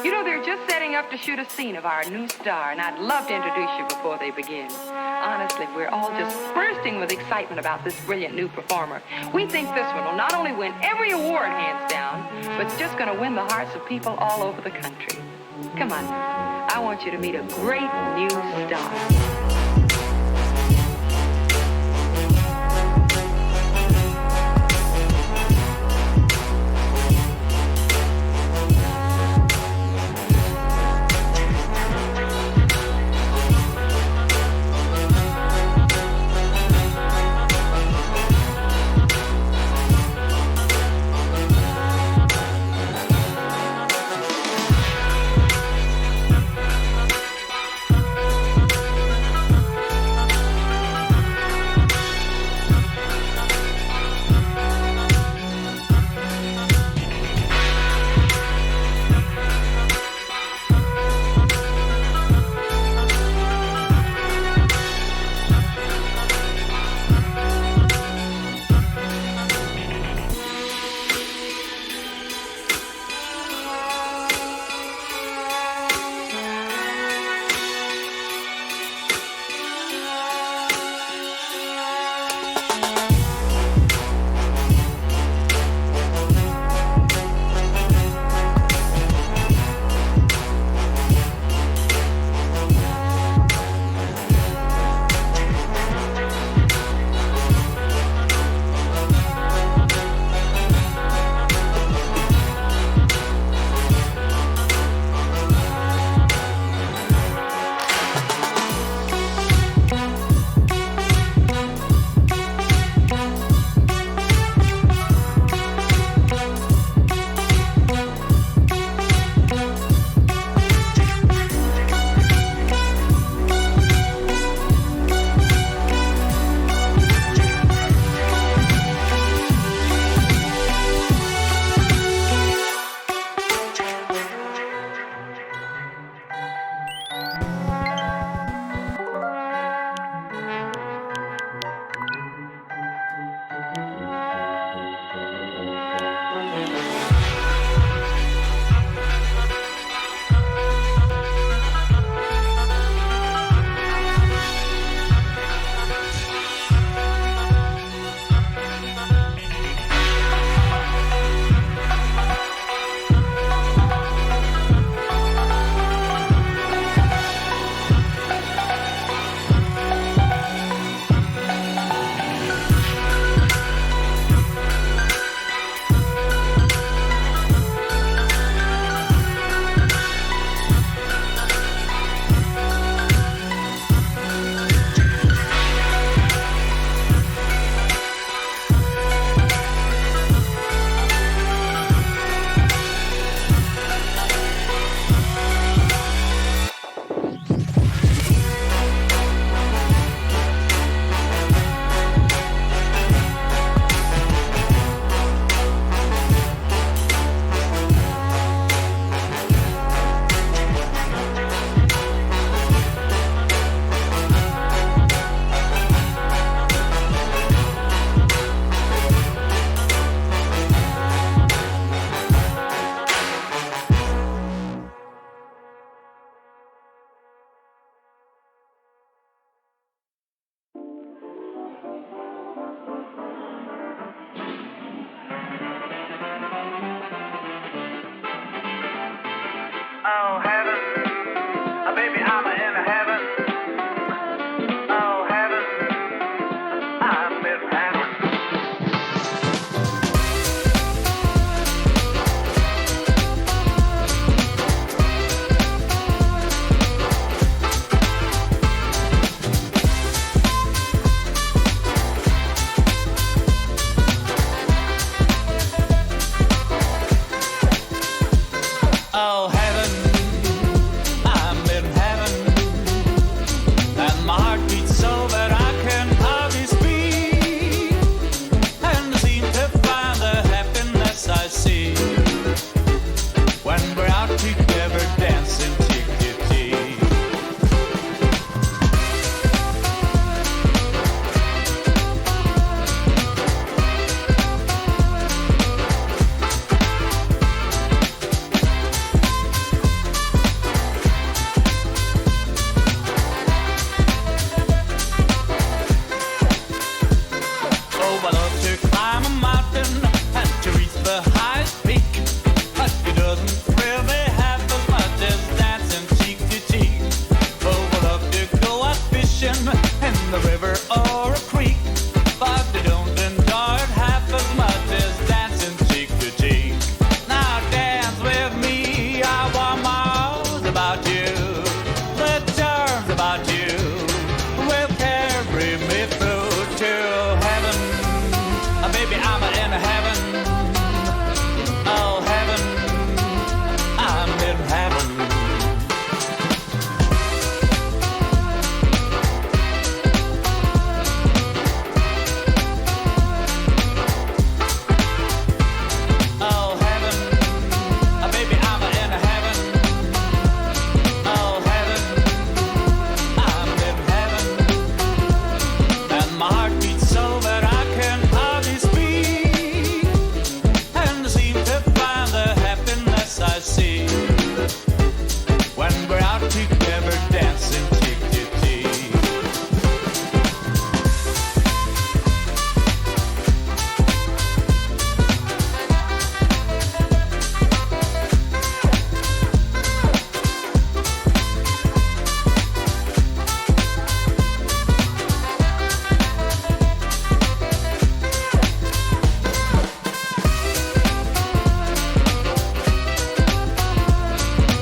You know, they're just setting up to shoot a scene of our new star, and I'd love to introduce you before they begin. Honestly, we're all just bursting with excitement about this brilliant new performer. We think this one will not only win every award hands down, but it's just going to win the hearts of people all over the country. Come on, I want you to meet a great new star.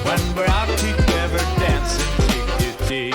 when we're out together dancing tick-tick.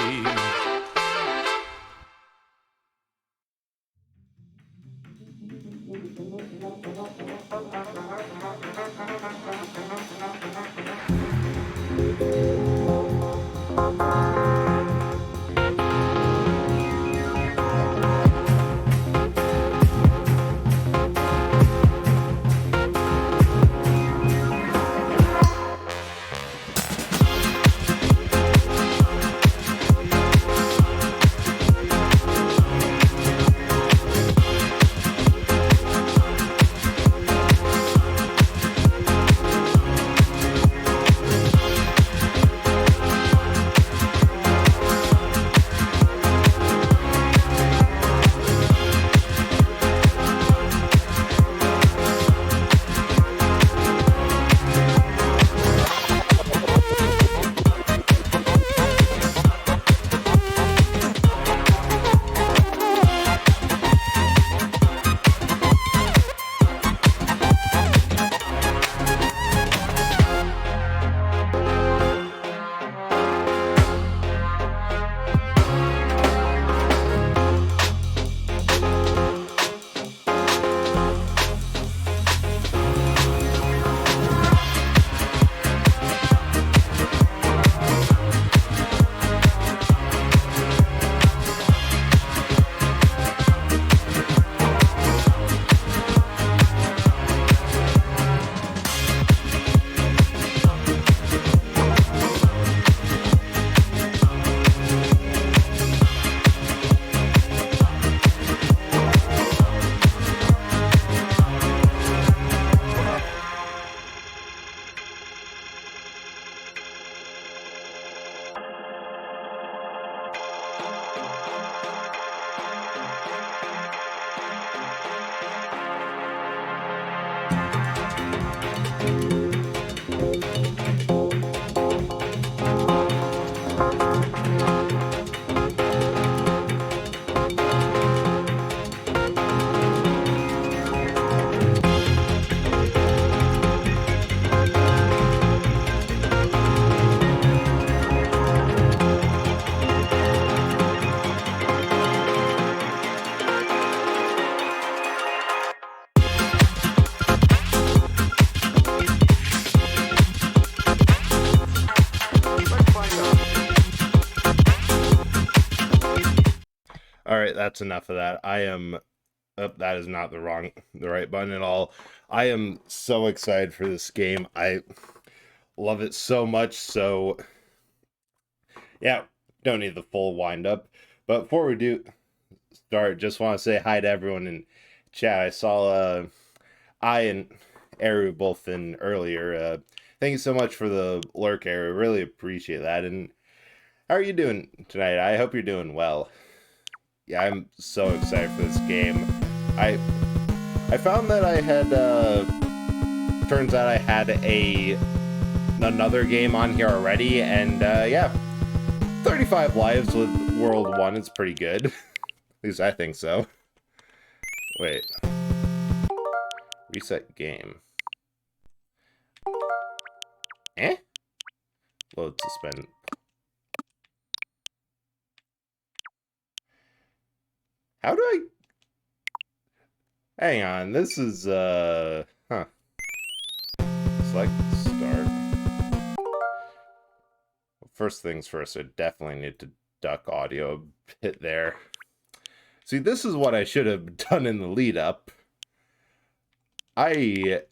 Alright, that's enough of that. I am... Oh, that is not the right button at all. I am so excited for this game. I love it so much, so... Yeah, don't need the full wind-up. But before we do start, just want to say hi to everyone in chat. I saw I and Eru both in earlier. Thank you so much for the lurk, Eru. Really appreciate that. And how are you doing tonight? I hope you're doing well. Yeah, I'm so excited for this game. I found that I had turns out I had another game on here already, and yeah, 35 lives with World 1 is pretty good. At least I think so. Wait. Reset game. Eh? Load suspend. How do I... Hang on, this is, huh. Select start. First things first, I definitely need to duck audio a bit there. See, this is what I should have done in the lead up. I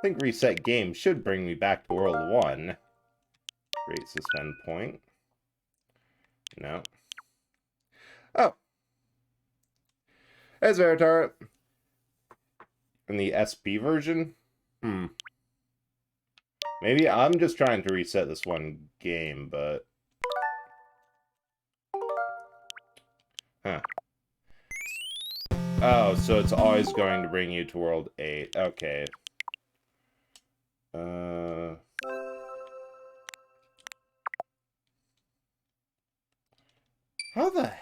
think reset game should bring me back to World 1. Great suspend point. No. Oh. There's Veritar. In the SP version? Maybe I'm just trying to reset this one game, but... Huh. Oh, so it's always going to bring you to World 8. Okay. How the...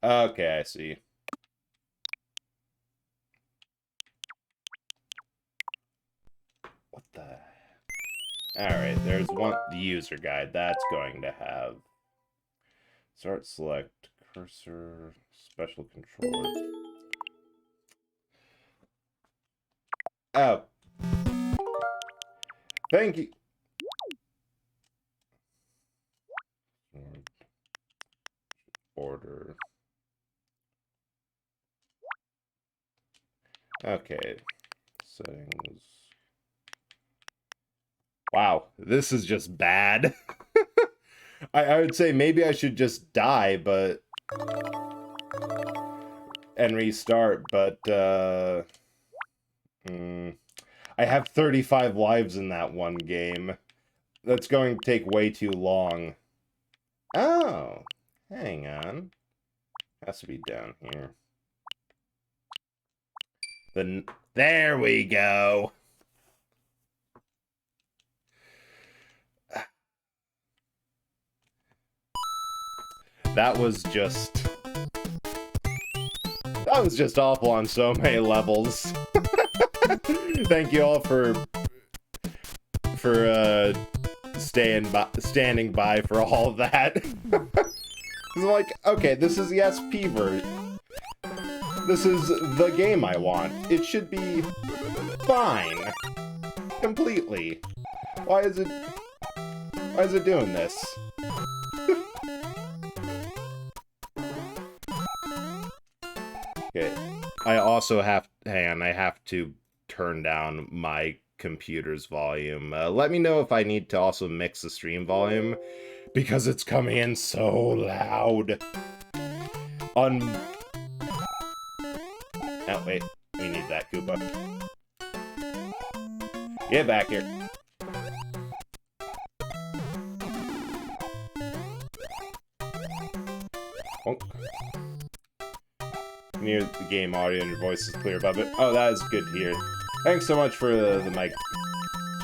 Okay, I see. Alright, there's one, the user guide. That's going to have start select, cursor, special controller. Oh. Thank you. Order. Okay. Settings. Wow, this is just bad. I would say maybe I should just die, but... and restart, but, I have 35 lives in that one game. That's going to take way too long. Oh, hang on. Has to be down here. There we go. That was just awful on so many levels. Thank you all for standing by for all of that. It's like, okay, this is the SP version. This is the game I want. It should be fine. Completely. Why is it doing this? Okay. I also have, I have to turn down my computer's volume. Let me know if I need to also mix the stream volume, because it's coming in so loud. Oh, wait. We need that, Koopa. Get back here. Oh. Near the game audio and your voice is clear above it. Oh, that is good to hear. Thanks so much for the mic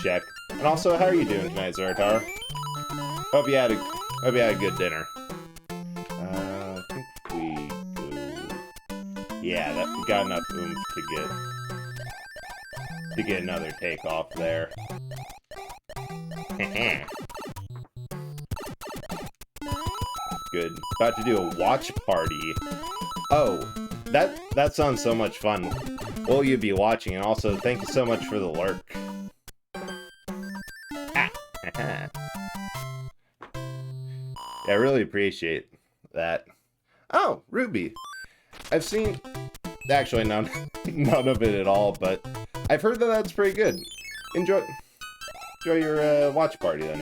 check. And also, how are you doing tonight, Zeratar? Hope you had a good dinner. I think we go... Yeah, we got enough oomph to get another takeoff there. Good. About to do a watch party. Oh, that sounds so much fun. Will you be watching? And also, thank you so much for the lurk. I really appreciate that. Oh, Ruby. I've seen... Actually, none of it at all, but I've heard that that's pretty good. Enjoy your watch party, then.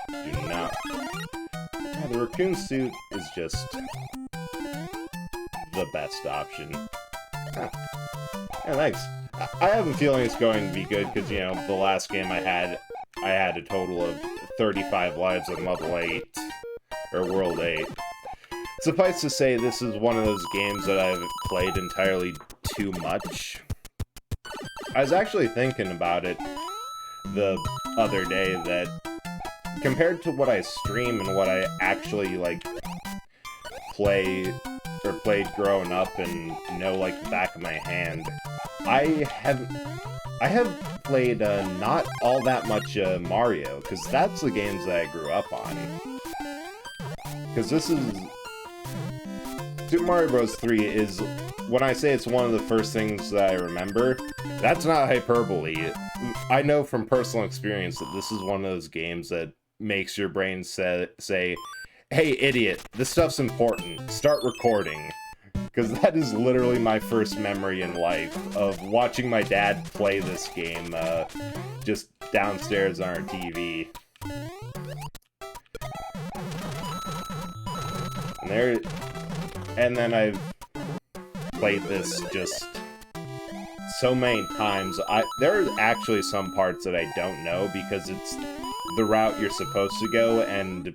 Do not... Yeah, the raccoon suit is just the best option. Huh. Yeah, thanks. I have a feeling it's going to be good, because, you know, the last game I had a total of 35 lives on level 8, or World 8. Suffice to say, this is one of those games that I've played entirely too much. I was actually thinking about it the other day, that compared to what I stream and what I actually, like, play, or played growing up and know, like, the back of my hand, I have played not all that much Mario, because that's the games that I grew up on. Because this is... Super Mario Bros. 3 is, when I say it's one of the first things that I remember, that's not hyperbole. I know from personal experience that this is one of those games that makes your brain say, hey, idiot, this stuff's important. Start recording. Because that is literally my first memory in life, of watching my dad play this game just downstairs on our TV. And then I've played this just so many times. There are actually some parts that I don't know, because it's the route you're supposed to go, and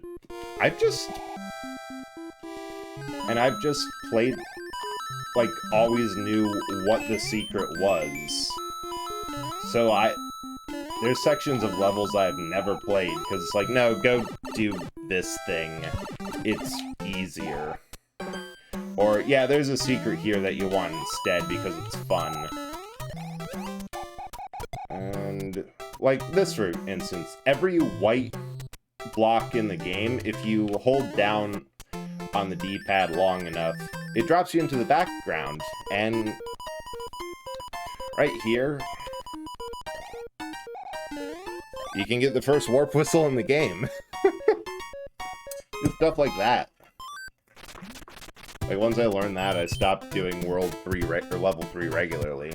I've just played, like, always knew what the secret was. So there's sections of levels I've never played, because it's like, no, go do this thing. It's easier. Or, yeah, there's a secret here that you want instead because it's fun. like this for instance, every white block in the game, if you hold down on the D-pad long enough, it drops you into the background. And right here, you can get the first warp whistle in the game. Just stuff like that. Like, once I learned that, I stopped doing World 3 or Level 3 regularly.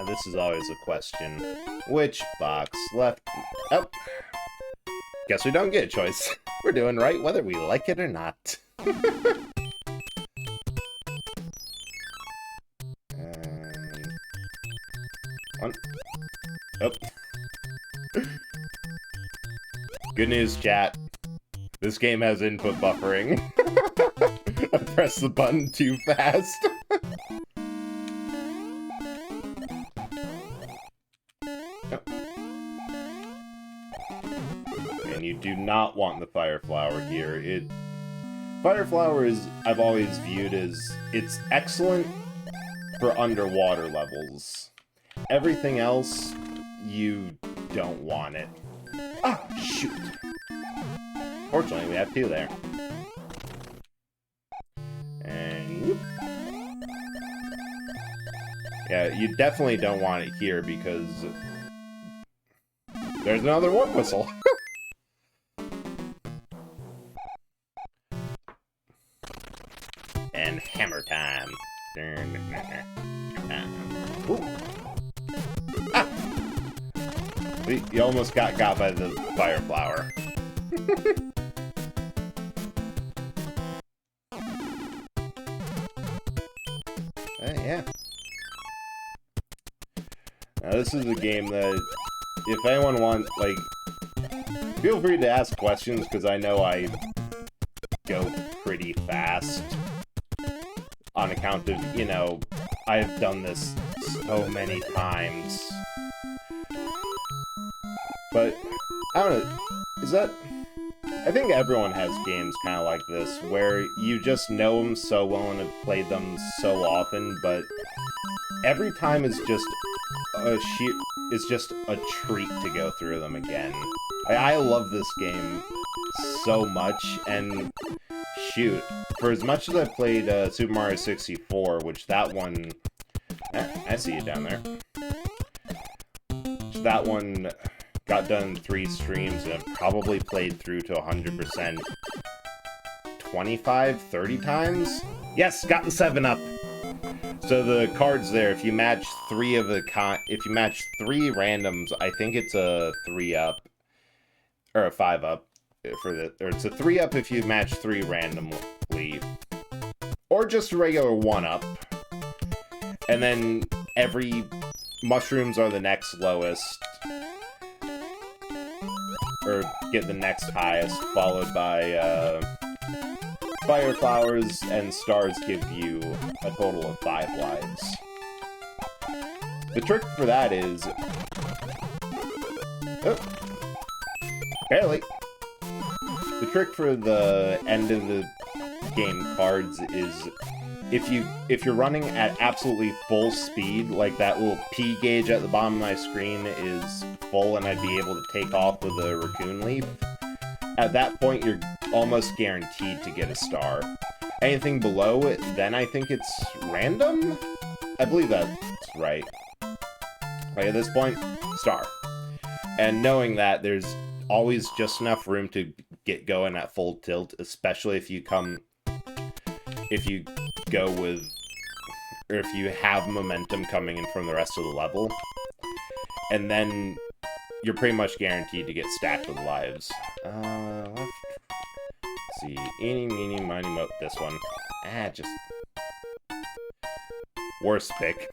This is always a question. Which box left? Oh! Guess we don't get a choice. We're doing right whether we like it or not. One. Oh. Good news, chat. This game has input buffering. I pressed the button too fast. And you do not want the Fire Flower here. Fire Flower is, I've always viewed as, it's excellent for underwater levels. Everything else, you don't want it. Ah, shoot. Fortunately, we have two there. And whoop. Yeah, you definitely don't want it here because there's another warp whistle. And hammer time. Ooh. Ah! You almost got by the Fire Flower. Yeah. Now this is a game that, if anyone wants, like, feel free to ask questions, because I know I go pretty fast. On account of, you know, I've done this so many times. But, I don't know, is that... I think everyone has games kind of like this, where you just know them so well and have played them so often, but every time is just a treat to go through them again. I love this game so much, and shoot, for as much as I played Super Mario 64, which that one... I see you down there. That one got done in 3 streams, and I've probably played through to 100% 25, 30 times? Yes, got the 7-up! So the cards there, if you match 3 of the if you match 3 randoms, I think it's a 3-up, or a 5-up, or it's a 3-up if you match 3 randomly, or just a regular 1-up, and then every mushrooms are the next lowest, or get the next highest, followed by Fire Flowers, and stars give you a total of 5 lives. The trick for that is... Oh, barely. The trick for the end of the game cards is if you're running at absolutely full speed, like that little P gauge at the bottom of my screen is full and I'd be able to take off with a Raccoon Leap, at that point you're almost guaranteed to get a star. Anything below it, then I think it's random? I believe that's right. Like at this point, star. And knowing that, there's always just enough room to get going at full tilt, especially if you go with, or if you have momentum coming in from the rest of the level. And then you're pretty much guaranteed to get stacked with lives. Let's see. Eeny, meeny, miny, mo. This one. Just... worst pick.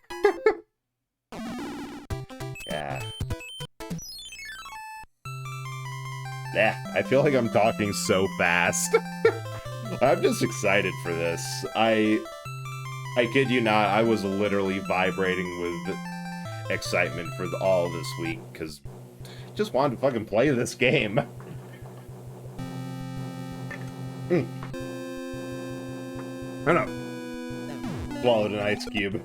Yeah. Yeah, I feel like I'm talking so fast. I'm just excited for this. I kid you not, I was literally vibrating with excitement for all this week, because I just wanted to fucking play this game. I don't know. Swallowed an ice cube.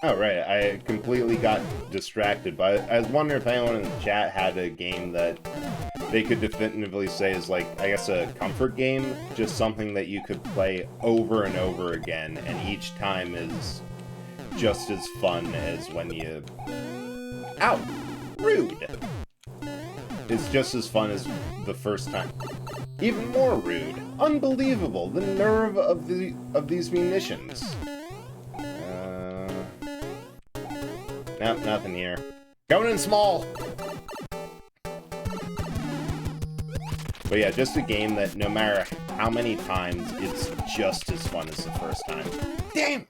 Oh, right. I completely got distracted, but I was wondering if anyone in the chat had a game that they could definitively say is, like, I guess a comfort game. Just something that you could play over and over again, and each time is just as fun as when you... Ow! Rude! It's just as fun as the first time. Even more rude. Unbelievable! The nerve of these munitions. Nope, nothing here. Going in small! But yeah, just a game that no matter how many times, it's just as fun as the first time. Damn!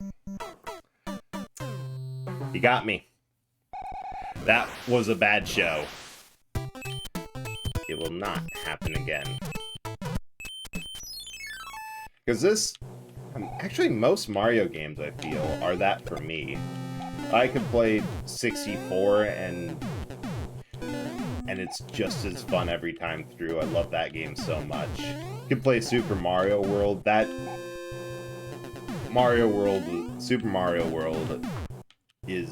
You got me. That was a bad show. It will not happen again. Because this... actually, most Mario games, I feel, are that for me. I could play 64 and it's just as fun every time through. I love that game so much. You could play Super Mario World. That Super Mario World is...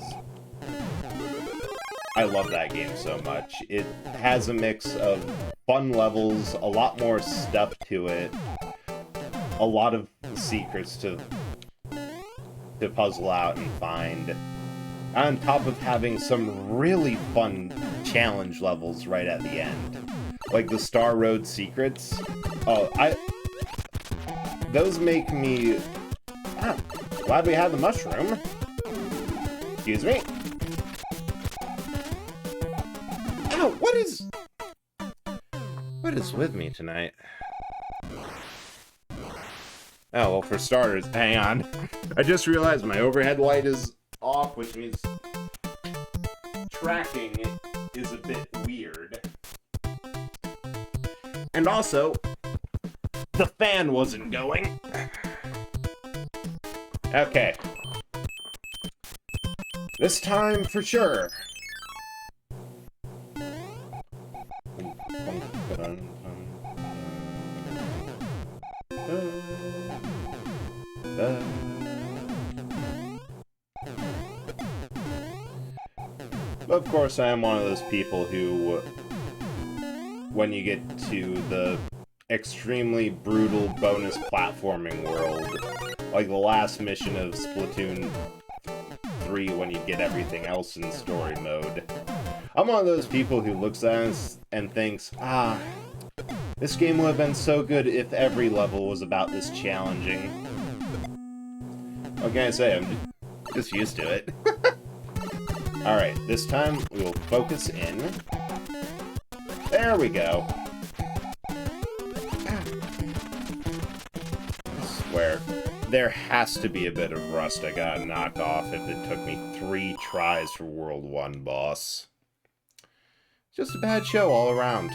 I love that game so much. It has a mix of fun levels, a lot more stuff to it, a lot of secrets to puzzle out and find, on top of having some really fun challenge levels right at the end. Like the Star Road secrets. Oh, those make me... Ah, glad we have the mushroom. Excuse me. Ow, what is with me tonight? Oh, well, for starters, hang on. I just realized my overhead light is off, which means tracking is a bit weird. And also, the fan wasn't going. Okay. This time for sure. Of course, I am one of those people who, when you get to the extremely brutal bonus platforming world, like the last mission of Splatoon 3 when you get everything else in story mode, I'm one of those people who looks at it and thinks, ah, this game would have been so good if every level was about this challenging. What can I say? I'm just used to it. Alright, this time we will focus in. There we go. I swear, there has to be a bit of rust I gotta knock off if it took me 3 tries for World 1 boss. Just a bad show all around.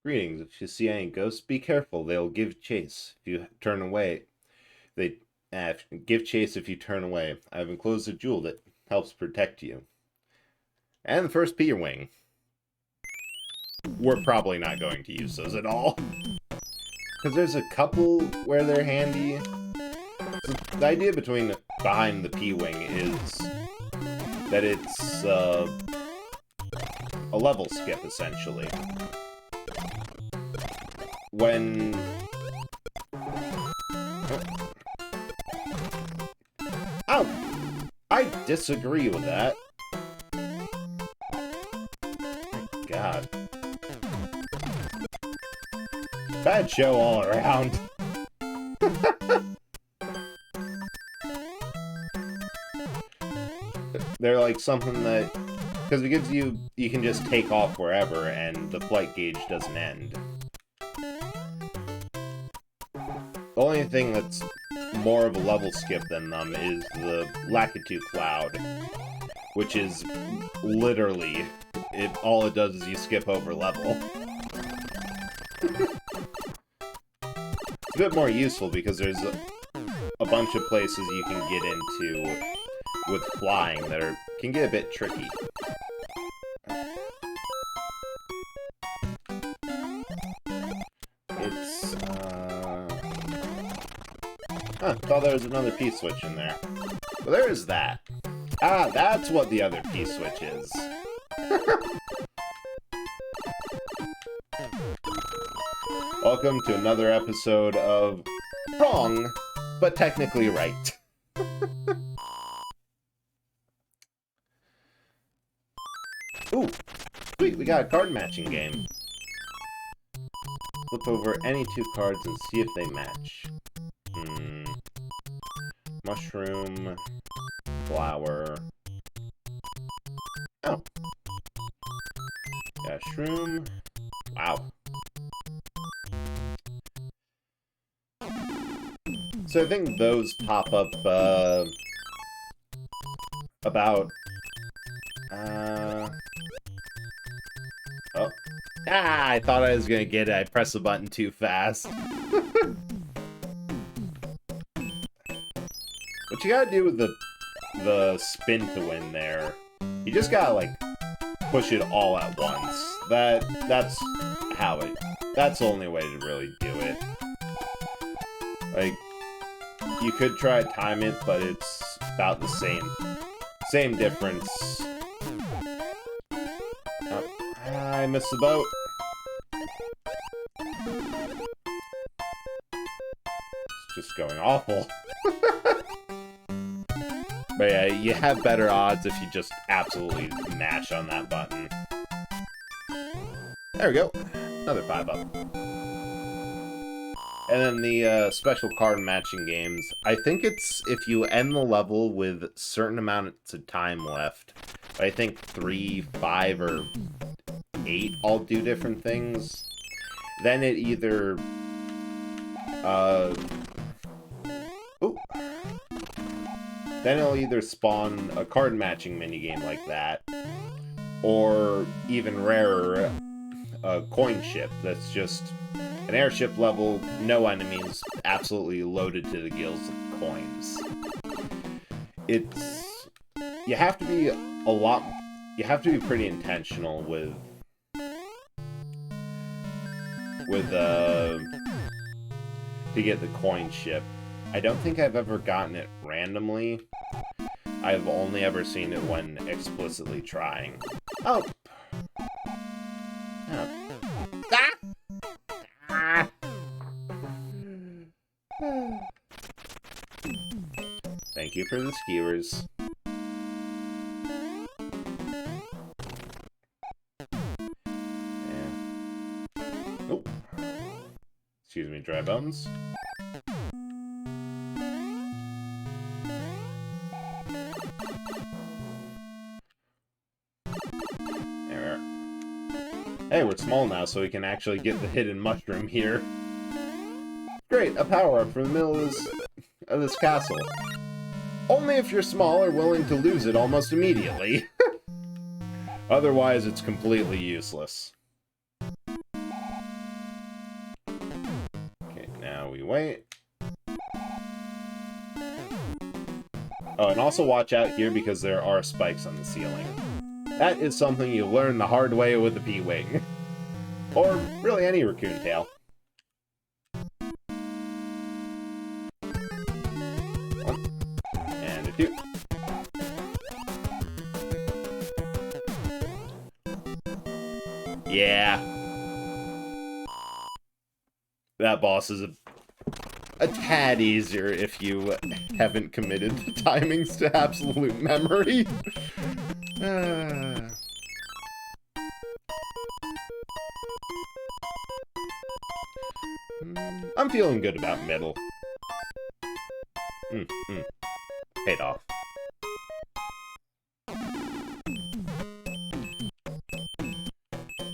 Greetings. If you see any ghosts, be careful. They'll give chase if you turn away. Give chase if you turn away. I've enclosed a jewel that helps protect you. And the first P-Wing. We're probably not going to use those at all. Because there's a couple where they're handy. The idea behind the P-Wing is that it's a level skip, essentially. When... Oh! I disagree with that. My God. Bad show all around. They're like something that... Because it gives you... You can just take off wherever and the flight gauge doesn't end. only thing that's more of a level skip than them is the Lakitu Cloud, which is literally, all it does is you skip over level. It's a bit more useful because there's a bunch of places you can get into with flying that can get a bit tricky. It's, thought there was another P-switch in there. Well, there is that. Ah, that's what the other P-switch is. Welcome to another episode of Wrong, but technically right. Ooh, sweet, we got a card matching game. Flip over any two cards and see if they match. Mushroom, flower. Oh. Yeah, shroom. Wow. So I think those pop up, about, oh. Ah, I thought I was gonna get it. I pressed the button too fast. What you gotta do with the spin to win there, you just gotta, like, push it all at once. That's the only way to really do it. Like, you could try to time it, but it's about the same difference. Oh, I missed the boat. It's just going awful. But yeah, you have better odds if you just absolutely mash on that button. There we go. Another 5 up. And then the special card matching games. I think it's if you end the level with certain amounts of time left. I think 3, 5, or 8 all do different things. Then it either... Then it'll either spawn a card matching minigame like that, or even rarer, a coin ship that's just an airship level, no enemies, absolutely loaded to the gills of coins. It's... You have to be pretty intentional with to get the coin ship. I don't think I've ever gotten it randomly. I've only ever seen it when explicitly trying. Oh! Oh. Ah! Thank you for the skewers. And... Oh. Excuse me, dry bones. Hey, we're small now, so we can actually get the hidden mushroom here. Great, a power-up from the middle of this castle. Only if you're small or willing to lose it almost immediately. Otherwise, it's completely useless. Okay, now we wait. Oh, and also watch out here because there are spikes on the ceiling. That is something you learn the hard way with the P-Wing. Or really any Raccoon Tail. One. And a 2. Yeah. That boss is a tad easier if you haven't committed the timings to absolute memory. I'm feeling good about middle. Paid off.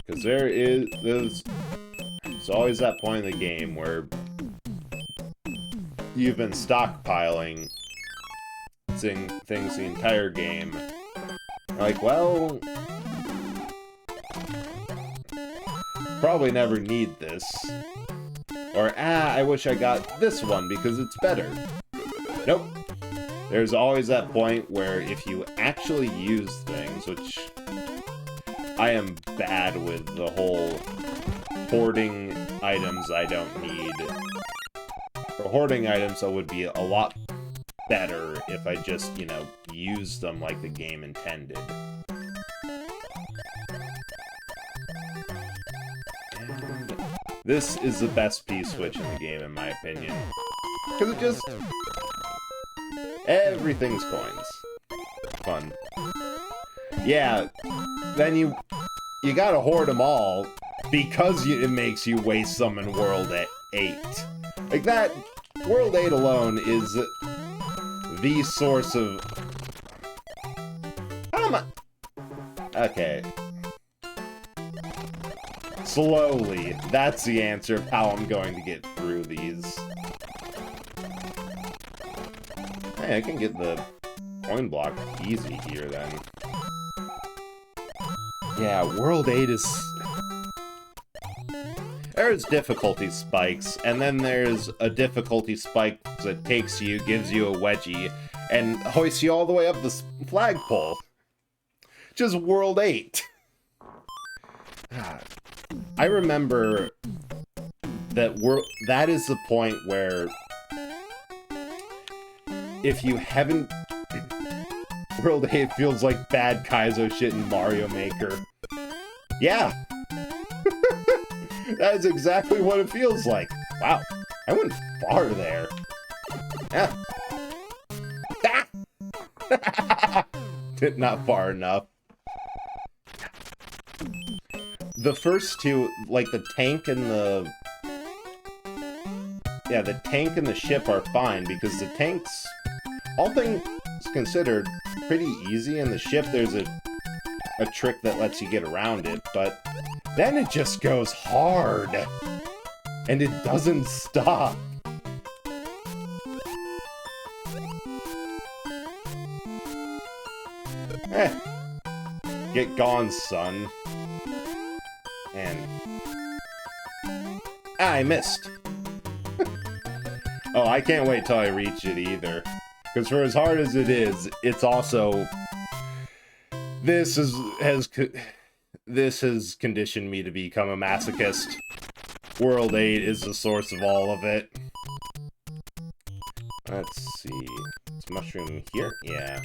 Because there's always that point in the game where you've been stockpiling things the entire game. Like, well, probably never need this. Or, I wish I got this one because it's better. Nope. There's always that point where if you actually use things, which I am bad with the whole hoarding items I don't need. For hoarding items, I would be a lot better if I just, you know, used them like the game intended. And this is the best P-switch in the game, in my opinion. Because it just... everything's coins. Fun. Yeah, then you gotta hoard them all, because it makes you waste some in World 8. Like that, World 8 alone is the source of... How am I... Okay. Slowly, that's the answer of how I'm going to get through these. Hey, I can get the coin block easy here, then. Yeah, World 8 is... There's difficulty spikes, and then there's a difficulty spike that takes you, gives you a wedgie, and hoists you all the way up this flagpole. Just World 8. I remember that is the point where if you haven't... World 8 feels like bad Kaizo shit in Mario Maker. Yeah! That is exactly what it feels like. Wow, I went far there. Yeah. Ah! Not far enough. The first two, like the tank and the... Yeah, the tank and the ship are fine, because the tank's, all things considered, pretty easy, and the ship, there's a trick that lets you get around it, but then it just goes hard, and it doesn't stop. Get gone, son. And... I missed. Oh, I can't wait till I reach it either. Because for as hard as it is, it's also... This has conditioned me to become a masochist. World 8 is the source of all of it. Let's see. Is mushroom here? Yeah.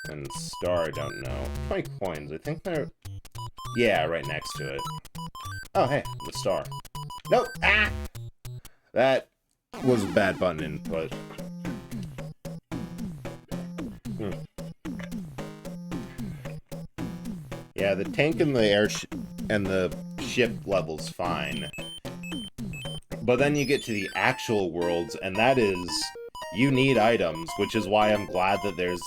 And star, I don't know. 20 coins. I think they're... Yeah, right next to it. Oh, hey, the star. Nope! Ah! That was a bad button input. Yeah, the tank and the ship level's fine. But then you get to the actual worlds, and that is... You need items, which is why I'm glad that there's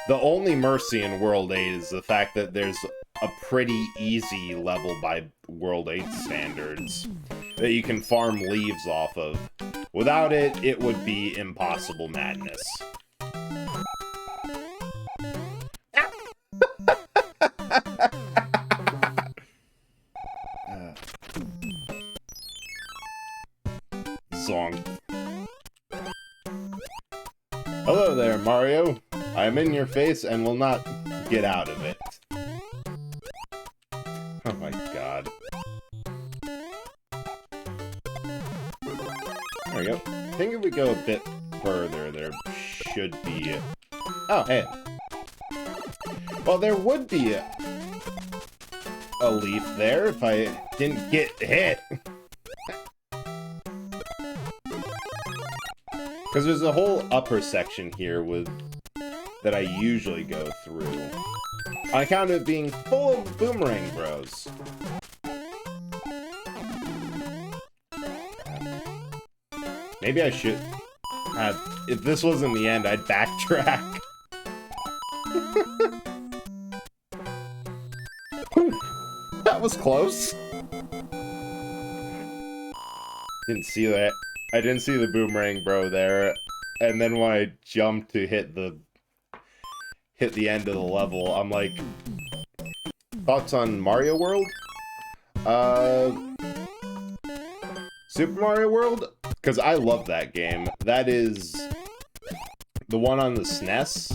the only mercy in World 8 is the fact that there's a pretty easy level by World 8 standards that you can farm leaves off of. Without it, it would be impossible madness. Zonk. Hello there, Mario. I am in your face and will not get out of it. Oh my god. There we go. I think if we go a bit further, there should be... Oh, hey. Well, there would be a leaf there if I didn't get hit. Because there's a whole upper section here that I usually go through. On account of it being full of boomerang bros. Maybe I should have... If this wasn't the end, I'd backtrack. That was close. Didn't see that. I didn't see the boomerang bro there, and then when I jumped to hit the end of the level, I'm like, thoughts on Mario World? Super Mario World? Because I love that game. That is the one on the SNES.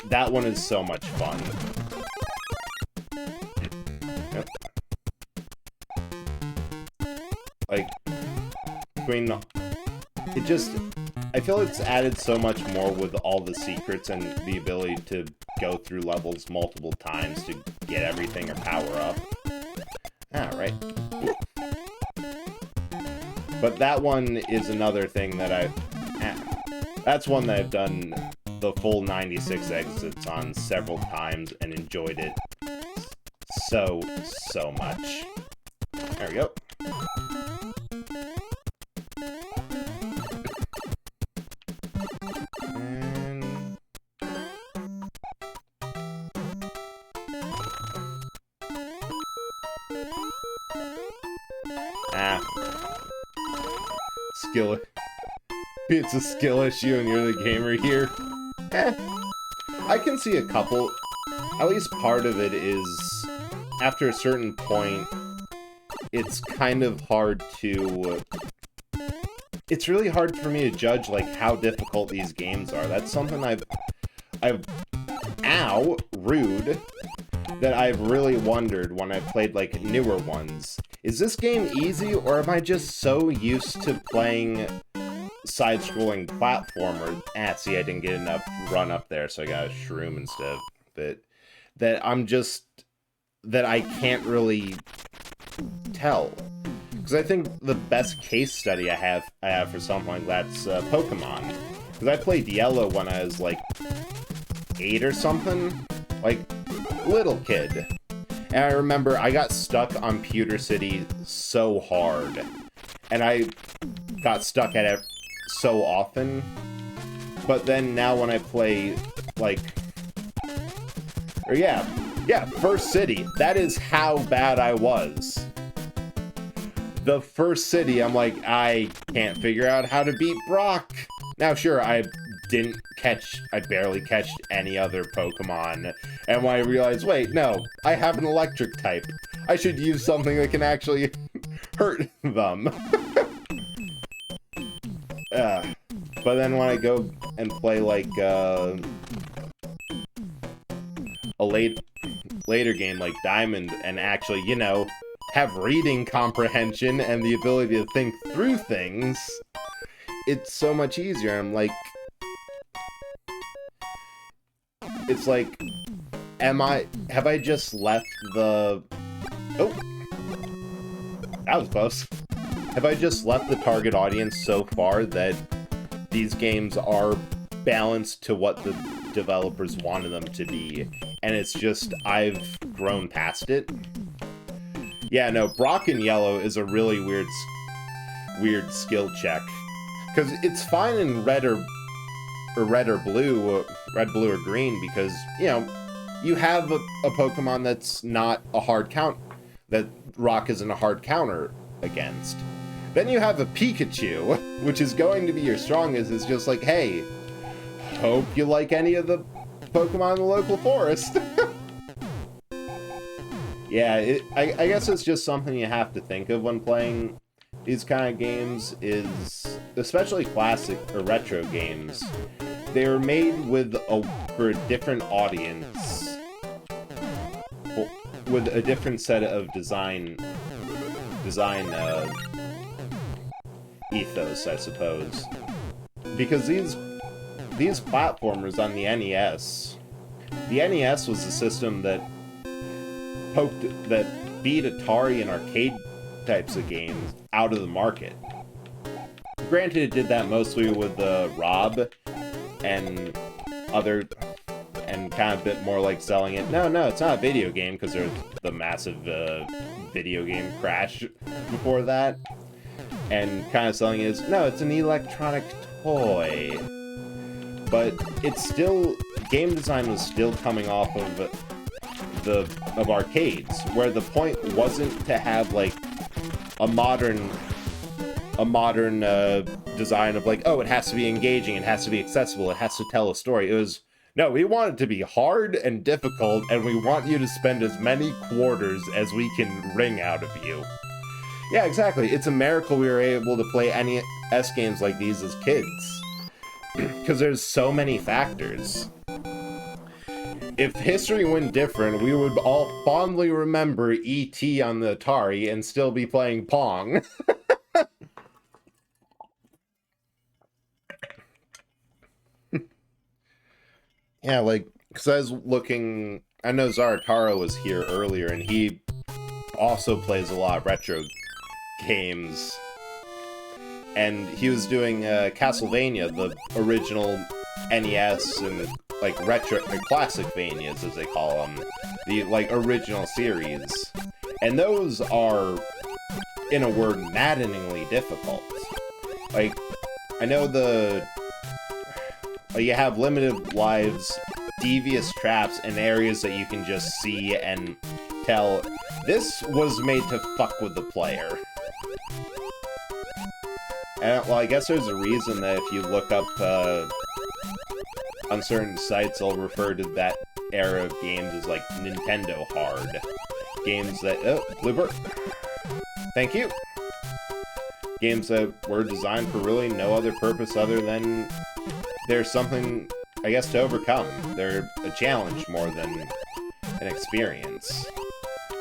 That one is so much fun. Yep. Like, between it just, I feel it's added so much more with all the secrets and the ability to go through levels multiple times to get everything or power up. Right. But that one is another thing that that's one that I've done the full 96 exits on several times and enjoyed it so much. There we go. Skill. It's a skill issue and you're the gamer here. I can see a couple. At least part of it is, after a certain point, it's kind of hard to... It's really hard for me to judge, like, how difficult these games are. That's something I've ow, rude, that I've really wondered when I played, like, newer ones. Is this game easy, or am I just so used to playing side-scrolling platformer? See, I didn't get enough run up there, so I got a shroom instead of it. That I'm just... that I can't really tell. Because I think the best case study I have for something like that's Pokemon. Because I played Yellow when I was, like, 8 or something. Like, little kid. And I remember I got stuck on Pewter City so hard. And I got stuck at it so often. But then now when I play, like... Or yeah, First City. That is how bad I was. The first city, I'm like, I can't figure out how to beat Brock. Now, sure, I barely catched any other Pokemon. And when I realized, wait, no, I have an electric type. I should use something that can actually hurt them. But then when I go and play, like, a later game like Diamond and actually, you know, have reading comprehension and the ability to think through things, it's so much easier. I'm like, it's like, have I just left the, oh, that was close. Have I just left the target audience so far that these games are balanced to what the developers wanted them to be, and it's just, I've grown past it? Yeah, no, Brock in Yellow is a really weird skill check. Because it's fine in red, blue or green, because, you know, you have a Pokemon that's not a hard count, that Rock isn't a hard counter against. Then you have a Pikachu, which is going to be your strongest. It's just like, hey, hope you like any of the Pokemon in the local forest. Yeah, I guess it's just something you have to think of when playing these kind of games, is, especially classic or retro games, they were made for a different audience, with a different set of design ethos, I suppose. Because these platformers on the NES was a system that beat Atari and arcade types of games out of the market. Granted, it did that mostly with Rob and kind of a bit more like selling it. No, it's not a video game, because there's the massive video game crash before that. And kind of selling it as, no, it's an electronic toy. But it's still, game design was still coming off of arcades, where the point wasn't to have, like, a modern a modern design of like, oh, it has to be engaging, it has to be accessible, it has to tell a story. It was, no, we want it to be hard and difficult, and we want you to spend as many quarters as we can wring out of you. Yeah, exactly. It's a miracle we were able to play NES games like these as kids. Because there's so many factors. If history went different, we would all fondly remember E.T. on the Atari and still be playing Pong. Yeah, like, because I was looking, I know Zarataro was here earlier, and he also plays a lot of retro games. And he was doing Castlevania, the original NES, and, like, retro, or classic Vanias, as they call them. The, like, original series. And those are, in a word, maddeningly difficult. Like, I know you have limited lives, devious traps, and areas that you can just see and tell. This was made to fuck with the player. And, well, I guess there's a reason that if you look up on certain sites, they'll refer to that era of games as, like, Nintendo hard. Games that... Oh, Bluebird. Thank you. Games that were designed for really no other purpose other than... There's something, I guess, to overcome. They're a challenge more than an experience.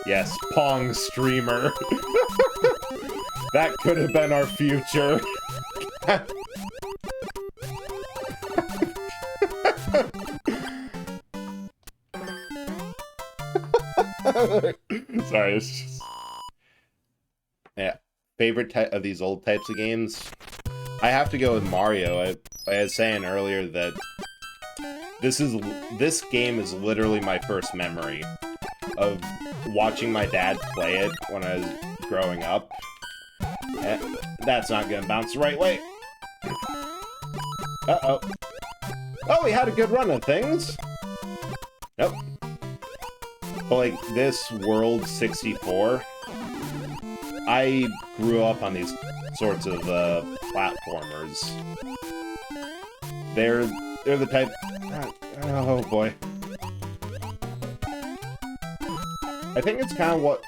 Yes, Pong streamer. That could have been our future. Sorry, it's just... Yeah, favorite type of these old types of games? I have to go with Mario. I was saying earlier that this game is literally my first memory of watching my dad play it when I was growing up. That's not gonna bounce the right way. Uh-oh. Oh, we had a good run of things. Nope. But like this World 64, I grew up on these sorts of platformers. They're the type... Oh boy. I think it's kind of what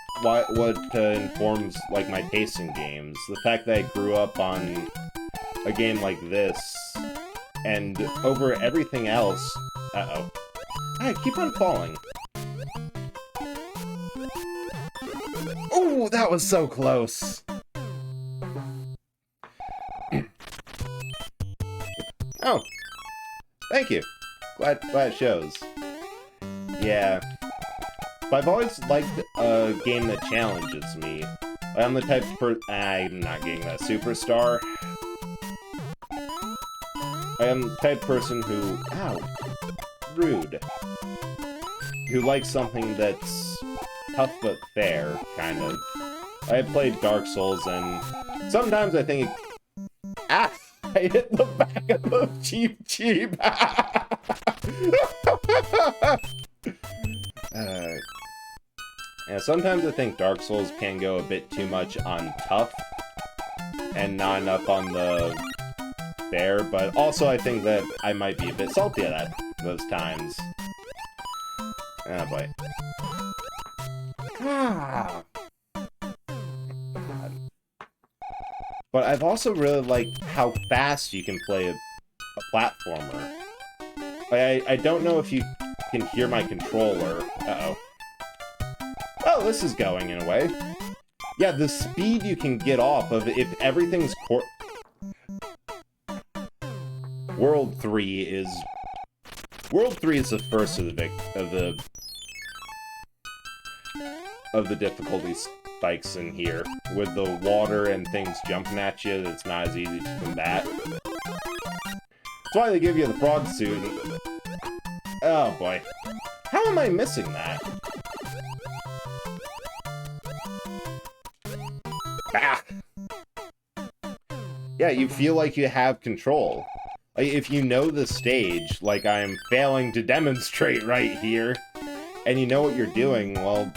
informs like my taste in games. The fact that I grew up on a game like this, and over everything else... Uh-oh. I keep on falling. Oh, that was so close! Oh, thank you. Glad it shows. Yeah. But I've always liked a game that challenges me. I'm the type of I'm not getting that. Superstar. I am the type of person who... Ow. Rude. Who likes something that's tough but fair, kind of. I played Dark Souls, and sometimes I think... Ah! I hit the back of the Cheep Cheep! Yeah, sometimes I think Dark Souls can go a bit too much on tough, and not enough on the fair, but also I think that I might be a bit salty at those times. Oh boy. Ah! But I've also really liked how fast you can play a platformer. I don't know if you can hear my controller. Uh-oh. Oh, this is going in a way. Yeah, the speed you can get off of if everything's World 3 is the first of the difficulty spikes in here, with the water and things jumping at you. It's not as easy to combat. That's why they give you the frog suit. Oh boy, how am I missing that? Ah! Yeah, you feel like you have control. Like, if you know the stage, like I'm failing to demonstrate right here, and you know what you're doing, well,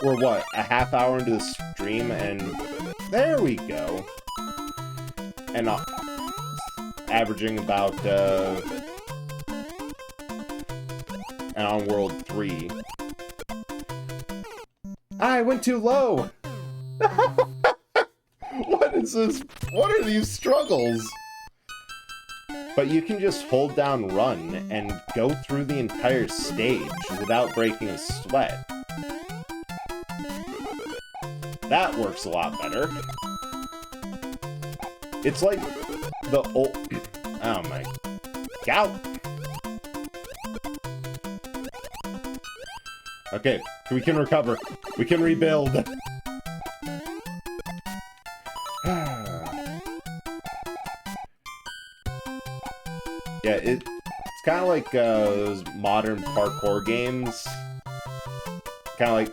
we're what, a half hour into the stream, and There we go. And averaging about, and on World 3. I went too low! What is this? What are these struggles? But you can just hold down run and go through the entire stage without breaking a sweat. That works a lot better. It's like the old... Oh my... Gout! Okay, we can recover. We can rebuild. Yeah, it's kind of like those modern parkour games. Kind of like,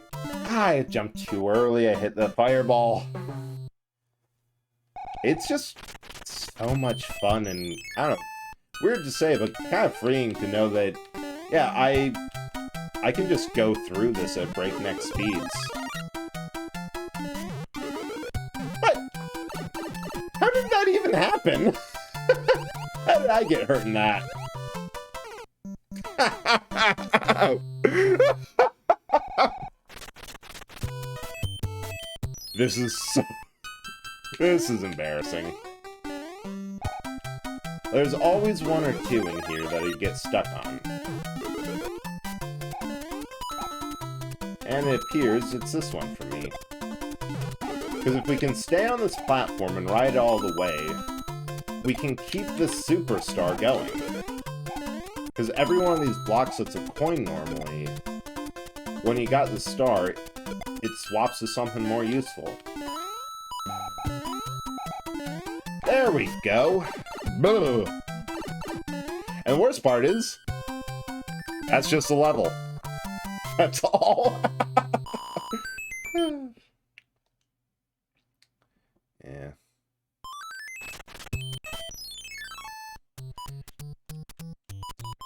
I jumped too early, I hit the fireball. It's just so much fun and, I don't know, weird to say, but kind of freeing to know that, yeah, I can just go through this at breakneck speeds. What? How did that even happen? How did I get hurt in that? This is embarrassing. There's always one or two in here that I get stuck on. And it appears it's this one for me. Because if we can stay on this platform and ride all the way, we can keep this superstar going. Because every one of these blocks that's a coin normally, when you got the star, it swaps to something more useful. There we go! Boo! And the worst part is, that's just a level. That's all. Yeah.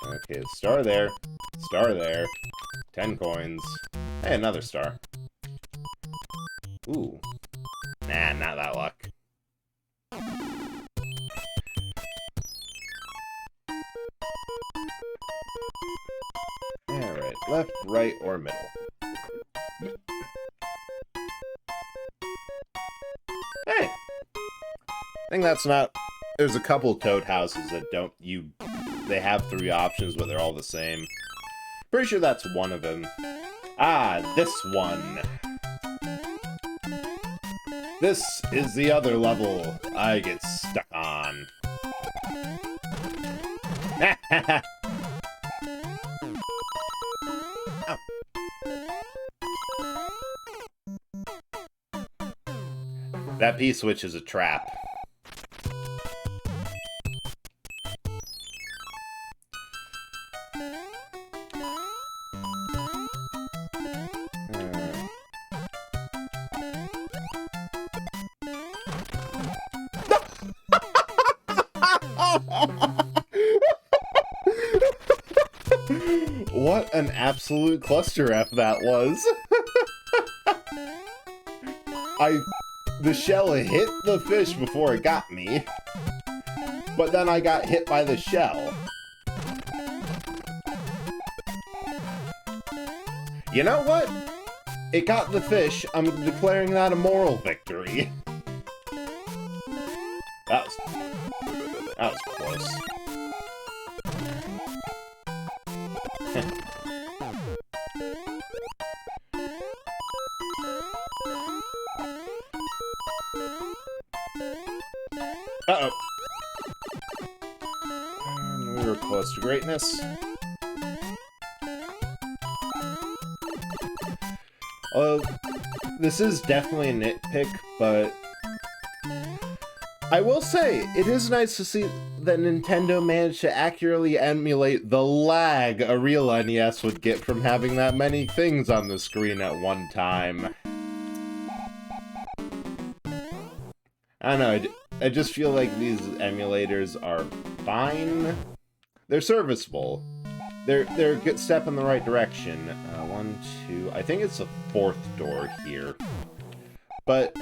Okay, star there. Star there. 10 coins. Hey, another star. Ooh. Nah, not that luck. Alright, left, right, or middle. Hey! I think that's not... There's a couple Toad houses that don't... They have 3 options, but they're all the same. Pretty sure that's one of them. Ah, this one. This is the other level I get stuck on. Ow. That P-switch is a trap. What an absolute cluster F that was. The shell hit the fish before it got me, but then I got hit by the shell. You know what? It got the fish. I'm declaring that a moral victory. That was close. Uh-oh. And we were close to greatness. This is definitely a nitpick, but I will say, it is nice to see that Nintendo managed to accurately emulate the lag a real NES would get from having that many things on the screen at one time. I don't know, I just feel like these emulators are fine. They're serviceable. They're a good step in the right direction. 1, 2... I think it's the 4th door here. But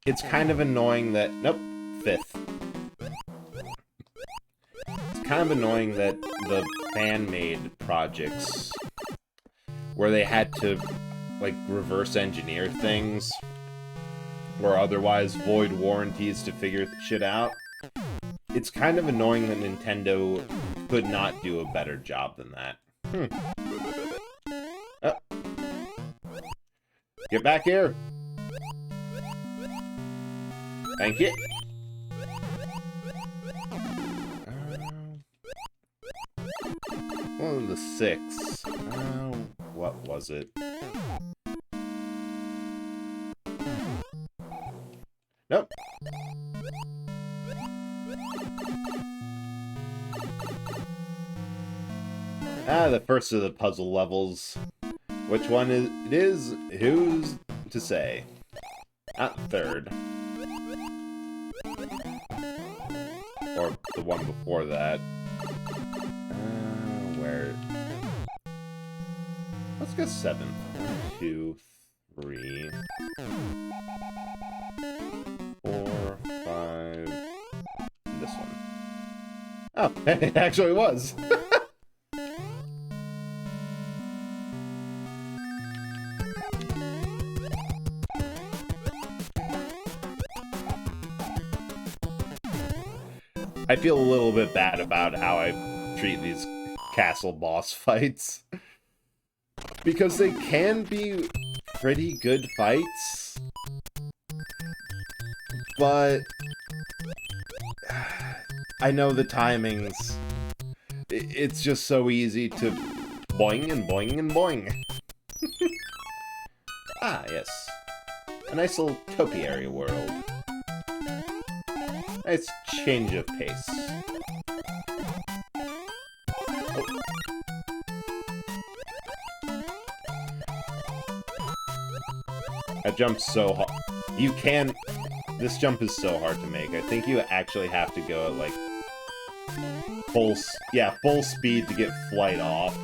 it's kind of annoying that... Nope, 5th. It's kind of annoying that the fan-made projects, where they had to, like, reverse engineer things, or otherwise void warranties to figure shit out, it's kind of annoying that Nintendo could not do a better job than that. Oh. Get back here! Thank you! One of the 6. What was it? Nope. The first of the puzzle levels. Which one it is? Who's to say? Not 3rd. Or the one before that. Where? Let's go 7th. 1, 2, 3, 4, 5. This one. Oh, it actually was. I feel a little bit bad about how I treat these castle boss fights. Because they can be pretty good fights. But I know the timings. It's just so easy to boing and boing and boing. Ah, yes. A nice little topiary world. Nice change of pace. Oh. That jump's so hard. You can... This jump is so hard to make. I think you actually have to go at, like, full speed to get flight off.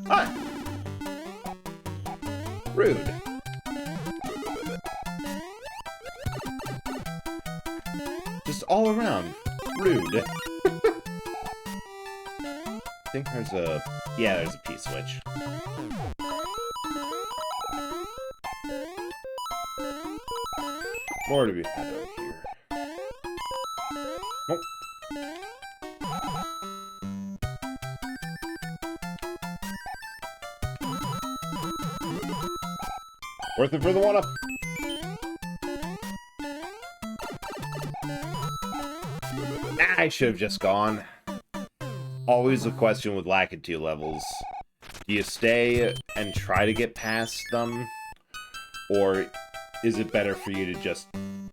Ah! Rude. Just all around. Rude. I think there's a... Yeah, there's a P-switch. More to be had over here. Nope. Worth it for the one-up. I should have just gone. Always a question with Lakitu levels. Do you stay and try to get past them? Or is it better for you to just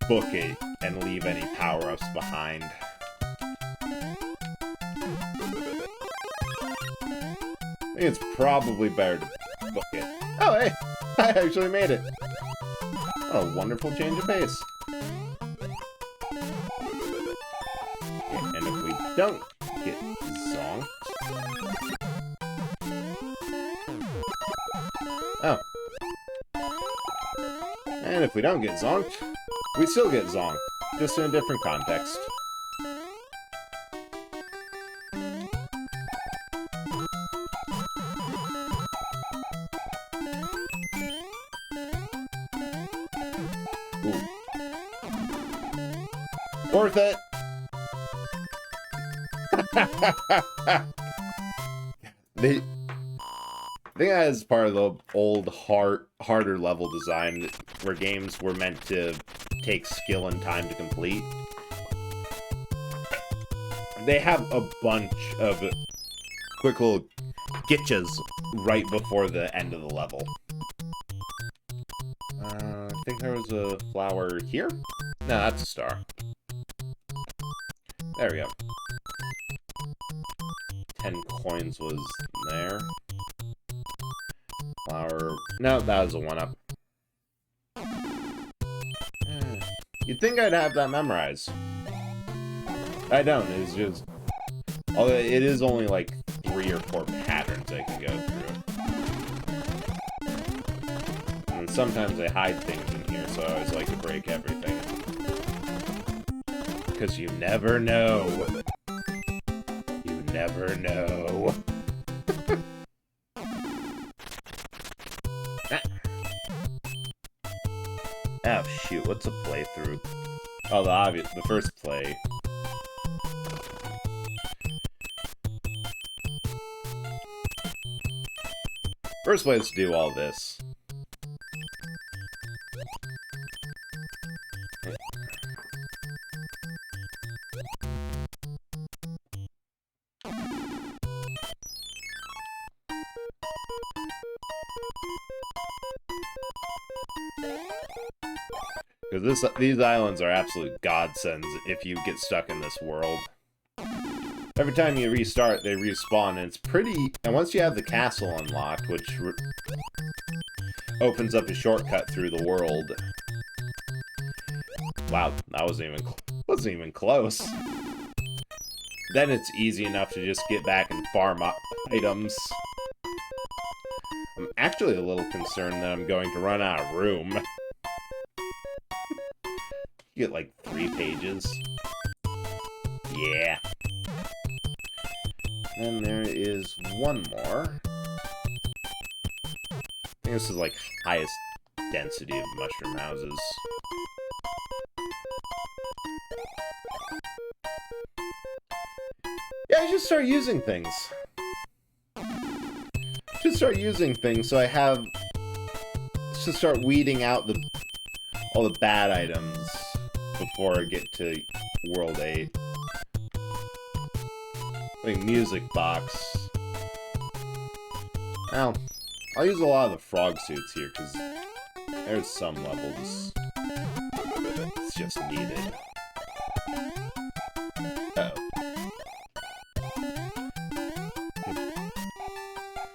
book it and leave any power-ups behind? I think it's probably better to book it. Oh, hey! I actually made it! What a wonderful change of pace. Okay, and if we don't get zonked... Oh. And if we don't get zonked, we still get zonked, just in a different context. Ooh. Worth it! I think that is part of the old, harder level design, where games were meant to take skill and time to complete. They have a bunch of quick little glitches right before the end of the level. I think there was a flower here? No, that's a star. There we go. 10 coins was there. Flower... No, that was a 1-up. You'd think I'd have that memorized. I don't, it's just... Although it is only like 3 or 4 patterns I can go through. Because sometimes I hide things in here, so I always like to break everything. Because you never know. You never know. Oh shoot, what's a playthrough? Oh, the first play. First play is to do all this. Because these islands are absolute godsends if you get stuck in this world. Every time you restart, they respawn, and it's pretty... And once you have the castle unlocked, which opens up a shortcut through the world. Wow, that wasn't even close. Then it's easy enough to just get back and farm up items. I'm actually a little concerned that I'm going to run out of room. You get like 3 pages. Yeah. Then there is one more. I think this is like highest density of mushroom houses. Yeah, I should start using things. So I have to start weeding out all the bad items before I get to World 8. Like music box. Well, I'll use a lot of the frog suits here because there's some levels it's just needed.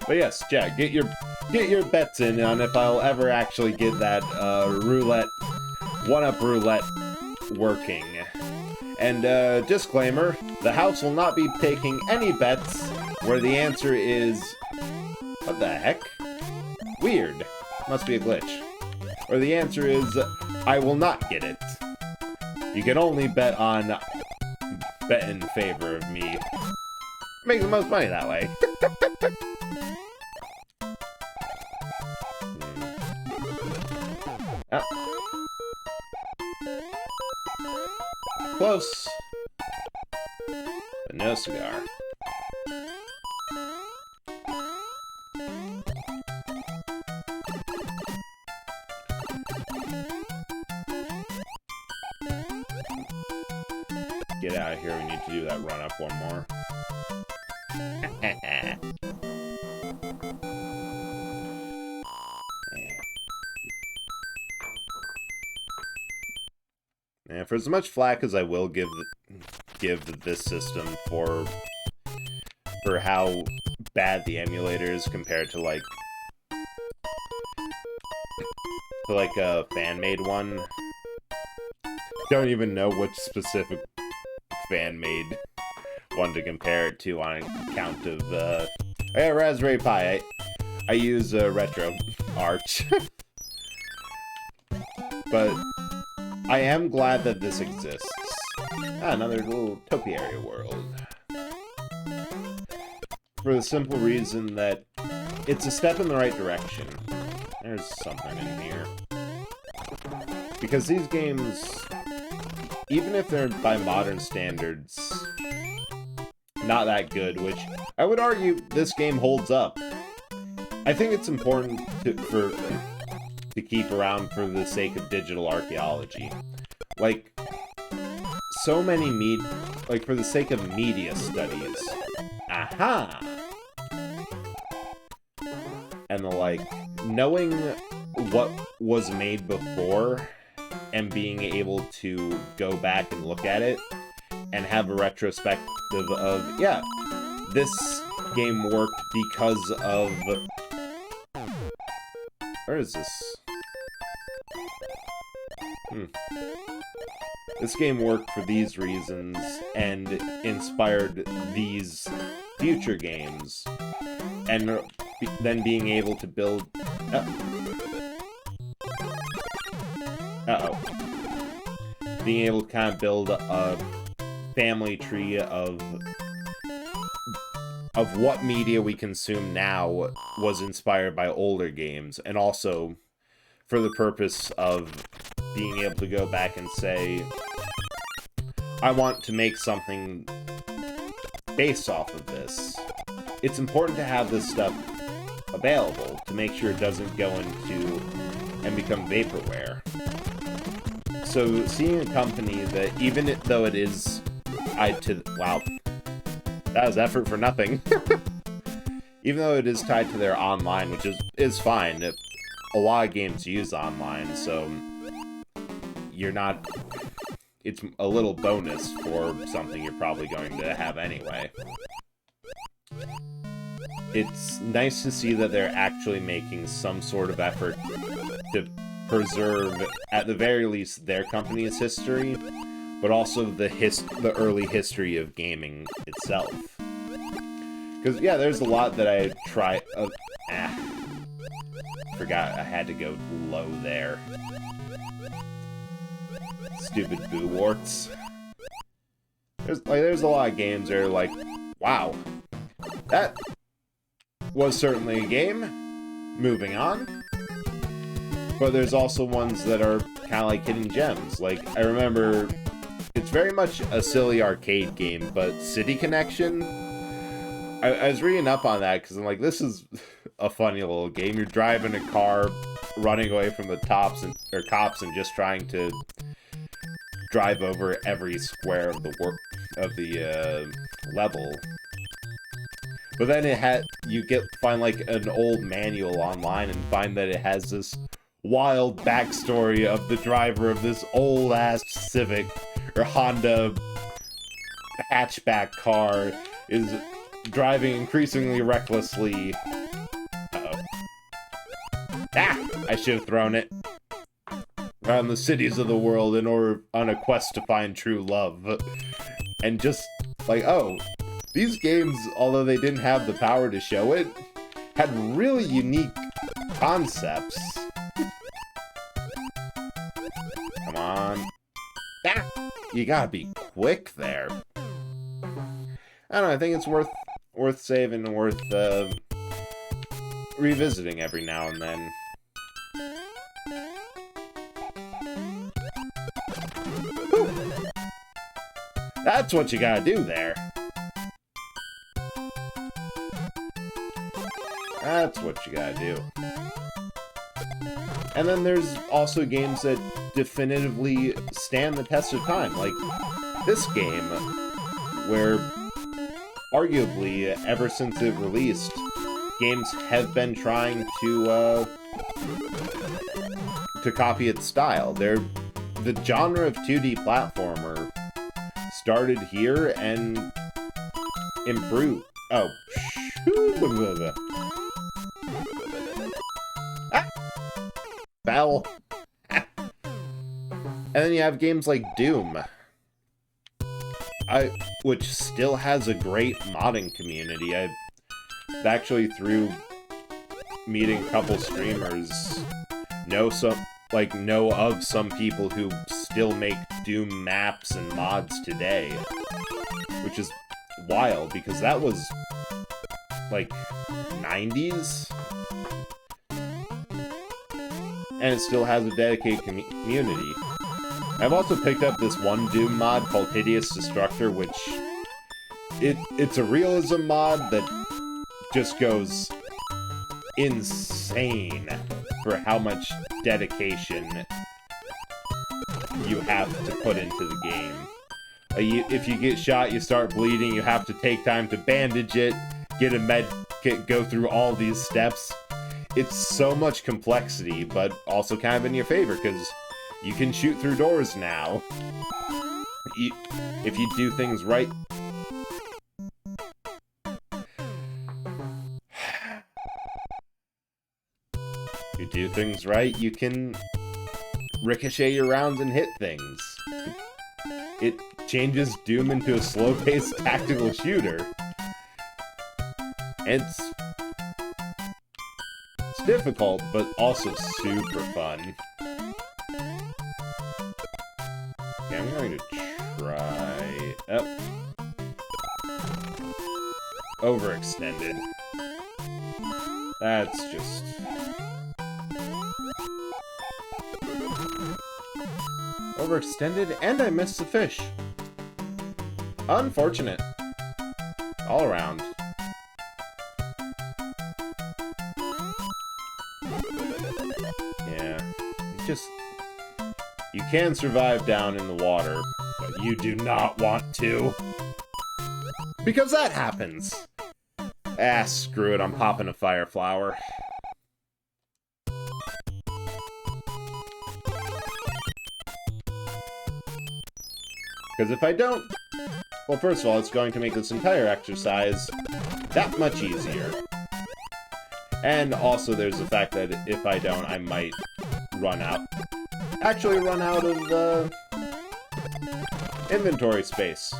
But yes, Jack, get your bets in on if I'll ever actually get that roulette, one-up roulette working. And disclaimer, the house will not be taking any bets where the answer is... What the heck? Weird. Must be a glitch. Or the answer is, I will not get it. You can only bet in favor of me. Make the most money that way. Close. But no cigar. Get out of here, we need to do that run up one more. And for as much flack as I will give this system for how bad the emulator is compared to like a fan-made one, don't even know which specific fan-made one to compare it to on account of I got Raspberry Pi. I use Retro Arch. But I am glad that this exists. Another little topiary world. For the simple reason that it's a step in the right direction. There's something in here. Because these games, even if they're by modern standards, not that good, which I would argue this game holds up. I think it's important to keep around for the sake of digital archaeology. Like, so many for the sake of media studies. Aha! And knowing what was made before and being able to go back and look at it and have a retrospective of, yeah, this game worked because of... Where is this? This game worked for these reasons and inspired these future games. And then being able to build... being able to kind of build a family tree of what media we consume now was inspired by older games, and also for the purpose of being able to go back and say, I want to make something based off of this. It's important to have this stuff available to make sure it doesn't go into and become vaporware. So seeing a company that, even though it is tied to... Wow. That was effort for nothing. Even though it is tied to their online, which is fine. A lot of games use online, so you're not... It's a little bonus for something you're probably going to have anyway. It's nice to see that they're actually making some sort of effort to preserve, at the very least, their company's history, but also the early history of gaming itself. Because, yeah, there's a lot that I try... Forgot I had to go low there. Stupid boo warts. There's a lot of games that are like, wow, that was certainly a game. Moving on. But there's also ones that are kind of like hidden gems. Like, I remember, it's very much a silly arcade game, but City Connection, I was reading up on that because I'm like, this is a funny little game. You're driving a car, running away from the cops and just trying to drive over every square of the level. But then you find like an old manual online and find that it has this wild backstory of the driver of this old ass Civic or Honda hatchback car is driving increasingly recklessly. I should have thrown it around the cities of the world on a quest to find true love. And just like, oh, these games, although they didn't have the power to show it, had really unique concepts. Come on. You gotta be quick there. I don't know, I think it's worth saving and worth revisiting every now and then. Whew. That's what you gotta do there. That's what you gotta do. And then there's also games that definitively stand the test of time, like this game, where arguably, ever since it released, games have been trying to copy its style. The genre of 2D platformer started here and improved. Oh, fell. And then you have games like Doom, which still has a great modding community. I actually, through meeting a couple streamers, know of some people who still make Doom maps and mods today, which is wild because that was like 90s, and it still has a dedicated community. I've also picked up this one Doom mod called Hideous Destructor, which it's a realism mod that just goes insane for how much dedication you have to put into the game. If you get shot, you start bleeding, you have to take time to bandage it, get a med kit, go through all these steps. It's so much complexity, but also kind of in your favor, because you can shoot through doors now. If you do things right. If you do things right, you can ricochet your rounds and hit things. It changes Doom into a slow-paced tactical shooter. It's difficult, but also super fun. going to try... Oh. Overextended. That's just... Overextended, and I missed the fish. Unfortunate. All around. Yeah. It's just... You can survive down in the water, but you do not want to. Because that happens. Ah, screw it, I'm popping a fire flower. Because if I don't... Well, first of all, it's going to make this entire exercise that much easier. And also there's the fact that if I don't, I might run out. Actually run out of, inventory space.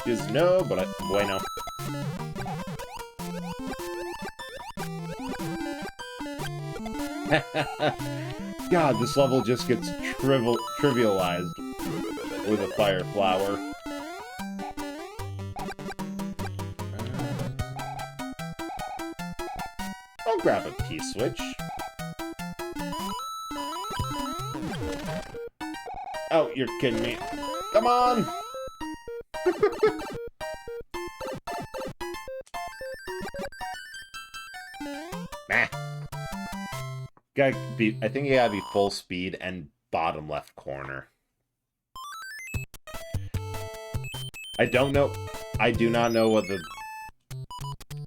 Is no, but bueno. God, this level just gets trivialized with a fire flower. I'll grab a P-switch. Oh, you're kidding me. Come on! Nah. I think you gotta be full speed and bottom left corner. I don't know. I do not know what the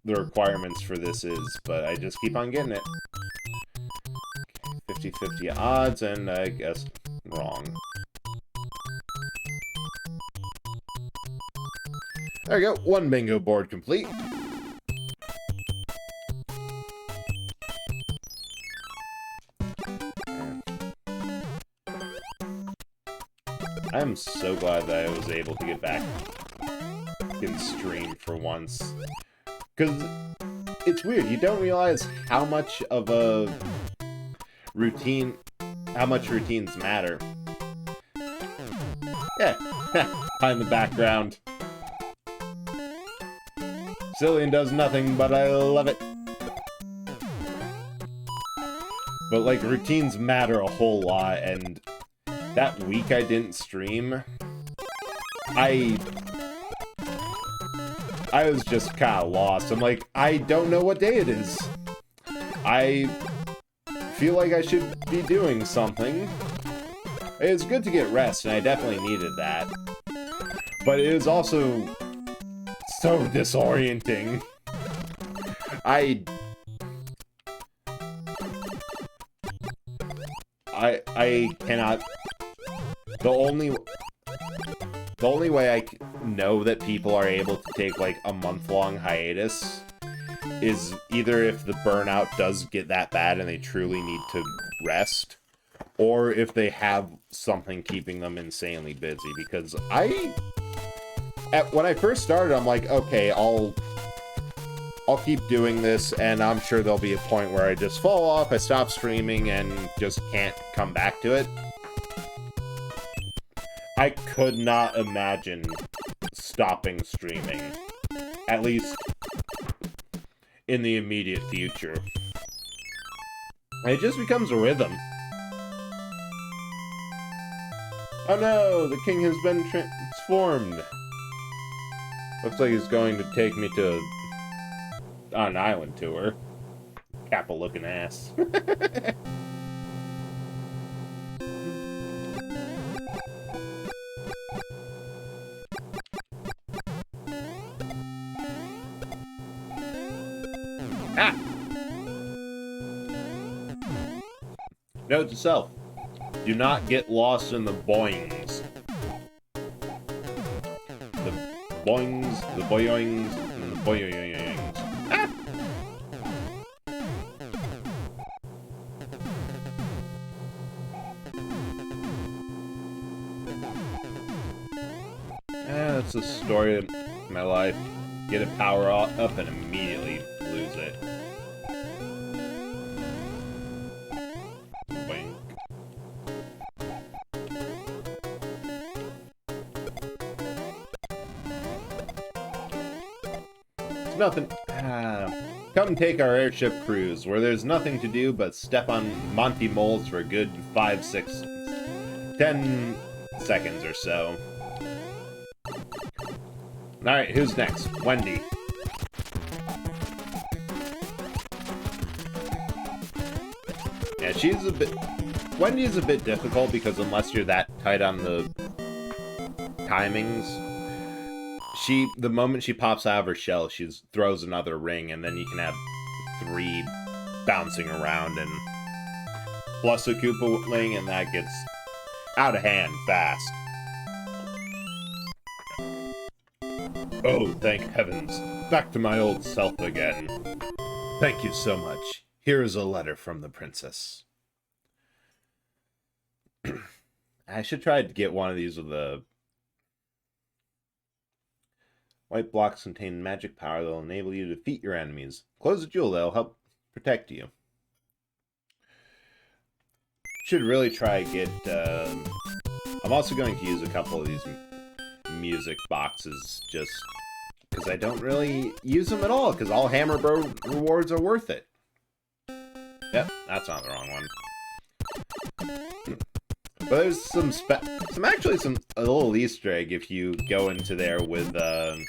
requirements for this is, but I just keep on getting it. 50-50 odds, and I guess wrong. There we go. One bingo board complete. I'm so glad that I was able to get back in stream for once. Because it's weird, you don't realize how much of a routine, how much routines matter. Yeah, in the background. Cillian does nothing, but I love it. But, like, routines matter a whole lot, and that week I didn't stream, I was just kind of lost. I'm like, I don't know what day it is. I feel like I should be doing something. It's good to get rest, and I definitely needed that. But it was also so disorienting. I cannot... The only way I know that people are able to take, like, a month-long hiatus is either if the burnout does get that bad and they truly need to rest, or if they have something keeping them insanely busy. Because when I first started, I'm like, okay, I'll keep doing this, and I'm sure there'll be a point where I just fall off, I stop streaming, and just can't come back to it. I could not imagine stopping streaming, at least in the immediate future. It just becomes a rhythm. Oh no, the king has been transformed. Looks like he's going to take me to an island tour. Kappa looking ass. Ah! Note to self. Do not get lost in the boings. The boings, the boyoings, and the boyoings. Ah! That's the story of my life. Get a power up and immediately lose it. Boink. there's nothing... come take our airship cruise, where there's nothing to do but step on Monty Moles for a good 5, 6, 10 seconds or so. Alright, who's next? Wendy. Yeah, she's a bit... Wendy's a bit difficult because unless you're that tight on the timings, the moment she pops out of her shell, she throws another ring, and then you can have 3 bouncing around, and plus a Koopa ring, and that gets out of hand fast. Oh, thank heavens. Back to my old self again. Thank you so much. Here is a letter from the princess. I should try to get one of these with a... White blocks contain magic power that will enable you to defeat your enemies. Close the jewel, that'll help protect you. Should really try to get... I'm also going to use a couple of these music boxes just because I don't really use them at all, because all Hammer Bro rewards are worth it. Yep, that's not the wrong one. But there's a little Easter egg if you go into there with the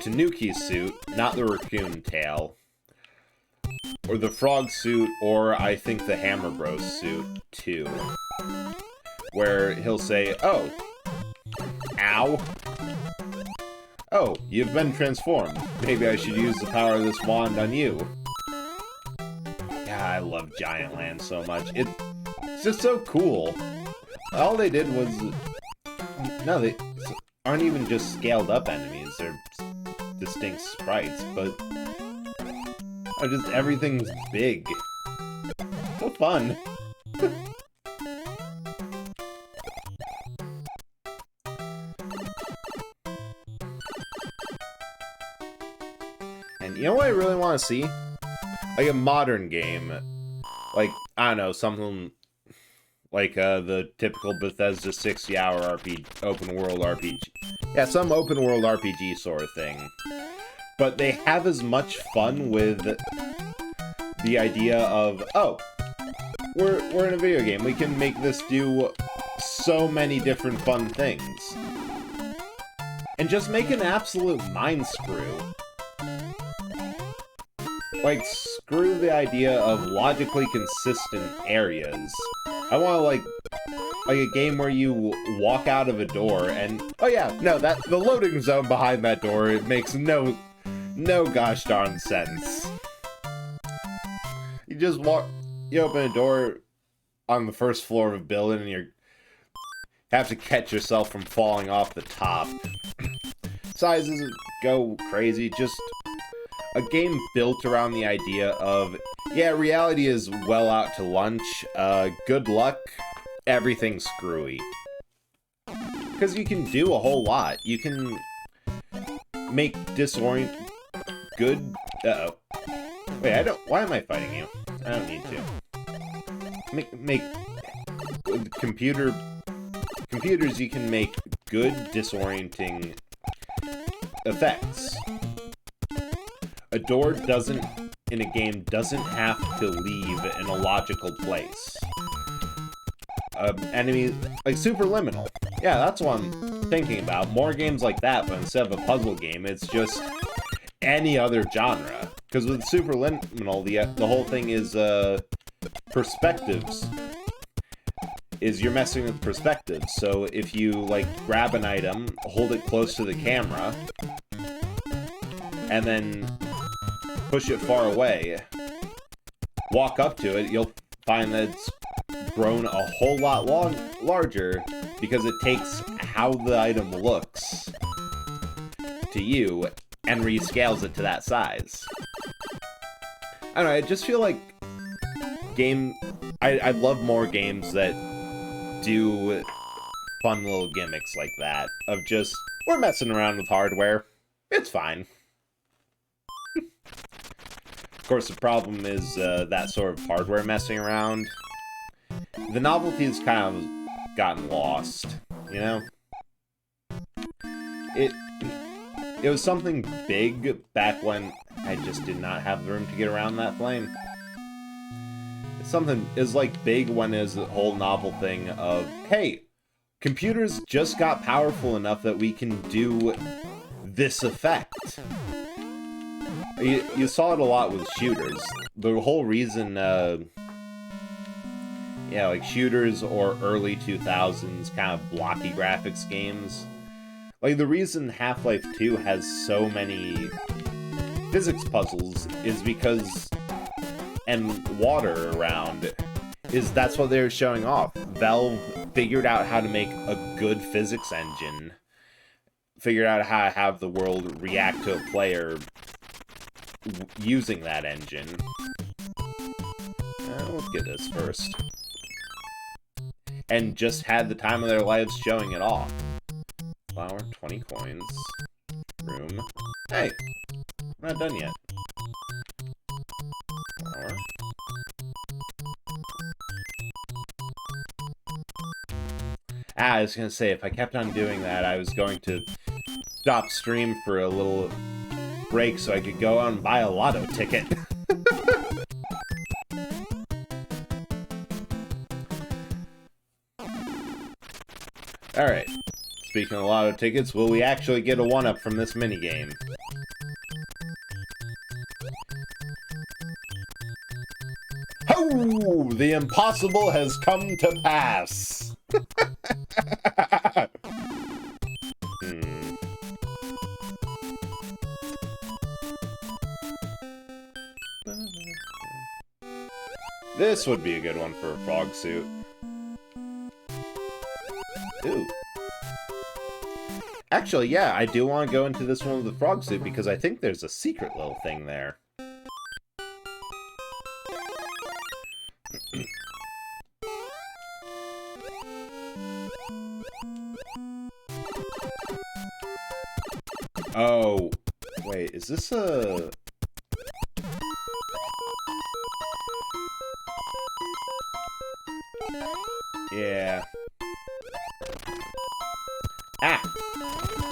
Tanuki suit, not the raccoon tail, or the frog suit, or I think the Hammer Bros suit too, where he'll say, "Oh, ow. Oh, you've been transformed. Maybe I should use the power of this wand on you." Yeah, I love Giant Land so much. It's just so cool. All they did was... No, they aren't even just scaled up enemies. They're distinct sprites, but... just everything's big. So fun. And you know what I really want to see? Like a modern game. Like, I don't know, something like the typical Bethesda 60-hour RPG, open world RPG. Yeah, some open world RPG sort of thing. But they have as much fun with the idea of, oh, we're in a video game. We can make this do so many different fun things. And just make an absolute mind screw. Like, screw the idea of logically consistent areas. I want, like a game where you walk out of a door and... Oh yeah, no, the loading zone behind that door, it makes no gosh darn sense. You just you open a door on the first floor of a building and you have to catch yourself from falling off the top. Sizes go crazy, just a game built around the idea of, yeah, reality is well out to lunch, good luck, everything's screwy. Because you can do a whole lot. You can make good... Uh-oh. Wait, why am I fighting you? I don't need to. Make with computers, you can make good disorienting effects. A door in a game doesn't have to leave in a logical place. Enemy, like Superliminal. Yeah, that's what I'm thinking about. More games like that, but instead of a puzzle game, it's just any other genre. Because with Superliminal, the whole thing is perspectives. You're messing with perspectives. So if you like grab an item, hold it close to the camera, and then push it far away, walk up to it, you'll find that it's grown a whole lot larger because it takes how the item looks to you and rescales it to that size. I don't know, I just feel like I'd love more games that do fun little gimmicks like that, of just, we're messing around with hardware, it's fine. Of course, the problem is that sort of hardware messing around. The novelty has kind of gotten lost, you know? It was something big back when I just did not have the room to get around that flame. It's something is like big when there's the whole novel thing of, hey, computers just got powerful enough that we can do this effect. You saw it a lot with shooters. The whole reason, yeah, like shooters or early 2000s kind of blocky graphics games. Like, the reason Half-Life 2 has so many physics puzzles is because, and water around, is that's what they're showing off. Valve figured out how to make a good physics engine, figured out how to have the world react to a player using that engine. Let's get this first. And just had the time of their lives showing it off. Flower, 20 coins. Room. Hey! I'm not done yet. Flower. I was gonna say, if I kept on doing that, I was going to stop stream for a little break so I could go out and buy a lotto ticket. Alright. Speaking of lotto tickets, will we actually get a 1-up from this minigame? Ho! The impossible has come to pass! This would be a good one for a frog suit. Ooh. Actually, yeah, I do want to go into this one with the frog suit because I think there's a secret little thing there. Oh, wait, is this a... Yeah. Ah!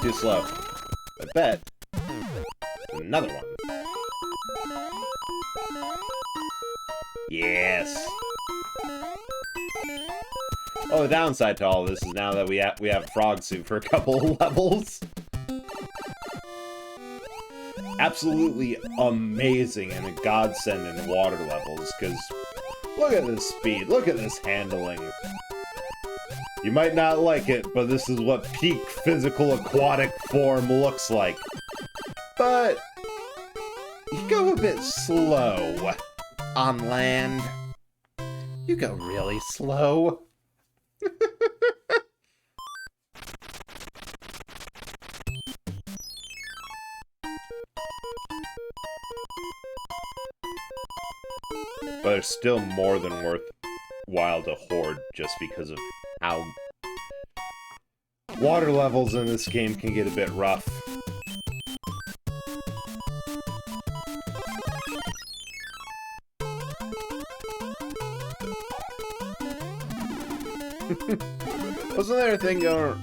Too slow. I bet. Another one. Yes! Oh, the downside to all this is now that we have a frog suit for a couple of levels. Absolutely amazing and a godsend in water levels, because look at this speed, look at this handling. You might not like it, but this is what peak physical aquatic form looks like. But you go a bit slow on land. You go really slow. But they're still more than worthwhile to hoard just because of how water levels in this game can get a bit rough. Wasn't there a thing going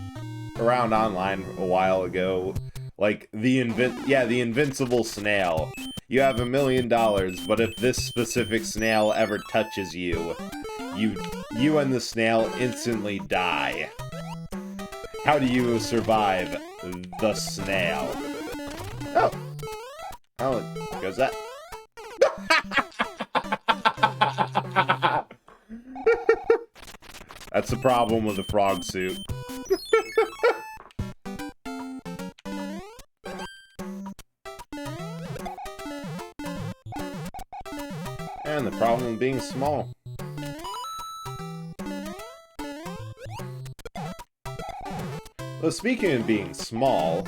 around online a while ago? Like, the invincible snail. You have $1 million, but if this specific snail ever touches you, you and the snail instantly die. How do you survive the snail? Oh. Oh, goes that. That's the problem with the frog suit. And the problem with being small. Well, speaking of being small,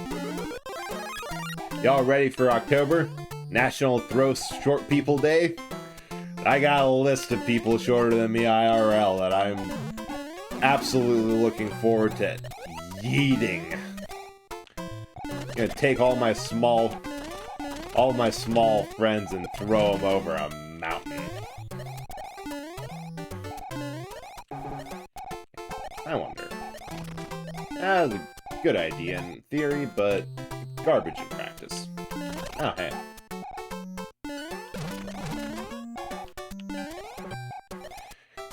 y'all ready for October? National Throw Short People Day? I got a list of people shorter than me IRL that I'm absolutely looking forward to yeeting. I'm gonna take all my small friends and throw them over a mountain. I wonder. That's a good idea in theory, but garbage in practice. Oh, hey.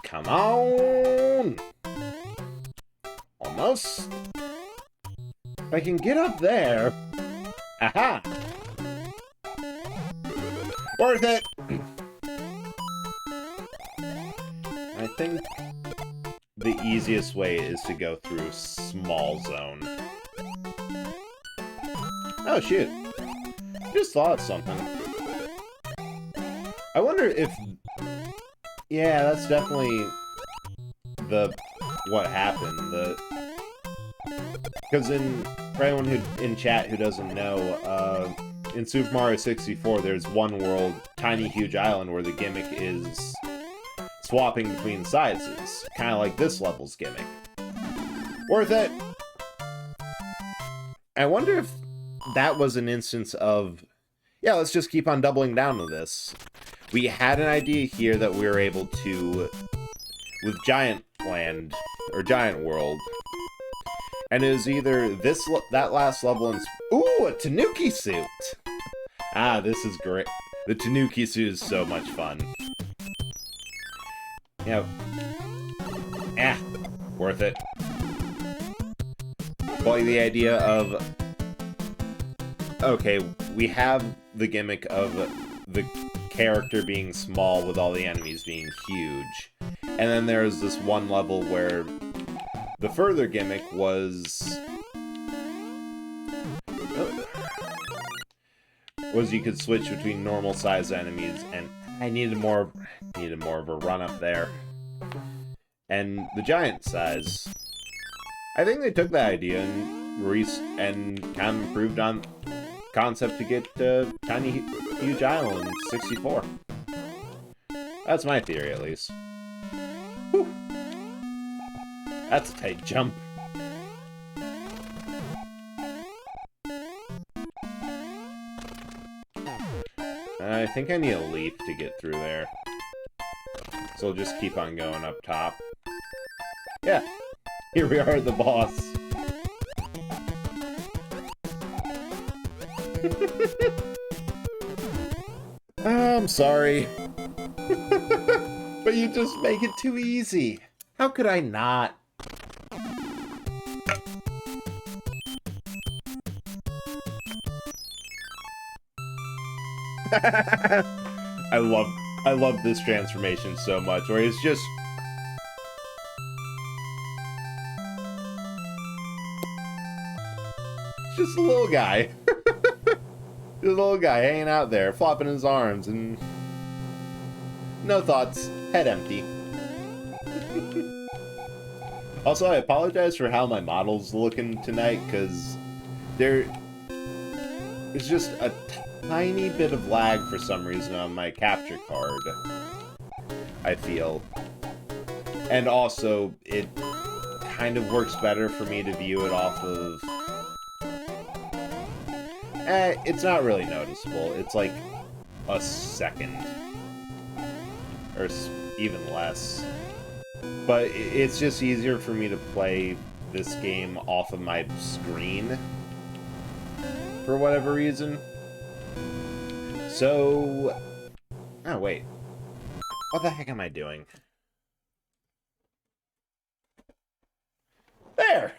Come on! Almost. If I can get up there. Aha! Worth it! I think the easiest way is to go through small zone. Oh, shoot. Just thought of something. I wonder if... Yeah, that's definitely what happened. Because for anyone in chat who doesn't know, in Super Mario 64, there's one world, Tiny Huge Island, where the gimmick is swapping between sizes. Kind of like this level's gimmick. Worth it! I wonder if that was an instance of, yeah, let's just keep on doubling down to this. We had an idea here that we were able to, with Giant Land, or Giant World, and it was either that last level and... Ooh, a Tanuki suit! Ah, this is great. The Tanuki suit is so much fun. You know, worth it. But the idea of... Okay, we have the gimmick of the character being small with all the enemies being huge. And then there's this one level where the further gimmick was you could switch between normal size enemies, and I needed more of a run up there. And the giant size. I think they took that idea and kind of improved on concept to get Tiny Huge Island 64. That's my theory, at least. Whew. That's a tight jump. I think I need a leaf to get through there. So I'll just keep on going up top. Yeah, here we are at the boss. I'm sorry. But you just make it too easy. How could I not? I love this transformation so much, where it's just a little guy. Just a little guy hanging out there, flopping his arms, and no thoughts, head empty. Also, I apologize for how my model's looking tonight, because there's just a tiny bit of lag for some reason on my capture card, I feel. And also, it kind of works better for me to view it off of... it's not really noticeable. It's like a second. Or even less. But it's just easier for me to play this game off of my screen. For whatever reason. So... Oh, wait. What the heck am I doing? There!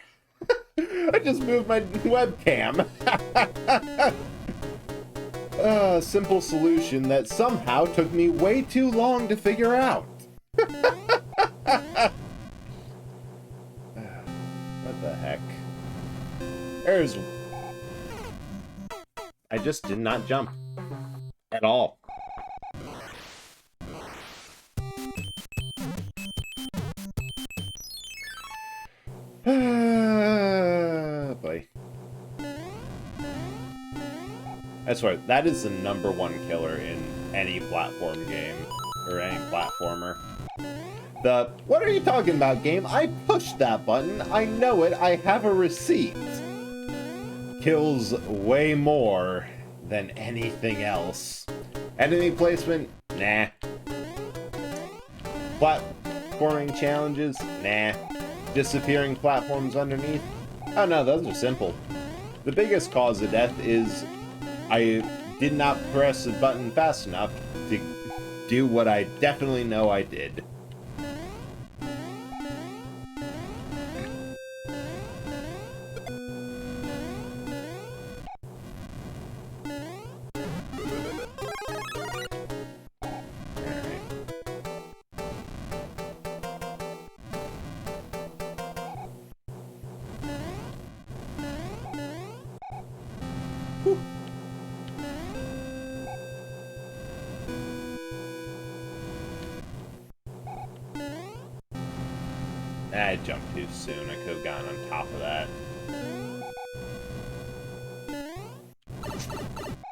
I just moved my webcam. A simple solution that somehow took me way too long to figure out. What the heck? There's... I just did not jump. At all. Boy. I swear, that is the #1 killer in any platform game. Or any platformer. The, what are you talking about, game? I pushed that button. I know it. I have a receipt. Kills way more than anything else. Enemy placement? Nah. Platforming challenges? Nah. Disappearing platforms underneath? Oh no, those are simple. The biggest cause of death is I did not press the button fast enough to do what I definitely know I did. I jumped too soon. I could have gotten on top of that.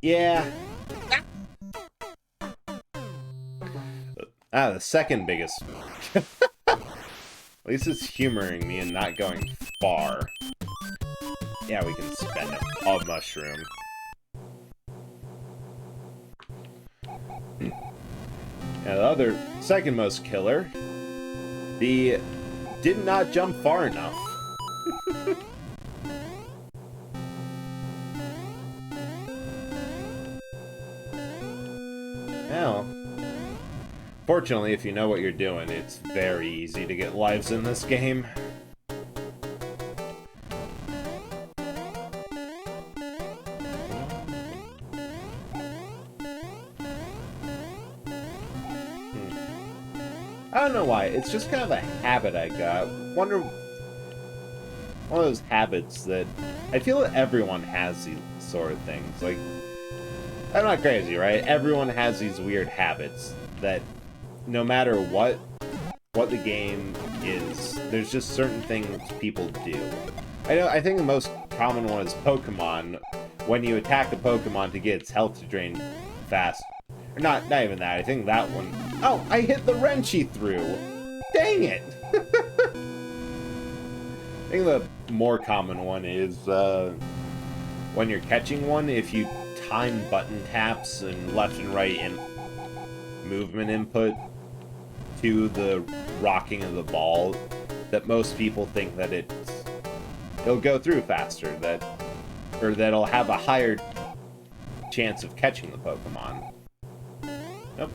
Yeah. The second biggest. At least it's humoring me and not going far. Yeah, we can spend a mushroom. And the other, second most killer, the did not jump far enough. Well, fortunately, if you know what you're doing, it's very easy to get lives in this game. I don't know why, it's just kind of a habit I got. One of those habits that I feel that everyone has these sort of things. Like, I'm not crazy, right? Everyone has these weird habits that no matter what the game is, there's just certain things people do. I think the most common one is Pokemon. When you attack a Pokemon to get its health to drain fast. Or not even that, I think that one... Oh, I hit the wrench he threw! Dang it! I think the more common one is, when you're catching one, if you time button taps and left and right and movement input to the rocking of the ball, that most people think that it'll go through faster, or that it'll have a higher chance of catching the Pokemon. Nope,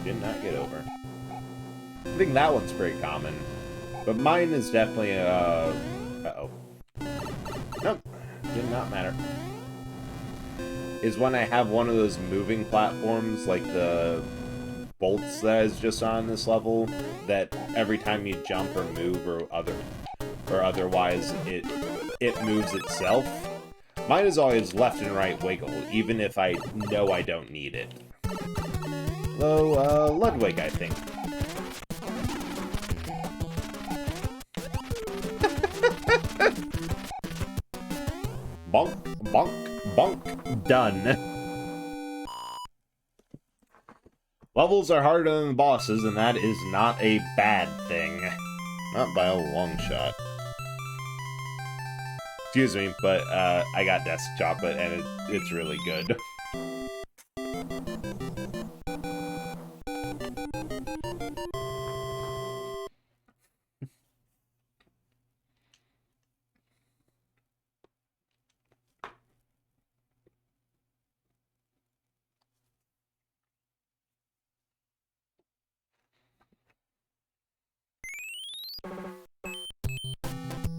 did not get over. I think that one's pretty common. But mine is definitely, uh-oh. Nope, did not matter. Is when I have one of those moving platforms, like the bolts that I was just on this level, that every time you jump or move or otherwise it moves itself. Mine is always left and right wiggle, even if I know I don't need it. Though, Ludwig, I think. Bonk, bonk, bonk. Done. Levels are harder than the bosses, and that is not a bad thing. Not by a long shot. Excuse me, but I got desk chocolate, and it's really good.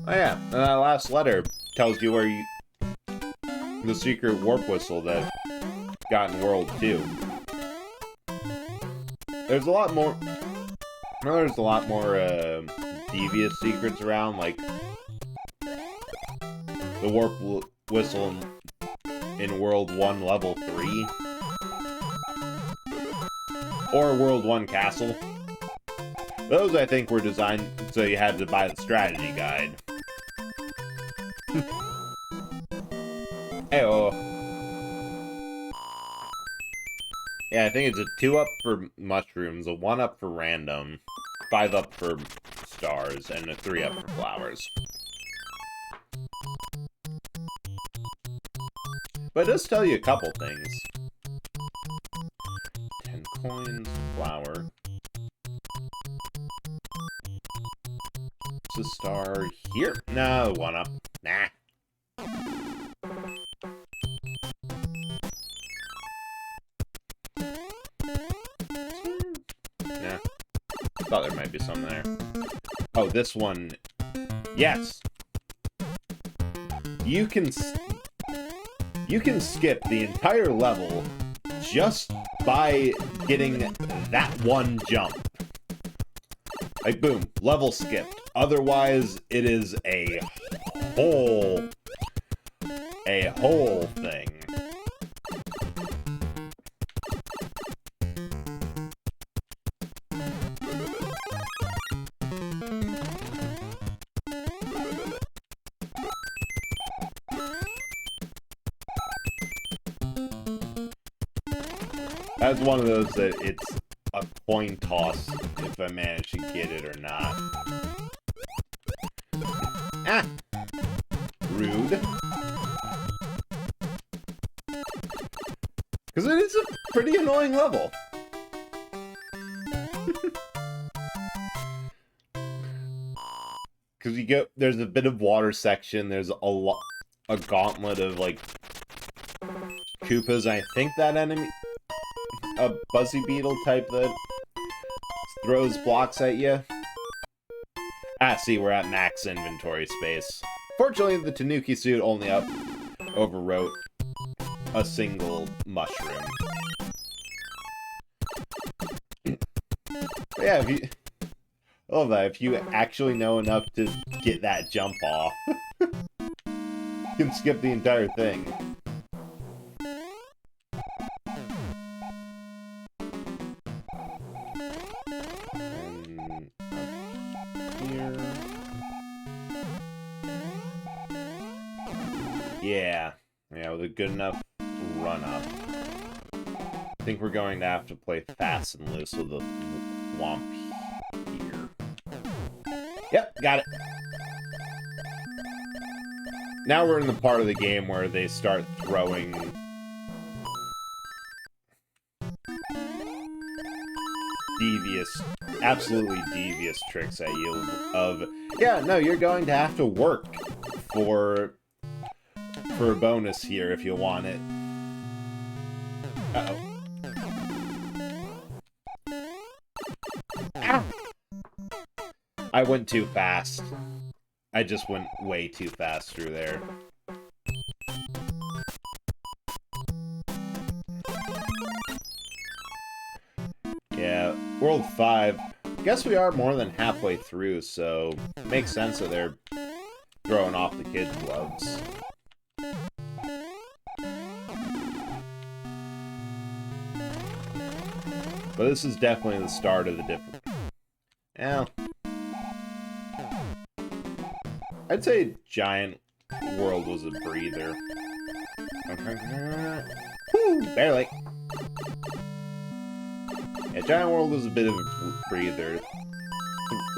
Oh yeah, and that last letter tells you where the secret warp whistle that got in World 2. There's a lot more... There's a lot more devious secrets around, like the warp whistle in World 1 Level 3. Or World 1 Castle. Those, I think, were designed so you had to buy the strategy guide. Hey-oh. Yeah, I think it's a 2 up for mushrooms, a 1 up for random, 5 up for stars, and a 3 up for flowers. But it does tell you a couple things. 10 coins, flower. It's a star here. No, 1 up. Nah. Thought there might be some there. Oh, this one. Yes. You can skip the entire level just by getting that one jump. Like, boom, level skipped. Otherwise, it is a whole thing. That's one of those that it's a coin toss if I manage to get it or not. Ah! Rude. Because it is a pretty annoying level. Because you get, there's a bit of water section, there's a gauntlet of, like, Koopas. I think that enemy, a Buzzy Beetle type that throws blocks at you. Ah, see, we're at max inventory space. Fortunately, the Tanuki suit only overwrote a single mushroom. But yeah, I love that. If you actually know enough to get that jump off, you can skip the entire thing. Yeah, with a good enough run-up. I think we're going to have to play fast and loose with the Whomp here. Yep, got it. Now we're in the part of the game where they start throwing absolutely devious tricks at you of, yeah, no, you're going to have to work for a bonus here if you want it. Uh-oh. Ow! I went too fast. I just went way too fast through there. Yeah, World 5. Guess we are more than halfway through, so it makes sense that they're throwing off the kids' gloves. But this is definitely the start of the different. Yeah. I'd say Giant World was a breather. Woo, barely. Yeah, Giant World was a bit of a breather.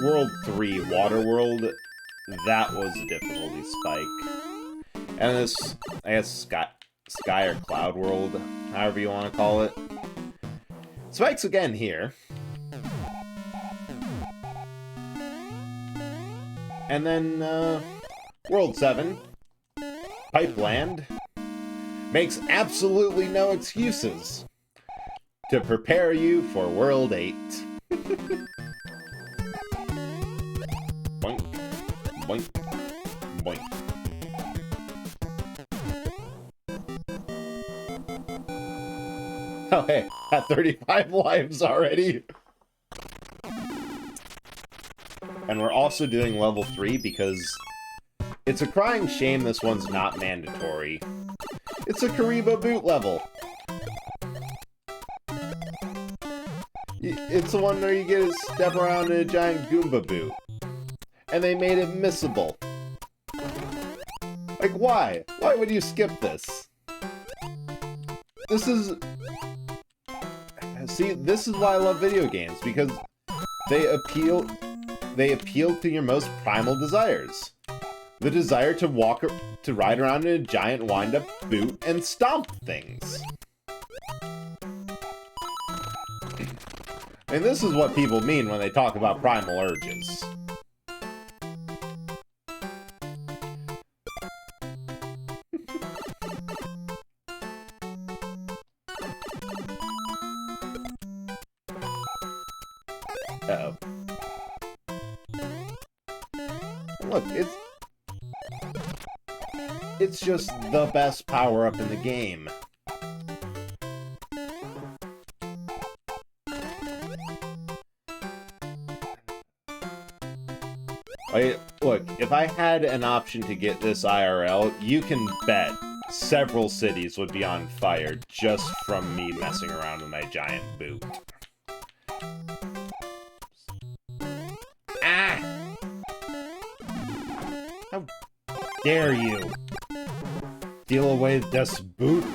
World 3, Water World, that was a difficulty spike. And this, I guess, Sky or Cloud World, however you want to call it. Spikes again here. And then, World 7, Pipeland, makes absolutely no excuses to prepare you for World 8. Boink, boink, boink. Oh, hey, at 35 lives already. And we're also doing level 3 because it's a crying shame this one's not mandatory. It's a Karibo boot level. It's the one where you get to step around in a giant Goomba boot. And they made it missable. Like, why? Why would you skip this? This is... See, this is why I love video games, because they appeal to your most primal desires. The desire to ride around in a giant wind-up boot and stomp things. And this is what people mean when they talk about primal urges. Uh-oh. look, it's just the best power-up in the game. Look, if I had an option to get this IRL, you can bet several cities would be on fire just from me messing around with my giant boot. Ah! How dare you deal away this boot?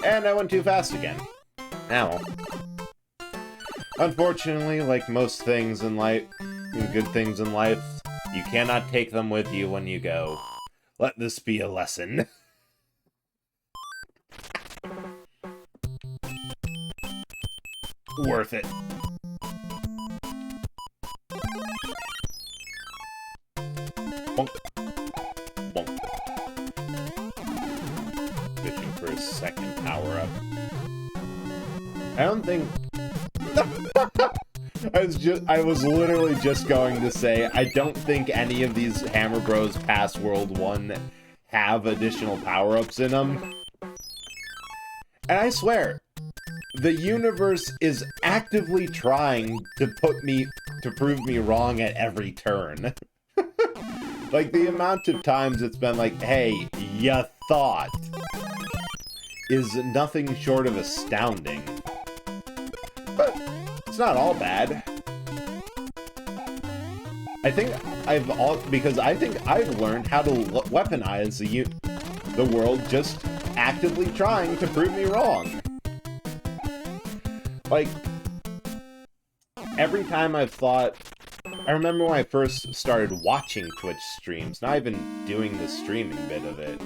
And I went too fast again. Ow. Unfortunately, like most things in life, good things in life, you cannot take them with you when you go. Let this be a lesson. Worth it. Bonk. Bonk. Fishing for a second power-up. I don't think... I was literally just going to say, I don't think any of these Hammer Bros past World 1 have additional power-ups in them. And I swear, the universe is actively trying to prove me wrong at every turn. Like, the amount of times it's been like, hey, ya thought, is nothing short of astounding. But it's not all bad. Because I think I've learned how to weaponize the world just actively trying to prove me wrong. Like, every time I've thought... I remember when I first started watching Twitch streams, not even doing the streaming bit of it.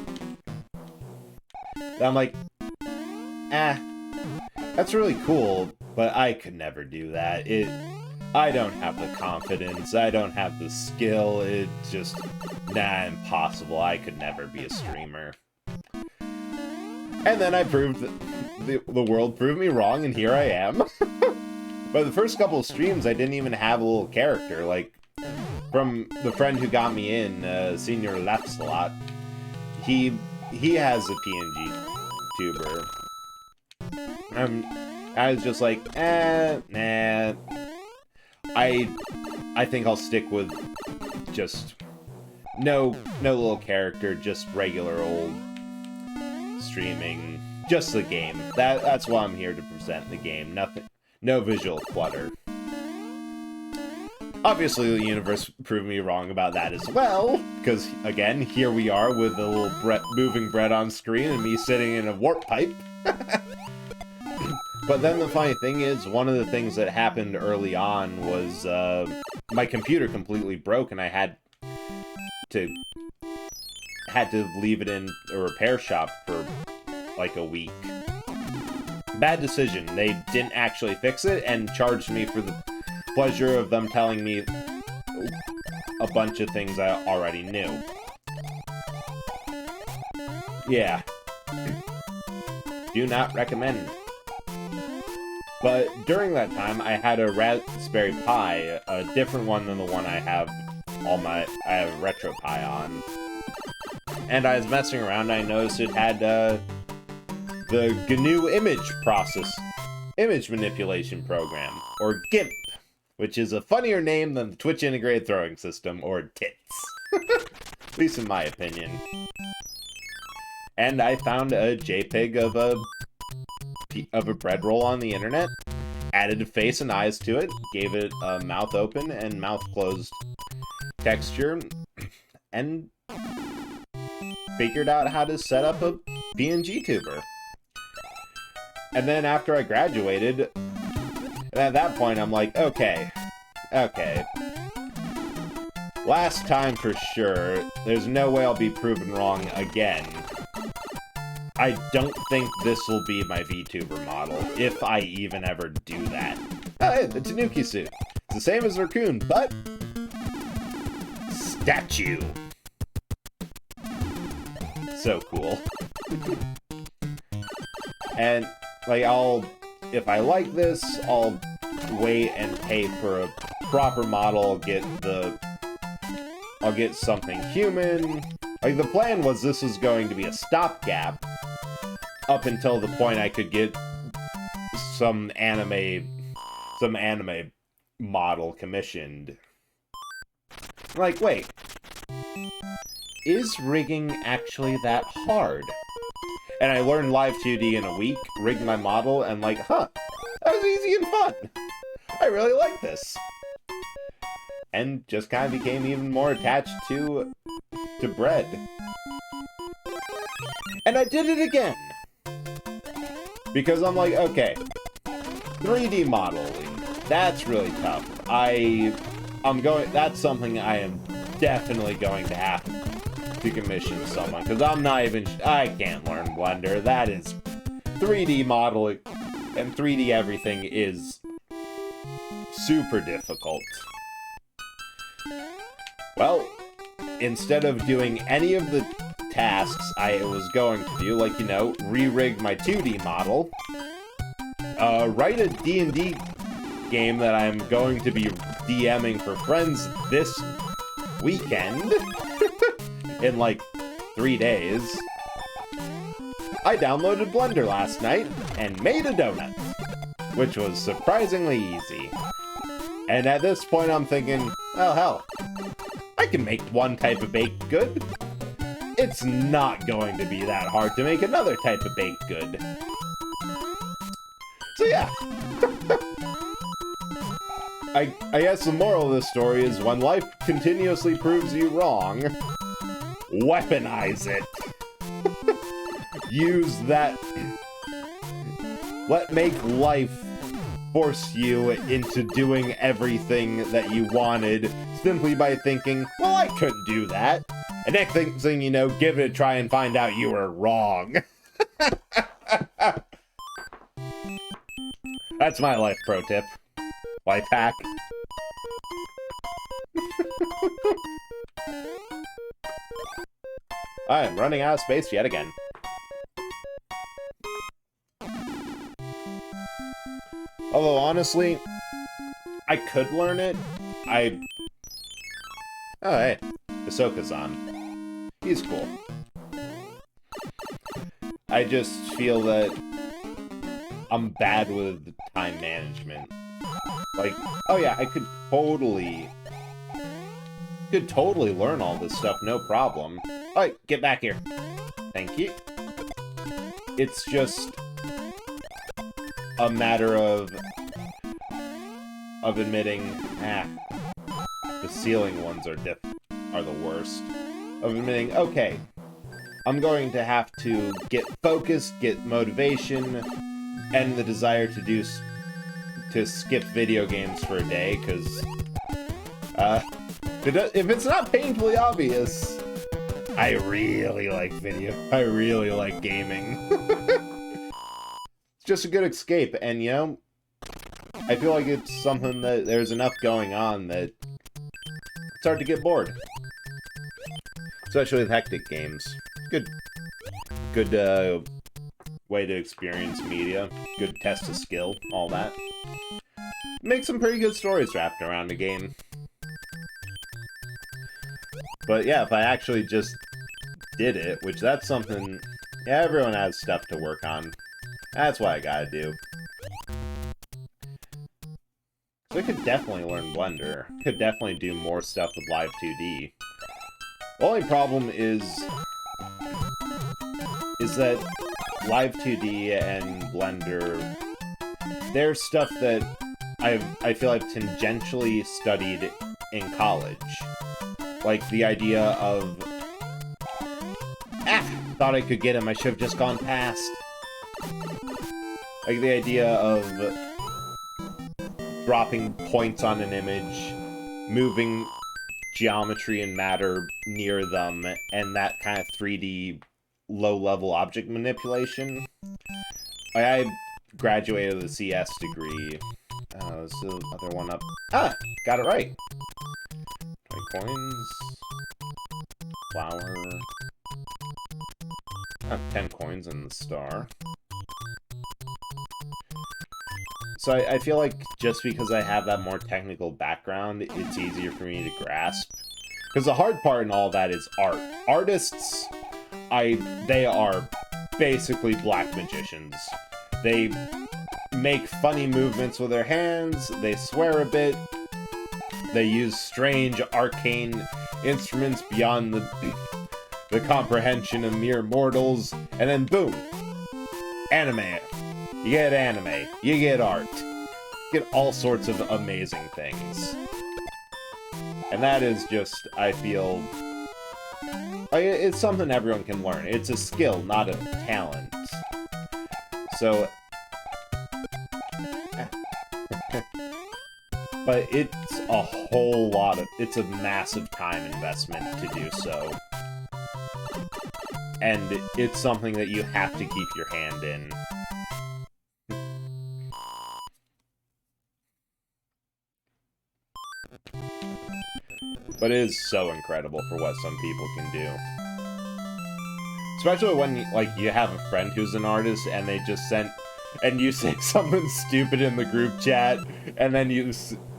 I'm like, that's really cool, but I could never do that. I don't have the confidence, I don't have the skill, it's just, impossible. I could never be a streamer. And then I proved that the world proved me wrong, and here I am. But the first couple of streams, I didn't even have a little character. Like, from the friend who got me in, Senior Lapsalot, he has a PNG tuber. I was just like, nah. I think I'll stick with just no little character, just regular old streaming, just the game. That's why I'm here to present the game. No visual clutter. Obviously, the universe proved me wrong about that as well, because, again, here we are with a little moving bread on screen and me sitting in a warp pipe. But then the funny thing is, one of the things that happened early on was my computer completely broke and I had to leave it in a repair shop for like a week. Bad decision. They didn't actually fix it and charged me for the pleasure of them telling me a bunch of things I already knew. Yeah. Do not recommend. But during that time, I had a Raspberry Pi, a different one than the one I have I have RetroPie on. And I was messing around, and I noticed it had the GNU image manipulation program, or GIMP, which is a funnier name than the Twitch Integrated Throwing System, or TITS. At least in my opinion. And I found a JPEG of a bread roll on the internet, added a face and eyes to it, gave it a mouth open and mouth closed texture, and figured out how to set up a PNG tuber. And then after I graduated, and at that point I'm like, okay. Last time for sure, there's no way I'll be proven wrong again. I don't think this will be my VTuber model, if I even ever do that. Oh, hey, the Tanuki suit. It's the same as Raccoon, but... statue. So cool. And, like, if I like this, I'll wait and pay for a proper model, I'll get something human. Like, the plan was this was going to be a stopgap up until the point I could get some anime model commissioned. Like, wait. Is rigging actually that hard? And I learned Live 2D in a week, rigged my model, and like, huh, that was easy and fun. I really like this. And just kind of became even more attached to bread. And I did it again. Because I'm like, okay, 3D modeling, that's really tough. That's something I am definitely going to have to commission someone, because I can't learn Blender. That is 3D modeling and 3D everything is super difficult. Well, instead of doing any of the tasks I was going to do, like, re-rig my 2D model, write a D&D game that I'm going to be DMing for friends this weekend, in like 3 days, I downloaded Blender last night and made a donut, which was surprisingly easy. And at this point I'm thinking, well, hell, I can make one type of baked good. It's not going to be that hard to make another type of baked good. So yeah. I guess the moral of this story is when life continuously proves you wrong, weaponize it. Use that. Make life force you into doing everything that you wanted simply by thinking, well, I couldn't do that. And next thing you know, give it a try and find out you were wrong. That's my life pro tip. Life hack. I am running out of space yet again. Although, honestly, I could learn it. Oh, hey. Ahsoka-san. He's cool. I just feel that I'm bad with time management. Like, oh yeah, I could totally learn all this stuff, no problem. Alright, get back here. Thank you. It's just a matter of admitting, the ceiling ones are the worst. Of admitting, okay, I'm going to have to get focused, get motivation, and the desire to skip video games for a day, because if it's not painfully obvious, I really like gaming. It's just a good escape, and I feel like it's something that there's enough going on that it's hard to get bored. Especially with hectic games. Good way to experience media. Good test of skill, all that. Make some pretty good stories wrapped around a game. But yeah, if I actually just did it, which that's something, yeah, everyone has stuff to work on. That's what I gotta do. So I could definitely learn Blender. Could definitely do more stuff with Live 2D. The only problem is that Live 2D and Blender, they're stuff that I feel I've tangentially studied in college. Like the idea of, thought I could get him, I should have just gone past. Like the idea of dropping points on an image, moving geometry and matter near them, and that kind of 3D low-level object manipulation. I graduated with a CS degree. Is the other one up? Got it right. 20 coins. Flower. 10 coins in the star. So I feel like just because I have that more technical background, it's easier for me to grasp. Because the hard part in all that is art. Artists, they are basically black magicians. They make funny movements with their hands, they swear a bit, they use strange, arcane instruments beyond the comprehension of mere mortals, and then boom! Anime. You get anime. You get art. You get all sorts of amazing things. And that is just, I feel... it's something everyone can learn. It's a skill, not a talent. So... but it's a whole lot of... it's a massive time investment to do so. And it's something that you have to keep your hand in. But it is so incredible for what some people can do. Especially when, like, you have a friend who's an artist and they just sent... and you say something stupid in the group chat, and then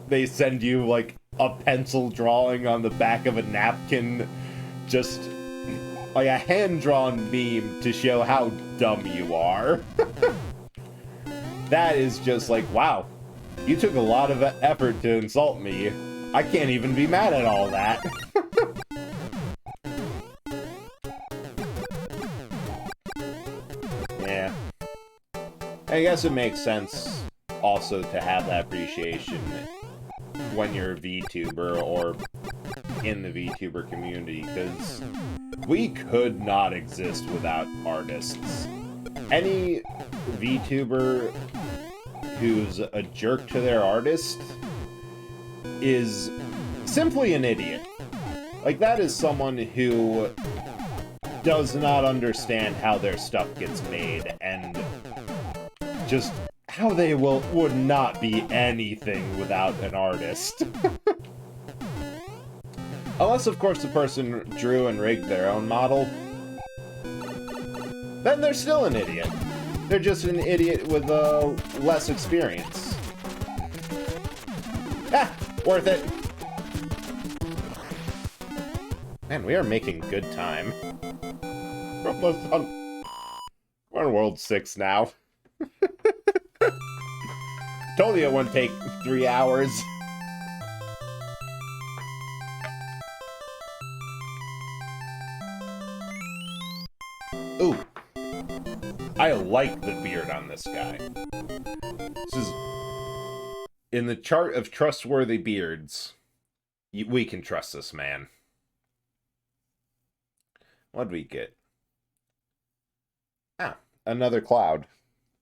they send you, like, a pencil drawing on the back of a napkin, just... like a hand-drawn meme to show how dumb you are. That is just like, wow, you took a lot of effort to insult me. I can't even be mad at all that. Yeah. I guess it makes sense also to have that appreciation when you're a VTuber or in the VTuber community, because we could not exist without artists. Any VTuber who's a jerk to their artist is simply an idiot. Like, that is someone who does not understand how their stuff gets made, and just how they would not be anything without an artist. Unless, of course, the person drew and rigged their own model. Then they're still an idiot. They're just an idiot with less experience. Ah! Worth it! Man, we are making good time. We're almost on... we're on World 6 now. Told you it wouldn't take 3 hours. Ooh. I like the beard on this guy. This is... in the chart of trustworthy beards, we can trust this man. What'd we get? Ah, another cloud.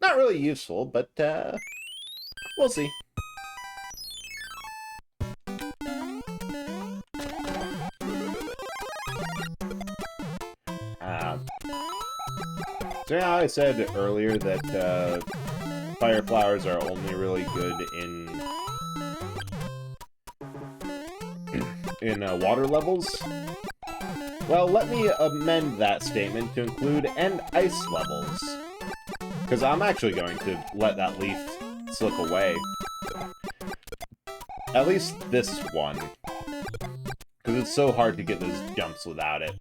Not really useful, but, we'll see. So yeah, I said earlier that, fire flowers are only really good in water levels. Well, let me amend that statement to include and ice levels. Because I'm actually going to let that leaf slip away. At least this one. Because it's so hard to get those jumps without it.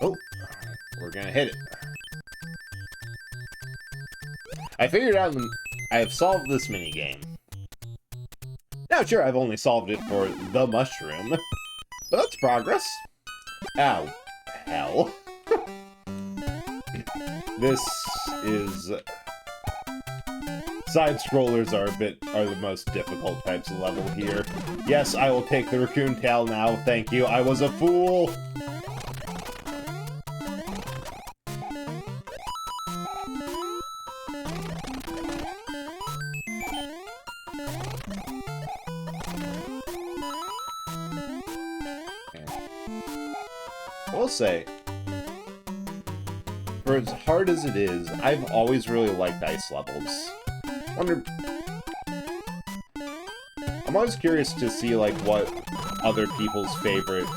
Oh, we're gonna hit it. I figured out I have solved this minigame. Now, sure, I've only solved it for the mushroom, but that's progress. Ow. Hell. This is... side-scrollers are the most difficult types of level here. Yes, I will take the raccoon tail now, thank you. I was a fool! I will say, for as hard as it is, I've always really liked ice levels. Wonder, I'm always curious to see like what other people's favorite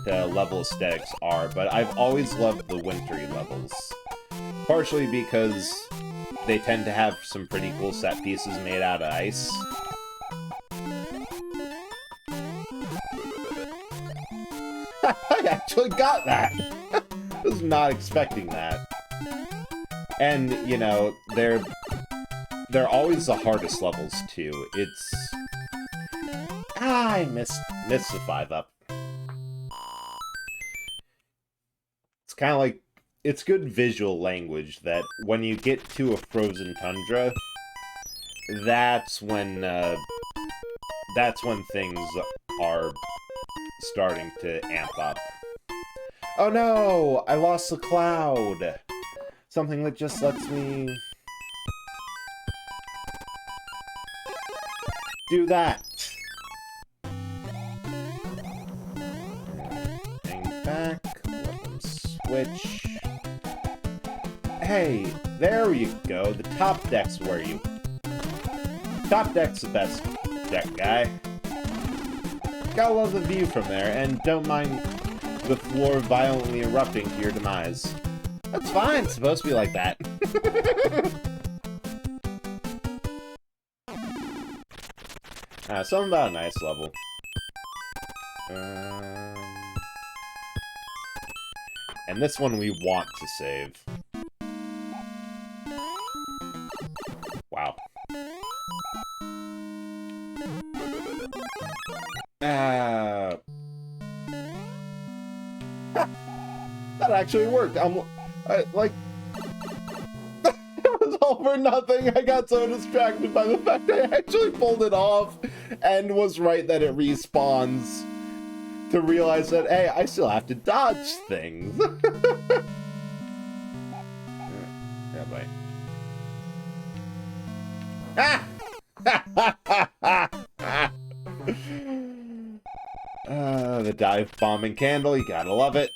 level aesthetics are, but I've always loved the wintry levels. Partially because they tend to have some pretty cool set pieces made out of ice. I actually got that! I was not expecting that. And, you know, they're always the hardest levels, too. It's... I missed the 5-up. It's kind of like... It's good visual language that when you get to a frozen tundra, that's when things are starting to amp up. Oh no! I lost the cloud! Something that just lets me... do that! Hang back, let them switch... Hey, there you go. The top deck's where you... Top deck's the best deck, guy. Gotta love the view from there, and don't mind the floor violently erupting to your demise. That's fine, it's supposed to be like that. Something about a nice level. And this one we want to save. Wow. That actually worked. Like... It was all for nothing. I got so distracted by the fact I actually pulled it off and was right that it respawns to realize that, hey, I still have to dodge things. Yeah, bye. The dive bombing candle, you gotta love it.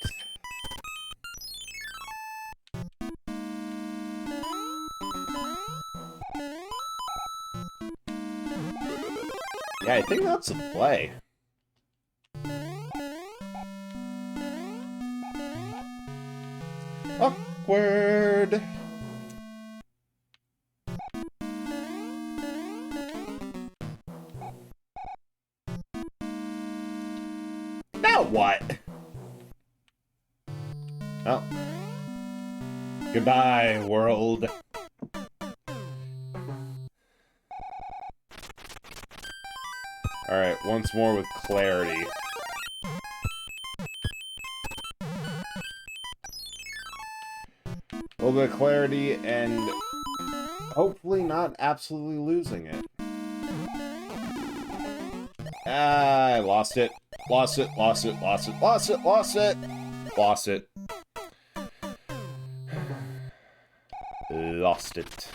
Yeah, I think that's a play. Awkward. Now what? Oh. Goodbye, world. Alright, once more with clarity. A little bit of clarity and hopefully not absolutely losing it. I lost it. Lost it, lost it, lost it, lost it, lost it! Lost it. Lost it.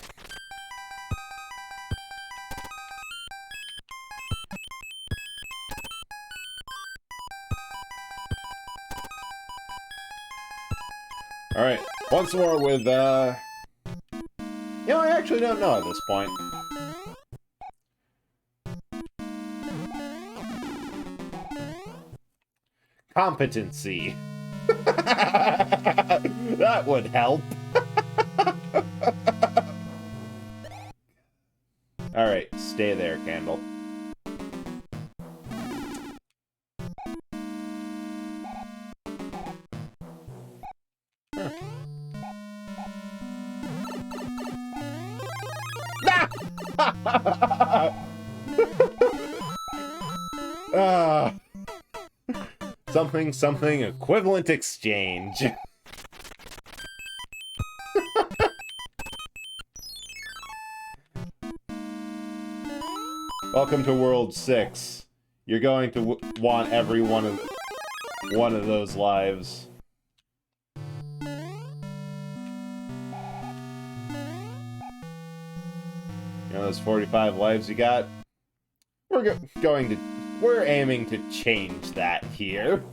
Alright, once more with, You know, I actually don't know at this point. Competency. That would help. Alright, stay there, Candle. Something equivalent exchange. Welcome to World 6. You're going to want every one of those lives. You know those 45 lives you got? We're aiming to change that here.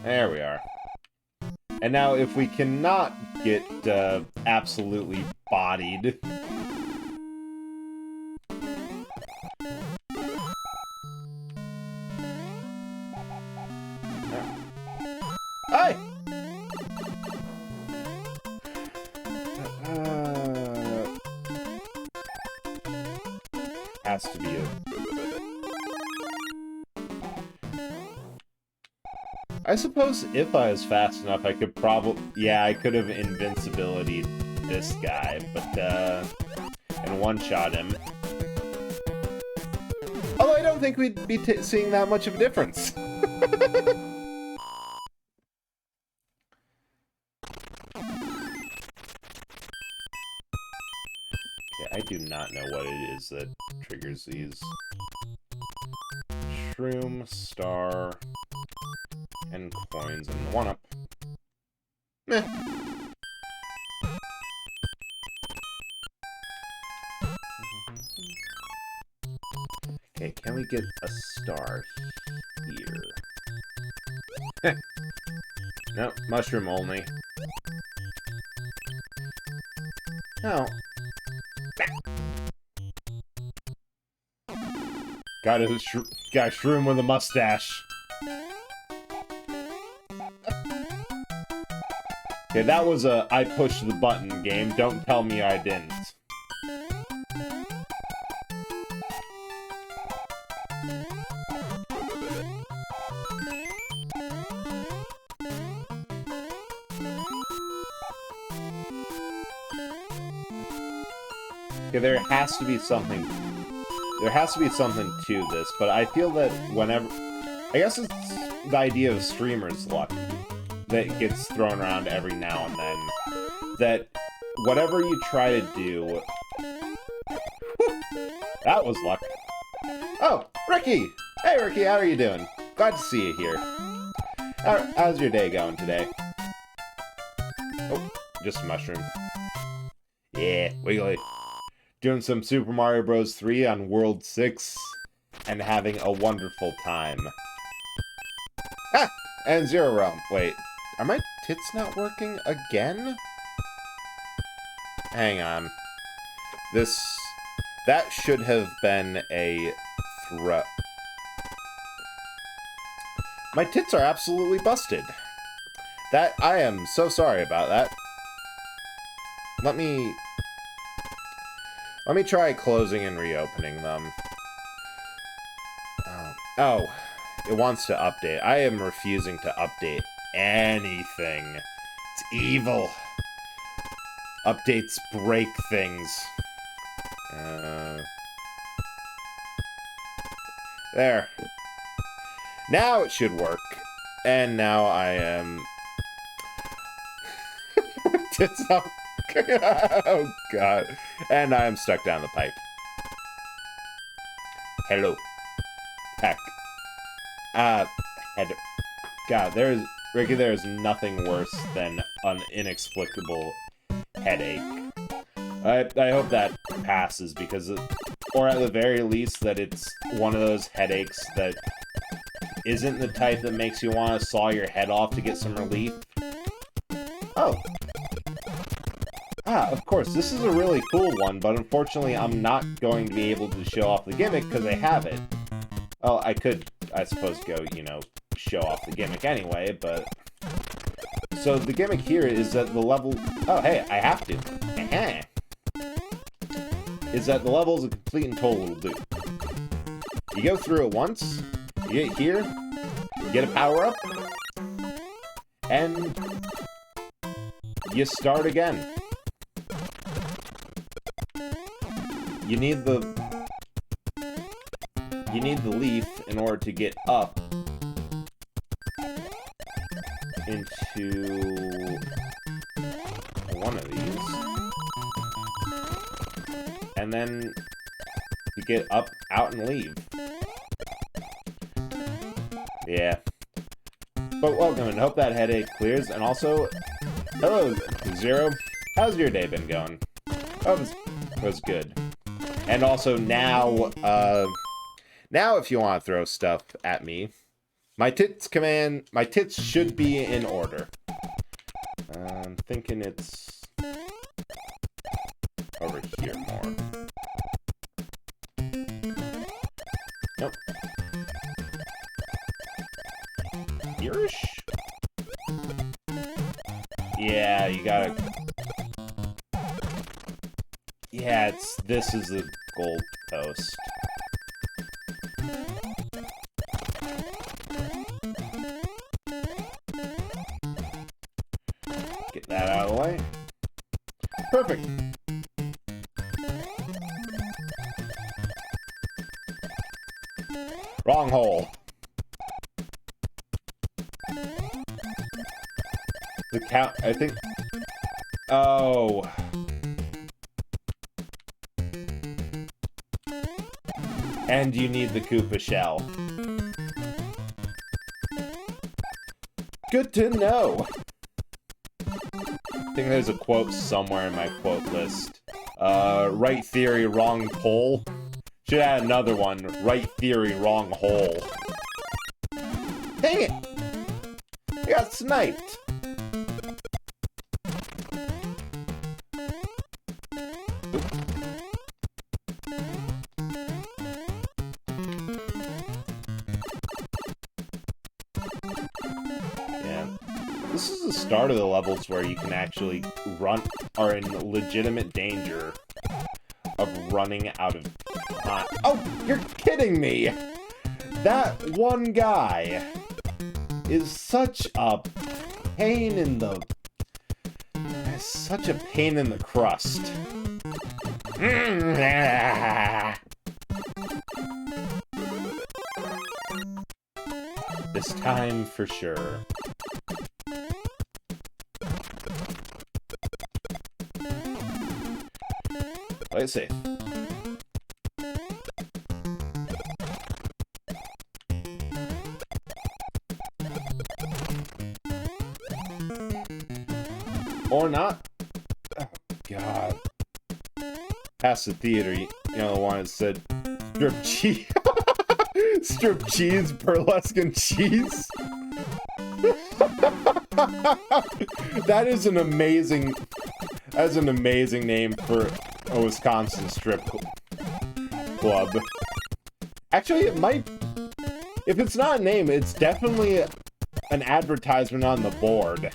There we are. And now, if we cannot get absolutely bodied... Hi! Has to be a... I suppose if I was fast enough, I could probably... Yeah, I could have invincibility this guy, but, and one-shot him. Although I don't think we'd be seeing that much of a difference. I do not know what it is that triggers these. Shroom, star, and coins, and 1-up. Meh. Okay, can we get a star here? No, mushroom only. No. Got a shroom with a mustache. Okay, that was a I pushed the button game. Don't tell me I didn't. Okay, there has to be something. There has to be something to this, but I feel that whenever... I guess it's the idea of streamer's luck that gets thrown around every now and then. That whatever you try to do... Whew, that was luck. Oh, Ricky! Hey, Ricky, how are you doing? Glad to see you here. How's your day going today? Oh, just a mushroom. Yeah, wiggly. Doing some Super Mario Bros. 3 on World 6, and having a wonderful time. Ah! And Zero Realm. Wait, are my tits not working again? Hang on. That should have been a throw. My tits are absolutely busted. I am so sorry about that. Let me try closing and reopening them. Oh, it wants to update. I am refusing to update anything. It's evil. Updates break things. There. Now it should work. And now I am... Tits up. Oh, God. And I am stuck down the pipe. Hello. Heck. Head. God, Ricky, there is nothing worse than an inexplicable headache. I hope that passes, because... Or at the very least, that it's one of those headaches that isn't the type that makes you want to saw your head off to get some relief. Oh. Ah, of course, this is a really cool one, but unfortunately I'm not going to be able to show off the gimmick because I have it. Well, I could, I suppose, go, show off the gimmick anyway, but... So the gimmick here is that the level... Oh, hey, I have to. Is that the level is a complete and total loop. You go through it once, you get here, you get a power-up, and you start again. You need the leaf in order to get up into one of these. And then to get up, out, and leave. Yeah. But welcome, and hope that headache clears. And also, hello, Zero. How's your day been going? Oh, it was good. And also now, now if you want to throw stuff at me, My tits should be in order. I'm thinking it's over here more. Nope. Here-ish? Yeah, you gotta... Yeah, this is the gold post. Get that out of the way. Perfect. Wrong hole. The count, I think... Oh. And you need the Koopa shell. Good to know. I think there's a quote somewhere in my quote list. Right theory, wrong pole. Should add another one. Right theory, wrong hole. Dang it! I got sniped. This is the start of the levels where you can actually are in legitimate danger of running out of time. Oh, you're kidding me! That one guy is such a pain in the... such a pain in the crust. This time for sure. Let's see. Or not. Oh, God. Past the theater, you know the one that said, strip cheese. Strip cheese, burlesque and cheese. That is an amazing... That's an amazing name for a Wisconsin strip club. Actually, it might... If it's not a name, it's definitely an advertisement on the board.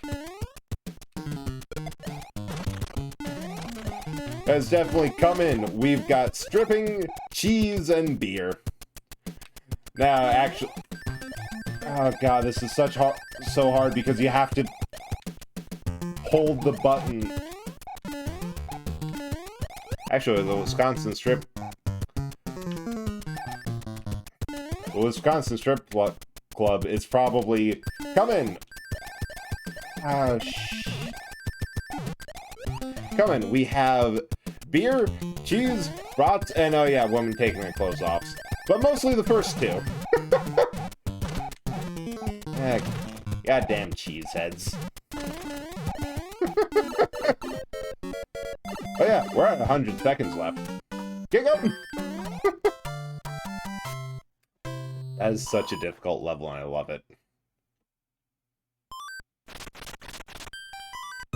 It's definitely come in. We've got stripping, cheese, and beer. Now, actually... Oh god, this is so hard because you have to hold the button. Actually, the Wisconsin Strip Club is probably... Come in! Oh, Come in, we have beer, cheese, brats, and oh yeah, women taking their clothes off. But mostly the first two. Goddamn cheeseheads. Oh yeah, we're at 100 seconds left. Get going! That is such a difficult level, and I love it.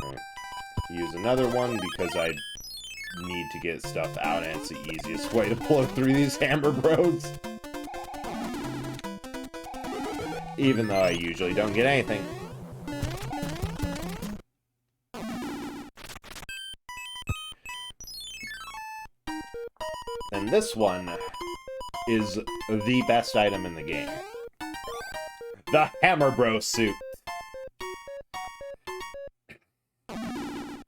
Right. Use another one because I need to get stuff out, and it's the easiest way to blow through these Hammer Bros. Even though I usually don't get anything. And this one is the best item in the game. The Hammer Bro suit.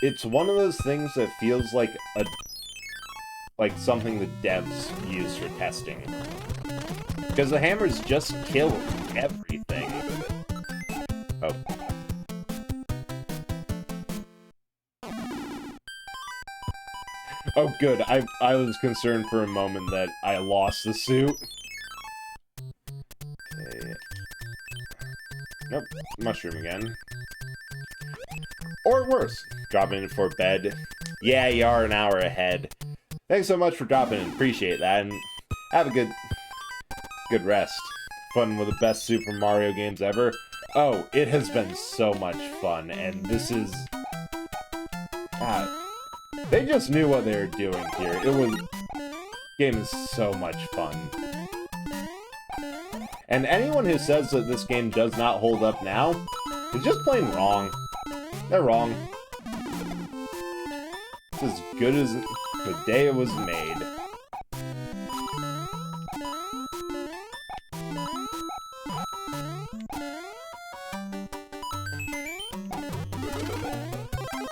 It's one of those things that feels like something the devs use for testing. Because the hammers just kill everything. Oh. Oh, good. I was concerned for a moment that I lost the suit. Okay. Nope. Mushroom again. Or worse, dropping in for bed. Yeah, you are an hour ahead. Thanks so much for dropping in. Appreciate that. And have a good rest. fun with the best Super Mario games ever. Oh, it has been so much fun, and this is... God, they just knew what they were doing here. Game is so much fun. And anyone who says that this game does not hold up now is just plain wrong. They're wrong. It's as good as the day it was made.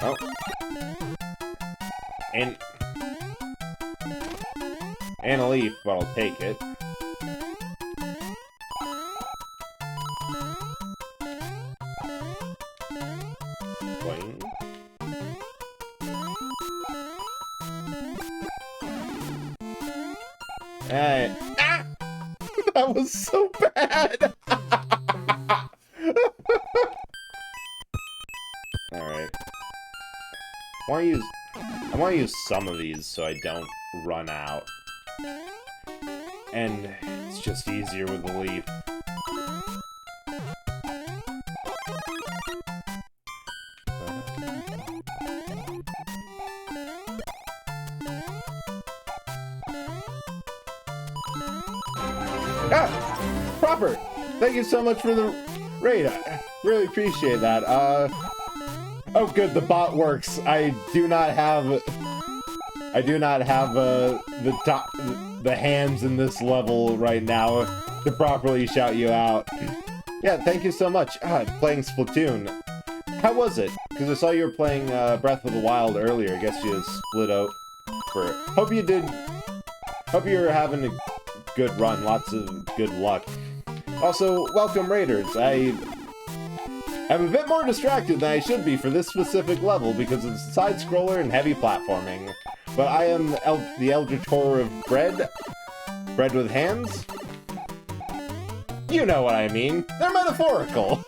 Oh. And a leaf, but I'll take it. Boing. Hey. Ah! That was so bad! Alright. I want to use some of these so I don't run out. And it's just easier with the leaf. Ah! Proper! Thank you so much for the raid. I really appreciate that. Oh good, the bot works. I do not have the hands in this level right now to properly shout you out. Yeah, thank you so much. Playing Splatoon. How was it? Because I saw you were playing Breath of the Wild earlier. I guess you split out for... Hope you're having a good run. Lots of good luck. Also, welcome Raiders. I'm a bit more distracted than I should be for this specific level because it's a side-scroller and heavy platforming. But I am the Eldritch Horror of bread. Bread with hands? You know what I mean. They're metaphorical.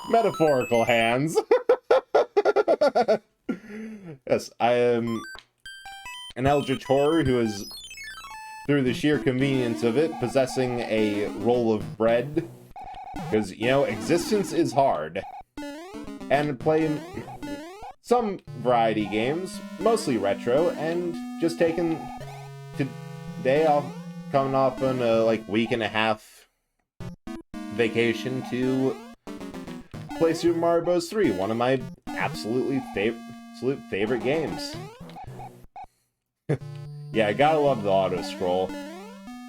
Metaphorical hands. Yes, I am an Eldritch Horror who is, through the sheer convenience of it, possessing a roll of bread. Because, you know, existence is hard. And play some variety games, mostly retro, and just taking today off, coming off on a, week and a half vacation to play Super Mario Bros. 3, one of my absolute favorite games. Yeah, I gotta love the auto-scroll.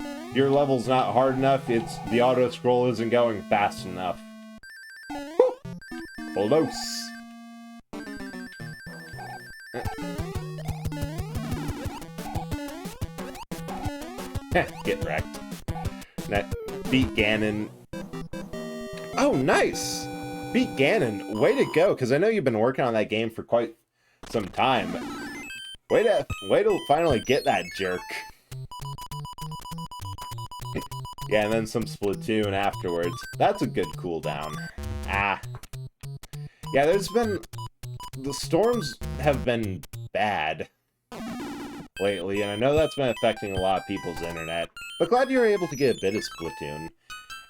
If your level's not hard enough, the auto-scroll isn't going fast enough. Whew! Close. Get wrecked. Beat Ganon. Oh, nice! Beat Ganon. Way to go, because I know you've been working on that game for quite some time. Way to finally get that jerk. Yeah, and then some Splatoon afterwards. That's a good cooldown. Ah. Yeah, the storms have been bad lately, and I know that's been affecting a lot of people's internet. But glad you were able to get a bit of Splatoon.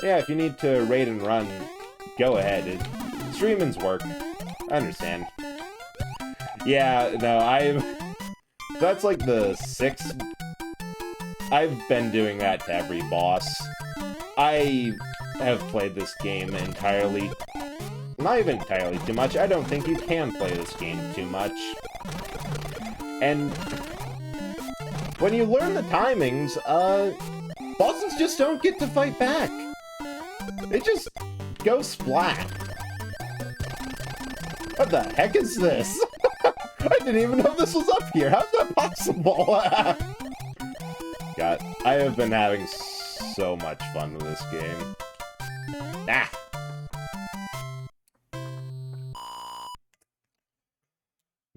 Yeah, if you need to raid and run, go ahead. Streaming's work. I understand. Yeah, no, that's like the 6th... I've been doing that to every boss. I have played this game entirely... Not even entirely too much. I don't think you can play this game too much. And when you learn the timings, bosses just don't get to fight back. They just go splat. What the heck is this? I didn't even know this was up here. How's that possible? God, I have been having so much fun with this game. Ah!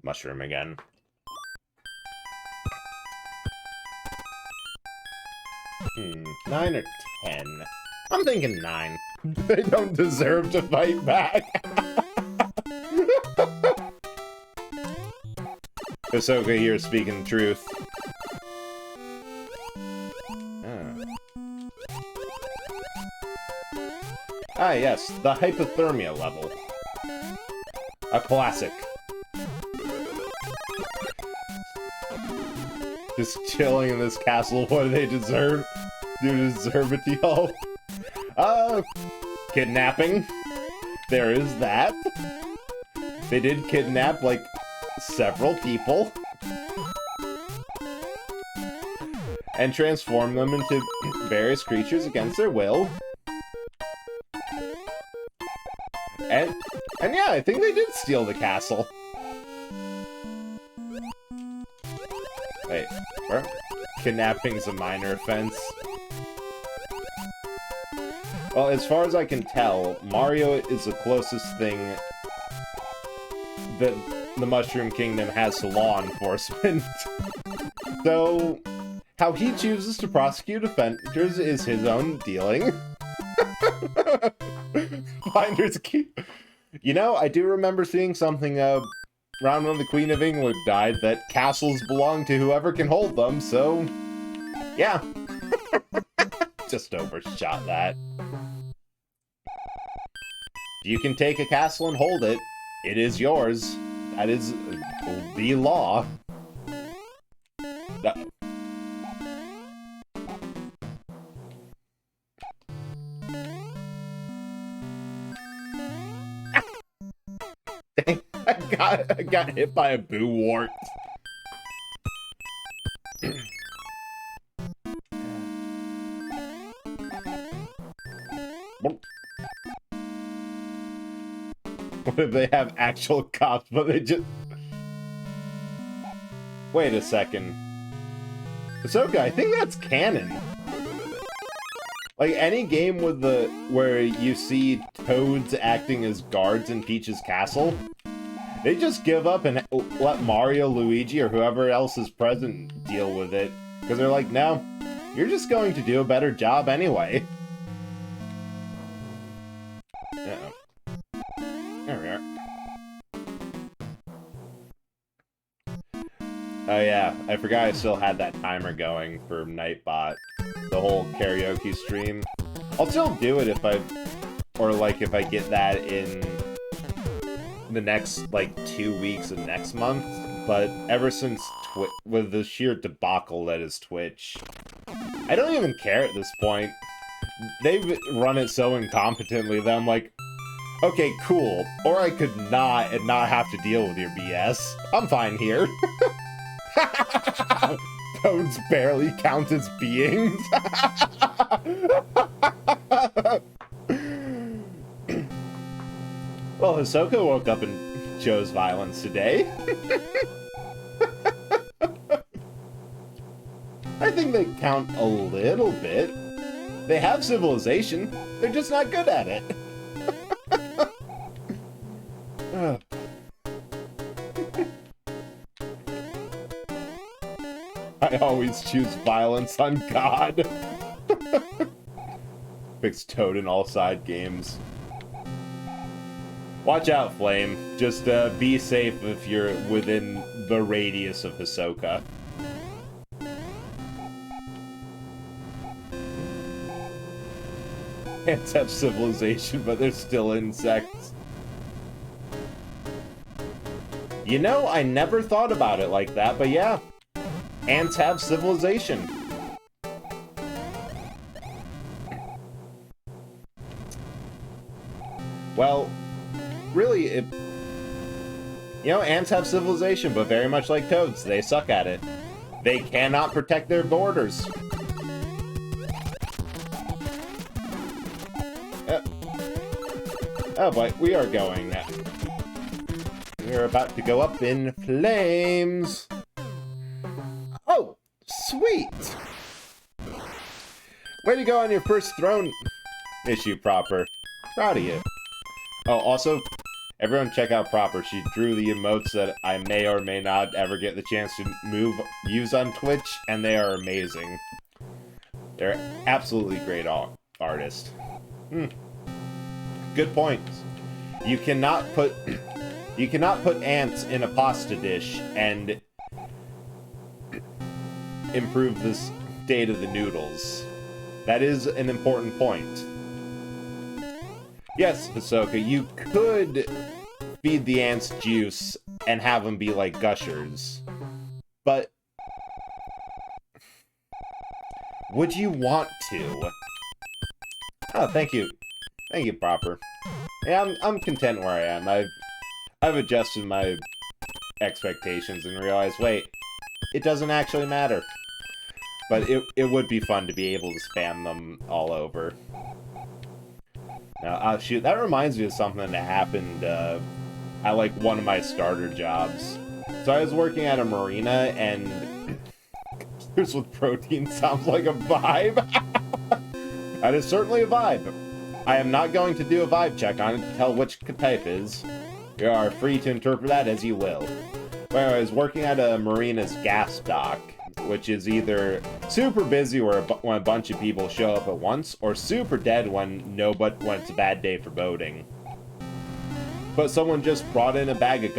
Mushroom again. 9 or 10? I'm thinking 9. They don't deserve to fight back. Hisoka here speaking the truth. Oh. Ah, yes, the hypothermia level. A classic. Just chilling in this castle. What do they deserve? Do they deserve it, y'all? Kidnapping. There is that. They did kidnap, like, several people. And transform them into various creatures against their will. And yeah, I think they did steal the castle. Wait, where? Kidnapping's a minor offense. Well, as far as I can tell, Mario is the closest thing that the Mushroom Kingdom has to law enforcement. So, how he chooses to prosecute offenders is his own dealing. Finders keep... You know, I do remember seeing something around when the Queen of England died that castles belong to whoever can hold them, so... Yeah. Just overshot that. You can take a castle and hold it. It is yours. That is the law. That... Dang, I got hit by a boo wart. What if they have actual cops, but they just... Wait a second. Ahsoka, I think that's canon. Like, any game with where you see toads acting as guards in Peach's castle, they just give up and let Mario, Luigi, or whoever else is present deal with it. Because they're like, no, you're just going to do a better job anyway. Uh-oh. There we are. Oh yeah, I forgot I still had that timer going for Nightbot. The whole karaoke stream. I'll still do it if if I get that in the next, like, 2 weeks of next month. But ever since with the sheer debacle that is Twitch, I don't even care at this point. They've run it so incompetently that I'm like, okay, cool. Or I could not and not have to deal with your BS. I'm fine here. Toads barely count as beings. Well, Hisoka woke up and chose violence today. I think they count a little bit. They have civilization. They're just not good at it. I always choose violence on God. Fix Toad in all side games. Watch out, Flame. Just be safe if you're within the radius of Hisoka. Ants have civilization, but they're still insects. You know, I never thought about it like that, but yeah. Ants have civilization. Well, really, ants have civilization, but very much like toads, they suck at it. They cannot protect their borders. Oh boy, we are going now. We're about to go up in flames. Oh, sweet! Way to go on your first throne issue, Proper. Proud of you. Oh, also, everyone check out Proper. She drew the emotes that I may or may not ever get the chance to use on Twitch, and they are amazing. They're absolutely great artists. Good points. You cannot put ants in a pasta dish and improve the state of the noodles. That is an important point. Yes, Hisoka, you could feed the ants juice and have them be like gushers. But would you want to? Oh, thank you. Thank you, Proper. Yeah, I'm content where I am. I've adjusted my expectations and realized, wait, it doesn't actually matter. But it would be fun to be able to spam them all over. Now, shoot, that reminds me of something that happened at, like, one of my starter jobs. So I was working at a marina, and Gushers with protein sounds like a vibe. That is certainly a vibe. I am not going to do a vibe check on it to tell which type is. You are free to interpret that as you will. Well, I was working at a marina's gas dock, which is either super busy when a bunch of people show up at once, or super dead when it's a bad day for boating. But someone just brought in a bag of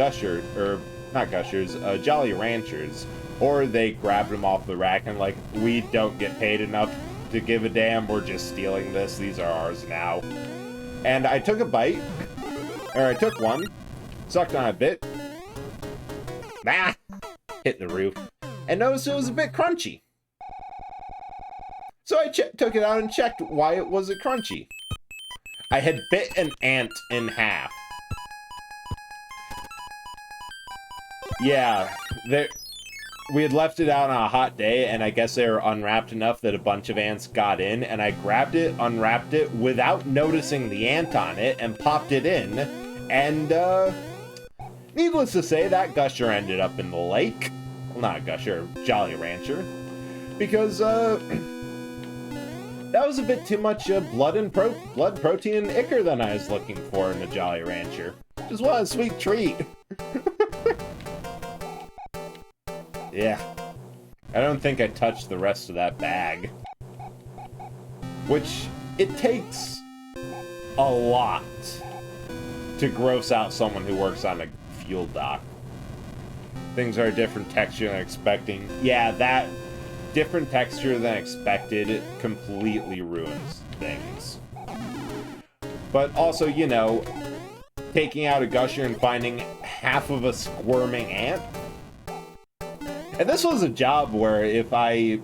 Jolly Ranchers, or they grabbed them off the rack and like, we don't get paid enough to give a damn, we're just stealing this, these are ours now. And I took a bite, or I took one, sucked on a bit, hit the roof, and noticed it was a bit crunchy. So I took it out and checked why it was crunchy. I had bit an ant in half. Yeah, we had left it out on a hot day, and I guess they were unwrapped enough that a bunch of ants got in, and I grabbed it, unwrapped it, without noticing the ant on it, and popped it in, and, needless to say, that Gusher ended up in the lake. Well, not Gusher, Jolly Rancher. Because, that was a bit too much, blood protein and ichor than I was looking for in a Jolly Rancher. Just want a sweet treat. Yeah. I don't think I touched the rest of that bag. Which, it takes a lot to gross out someone who works on a fuel dock. Things are a different texture than expecting. Yeah, that different texture than expected completely ruins things. But also, you know, taking out a Gusher and finding half of a squirming ant. And this was a job where part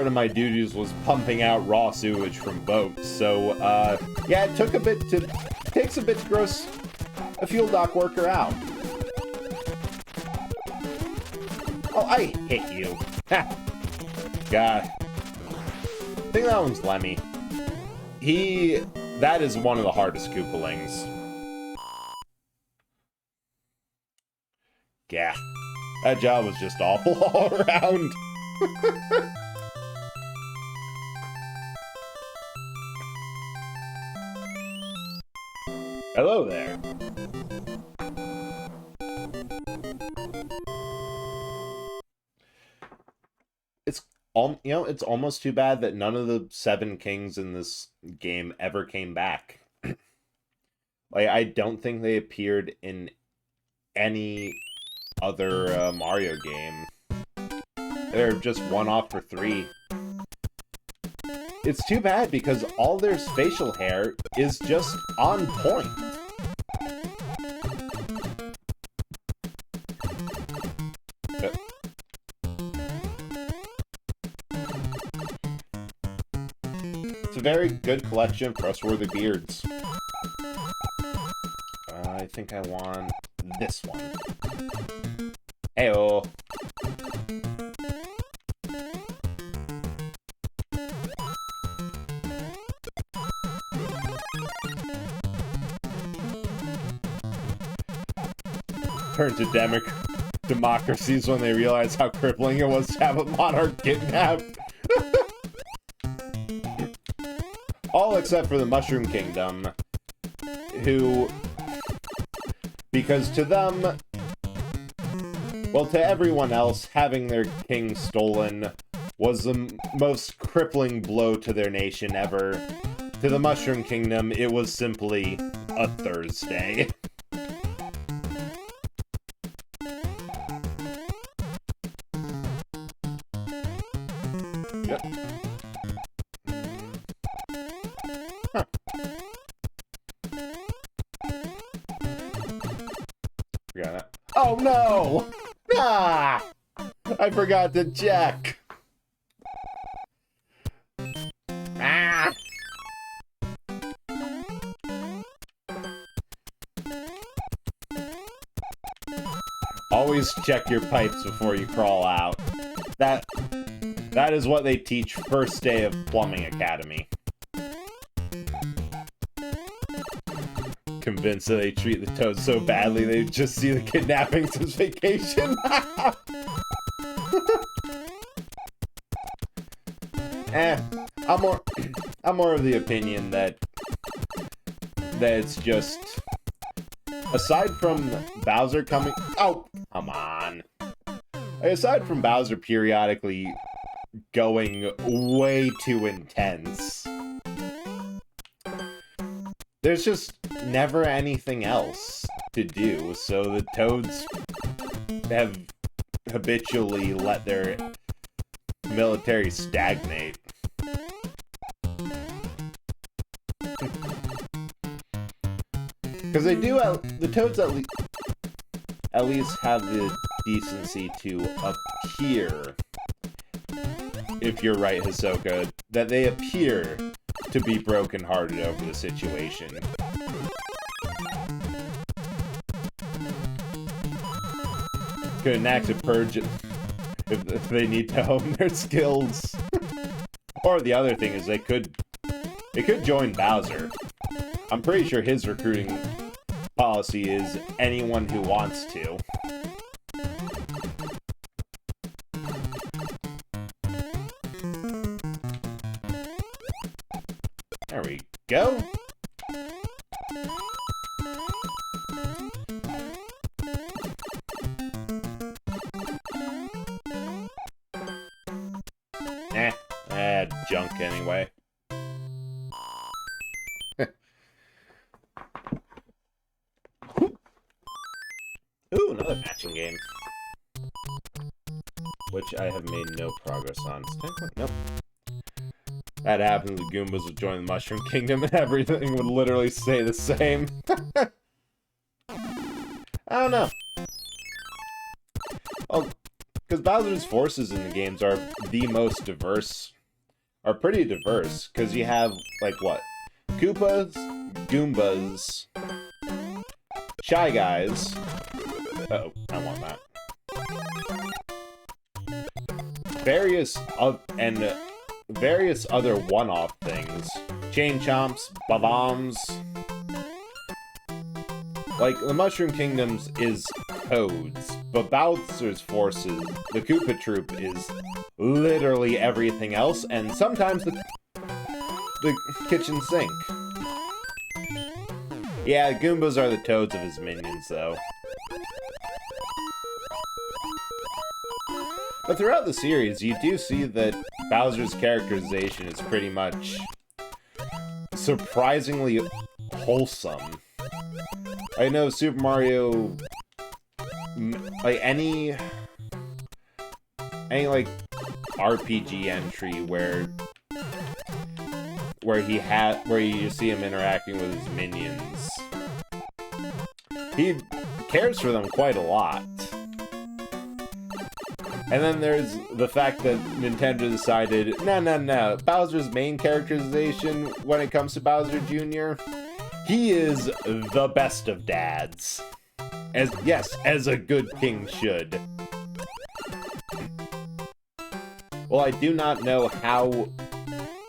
of my duties was pumping out raw sewage from boats. So, yeah, it takes a bit to gross a fuel dock worker out. Oh, I hit you. Ha! God. I think that one's Lemmy. That is one of the hardest Koopalings. Yeah. That job was just awful all around. Hello there. It's almost too bad that none of the 7 kings in this game ever came back. Like, I don't think they appeared in any other Mario game. They're just one off for 3. It's too bad because all their facial hair is just on point. It's a very good collection of trustworthy beards. I think I want this one. Heyo. Turn to democracies when they realized how crippling it was to have a monarch kidnapped. All except for the Mushroom Kingdom, who, because to them, well, to everyone else, having their king stolen was the most crippling blow to their nation ever. To the Mushroom Kingdom, it was simply a Thursday. Yep. Huh. Forgot that. Oh no! Ah! I forgot to check. Ah! Always check your pipes before you crawl out. That is what they teach first day of Plumbing Academy. Convinced that they treat the Toads so badly, they just see the kidnappings as vacation. I'm more of the opinion that it's just, aside from Bowser coming, oh, come on. Aside from Bowser periodically going way too intense, there's just never anything else to do, so the Toads have habitually let their military stagnate. Because the Toads at least have the decency to appear, if you're right, Hisoka, that they appear to be brokenhearted over the situation. Could enact a purge if they need to hone their skills. Or the other thing is they could join Bowser. I'm pretty sure his recruiting policy is anyone who wants to. There we go. Junk anyway. Ooh, another matching game. Which I have made no progress on. Nope. That happens, the Goombas would join the Mushroom Kingdom and everything would literally stay the same. I don't know. Oh, because Bowser's forces in the games are the most diverse. Are pretty diverse, because you have, like, what? Koopas, Goombas, Shy Guys. Uh-oh, I want that. Various other one-off things. Chain Chomps, Bob-ombs. Like, the Mushroom Kingdoms is Toads, but Bowser's forces, the Koopa Troop, is literally everything else, and sometimes the kitchen sink. Yeah, Goombas are the Toads of his minions, though. But throughout the series, you do see that Bowser's characterization is pretty much surprisingly wholesome. I know Super Mario, like any like RPG entry where you see him interacting with his minions, he cares for them quite a lot. And then there's the fact that Nintendo decided, no, Bowser's main characterization when it comes to Bowser Jr., he is the best of dads. As a good king should. Well, I do not know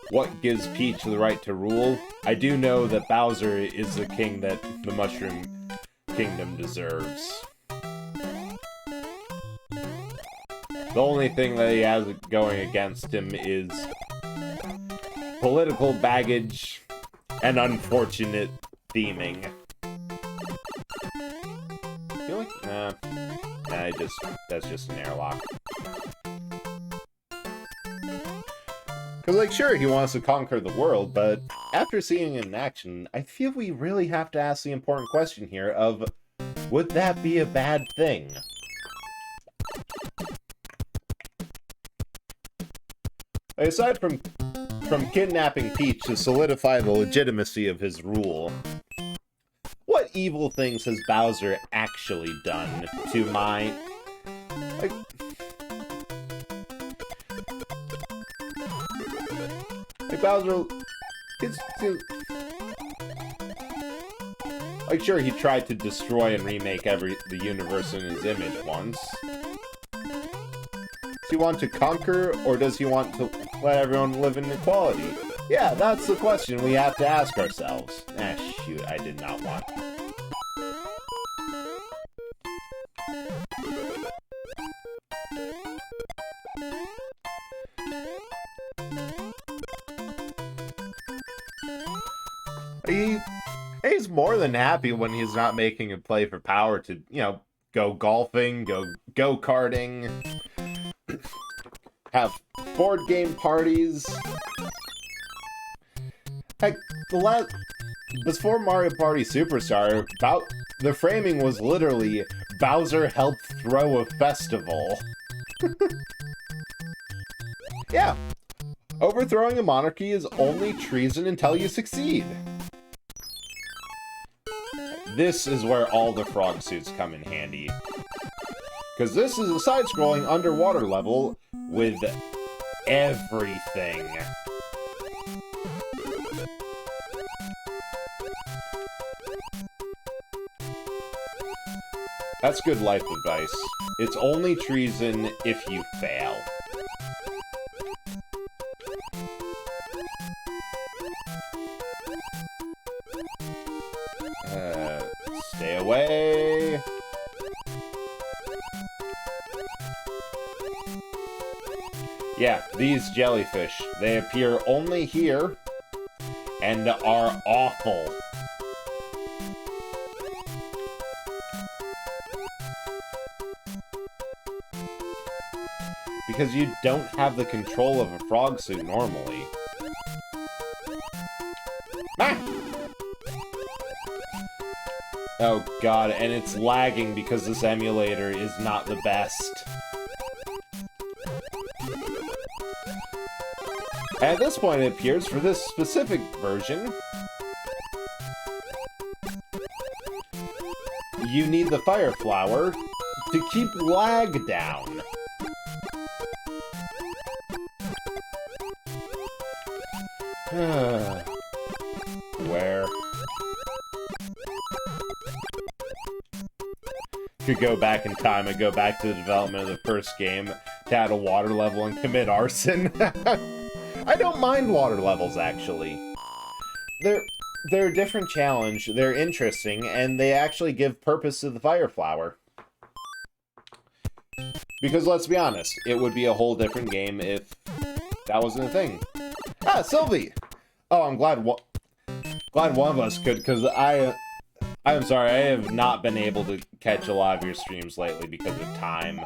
what gives Peach the right to rule. I do know that Bowser is the king that the Mushroom Kingdom deserves. The only thing that he has going against him is political baggage and unfortunate theming. I feel like, that's just an airlock. Because, like, sure, he wants to conquer the world, but after seeing it in action, I feel we really have to ask the important question here of, would that be a bad thing? Aside from kidnapping Peach to solidify the legitimacy of his rule, what evil things has Bowser actually done to my... Like... Like, Bowser... Like, sure, he tried to destroy and remake the universe in his image once. Does he want to conquer, or does he want to let everyone live in equality? Yeah, that's the question we have to ask ourselves. Ah, shoot, I did not want. He's more than happy when he's not making a play for power to, you know, go golfing, go karting, have board game parties. Heck, before Mario Party Superstar, the framing was literally Bowser helped throw a festival. Yeah, overthrowing a monarchy is only treason until you succeed. This is where all the frog suits come in handy. Because this is a side-scrolling underwater level with everything. That's good life advice. It's only treason if you fail. Stay away. Yeah, these jellyfish. They appear only here and are awful. Because you don't have the control of a frog suit normally. Ah! Oh god, and it's lagging because this emulator is not the best. At this point, it appears for this specific version, you need the fire flower to keep lag down. Where? Could go back in time and go back to the development of the first game to add a water level and commit arson. I don't mind water levels, actually. They're a different challenge, they're interesting, and they actually give purpose to the fire flower. Because let's be honest, it would be a whole different game if that wasn't a thing. Ah, Sylvie! Oh, I'm glad one of us could, because I'm sorry, I have not been able to catch a lot of your streams lately because of time.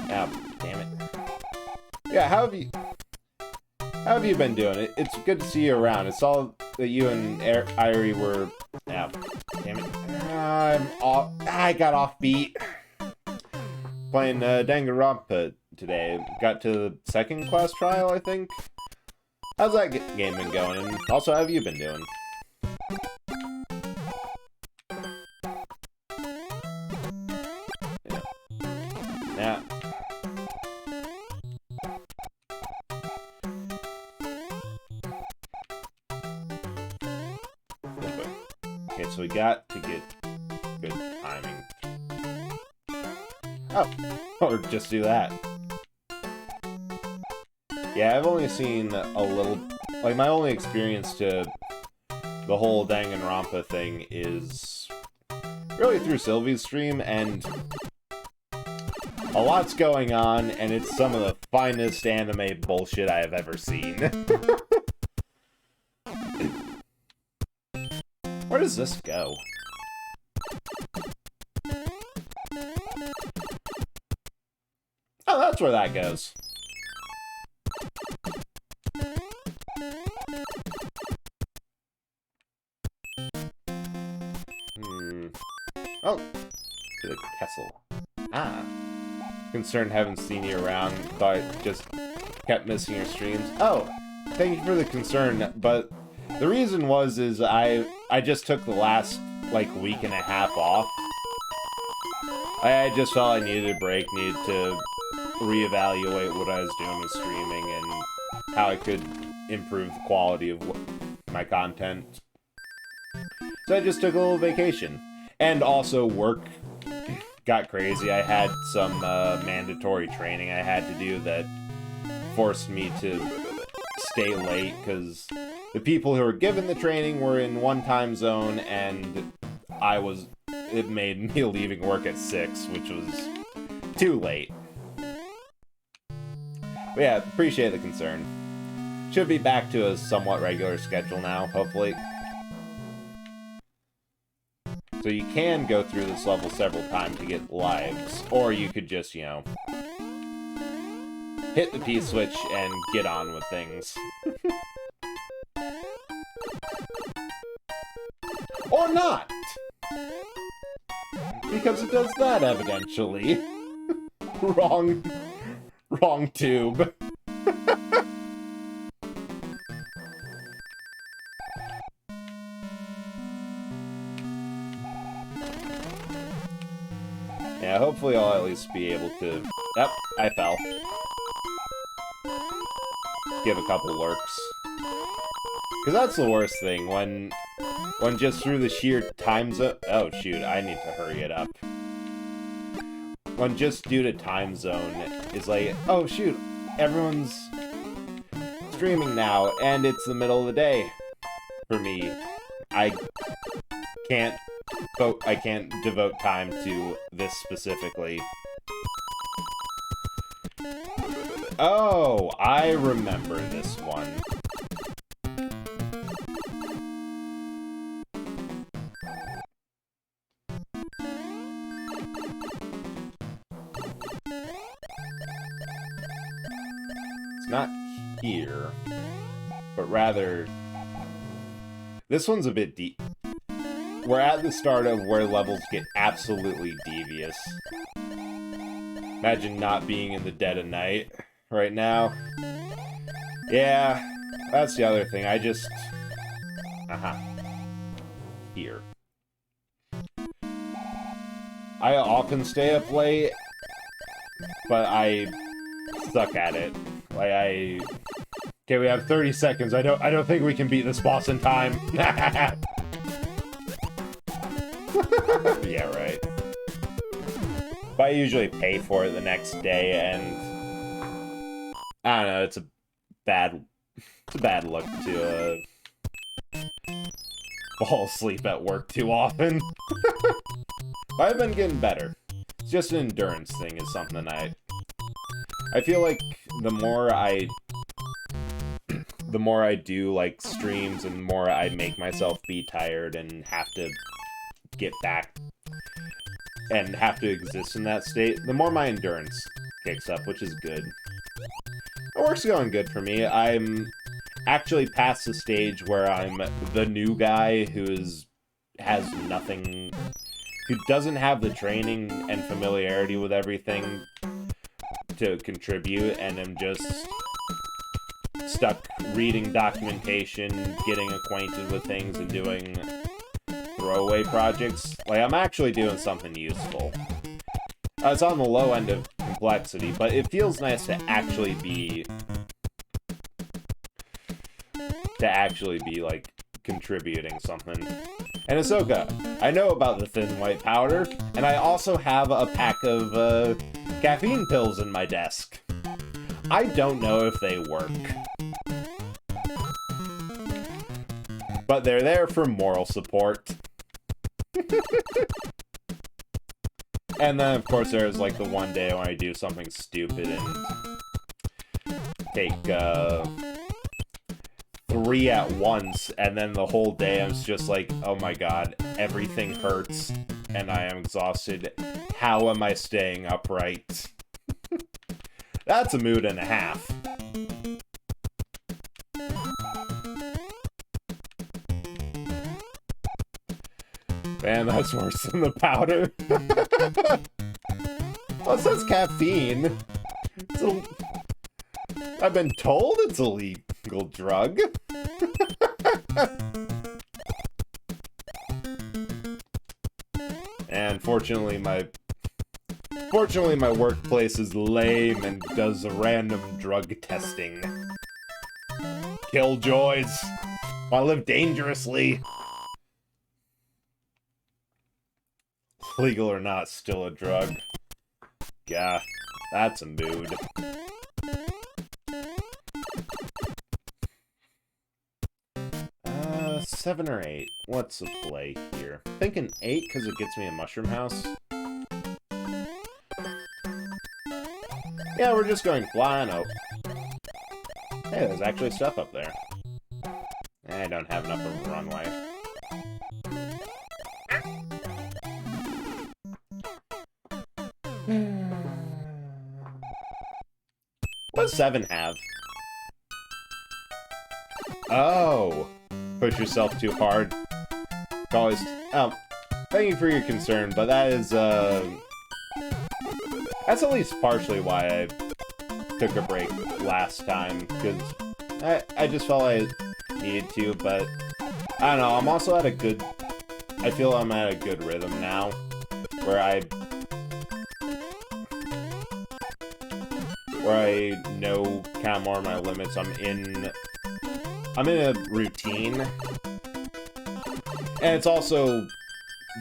Ah, damn it. Yeah, how have you been doing? It's good to see you around. It's all that you and Irie were... Ah, damn it. I got off beat. Playing Danganronpa today. Got to the second class trial, I think. How's that game been going? And also, how have you been doing? Yeah. Okay, so we got to get good timing. Oh, or just do that. Yeah, I've only seen a little... Like, my only experience to the whole Danganronpa thing is really through Sylvie's stream, and a lot's going on, and it's some of the finest anime bullshit I have ever seen. Where does this go? Oh, that's where that goes. Oh, to the Kessel. Ah. Concerned haven't seen you around, thought just kept missing your streams. Oh, thank you for the concern, but the reason is I I just took the last, like, week and a half off. I just felt I needed a break, needed to reevaluate what I was doing with streaming and how I could improve the quality of my content. So I just took a little vacation. And also work got crazy. I had some mandatory training I had to do that forced me to stay late because the people who were given the training were in one time zone, and it made me leaving work at 6, which was too late. But yeah, appreciate the concern. Should be back to a somewhat regular schedule now, hopefully. So you can go through this level several times to get lives, or you could just, you know, hit the P-switch and get on with things. Or not! Because it does that, evidentially. Wrong tube. Yeah, hopefully I'll at least be able to... Yep, I fell. Give a couple lurks. Because that's the worst thing, when just through the sheer time zone... Oh, shoot, I need to hurry it up. When just due to time zone is like, oh, shoot, everyone's streaming now, and it's the middle of the day for me. I can't devote time to this specifically. Oh, I remember this one. It's not here, but rather, this one's a bit deep. We're at the start of where levels get absolutely devious. Imagine not being in the dead of night right now. Yeah, that's the other thing. I just... Here. I often stay up late, but I suck at it. Like, Okay, we have 30 seconds. I don't think we can beat this boss in time. Yeah, right. But I usually pay for it the next day, and I don't know, it's a bad look to fall asleep at work too often. But I've been getting better. It's just an endurance thing is something I feel like the more I do like streams and the more I make myself be tired and have to get back and have to exist in that state, the more my endurance kicks up, which is good. The work's going good for me. I'm actually past the stage where I'm the new guy who doesn't have the training and familiarity with everything to contribute, and I'm just stuck reading documentation, getting acquainted with things, and doing throwaway projects. Like, I'm actually doing something useful. It's on the low end of complexity, but it feels nice to actually be like contributing something. And Ahsoka, I know about the thin white powder, and I also have a pack of caffeine pills in my desk. I don't know if they work, but they're there for moral support. And then, of course, there's, like, the one day when I do something stupid and take, 3 at once, and then the whole day I'm just like, oh my god, everything hurts, and I am exhausted. How am I staying upright? That's a mood and a half. Man, that's worse than the powder. Well, it says caffeine. I've been told it's a legal drug. And fortunately my workplace is lame and does random drug testing. Killjoys. I live dangerously. Legal or not, still a drug. Yeah, that's a mood. Seven or 8. What's the play here? Thinking 8 because it gets me a mushroom house. Yeah, we're just going flying up. Hey, there's actually stuff up there. I don't have enough of a runway. What does 7 have? Oh! Push yourself too hard. Always. Oh, thank you for your concern, but that is, that's at least partially why I took a break last time, because I just felt I needed to, but I don't know, I'm also at a good, I feel I'm at a good rhythm now, where I know kind of more of my limits. I'm in a routine, and it's also,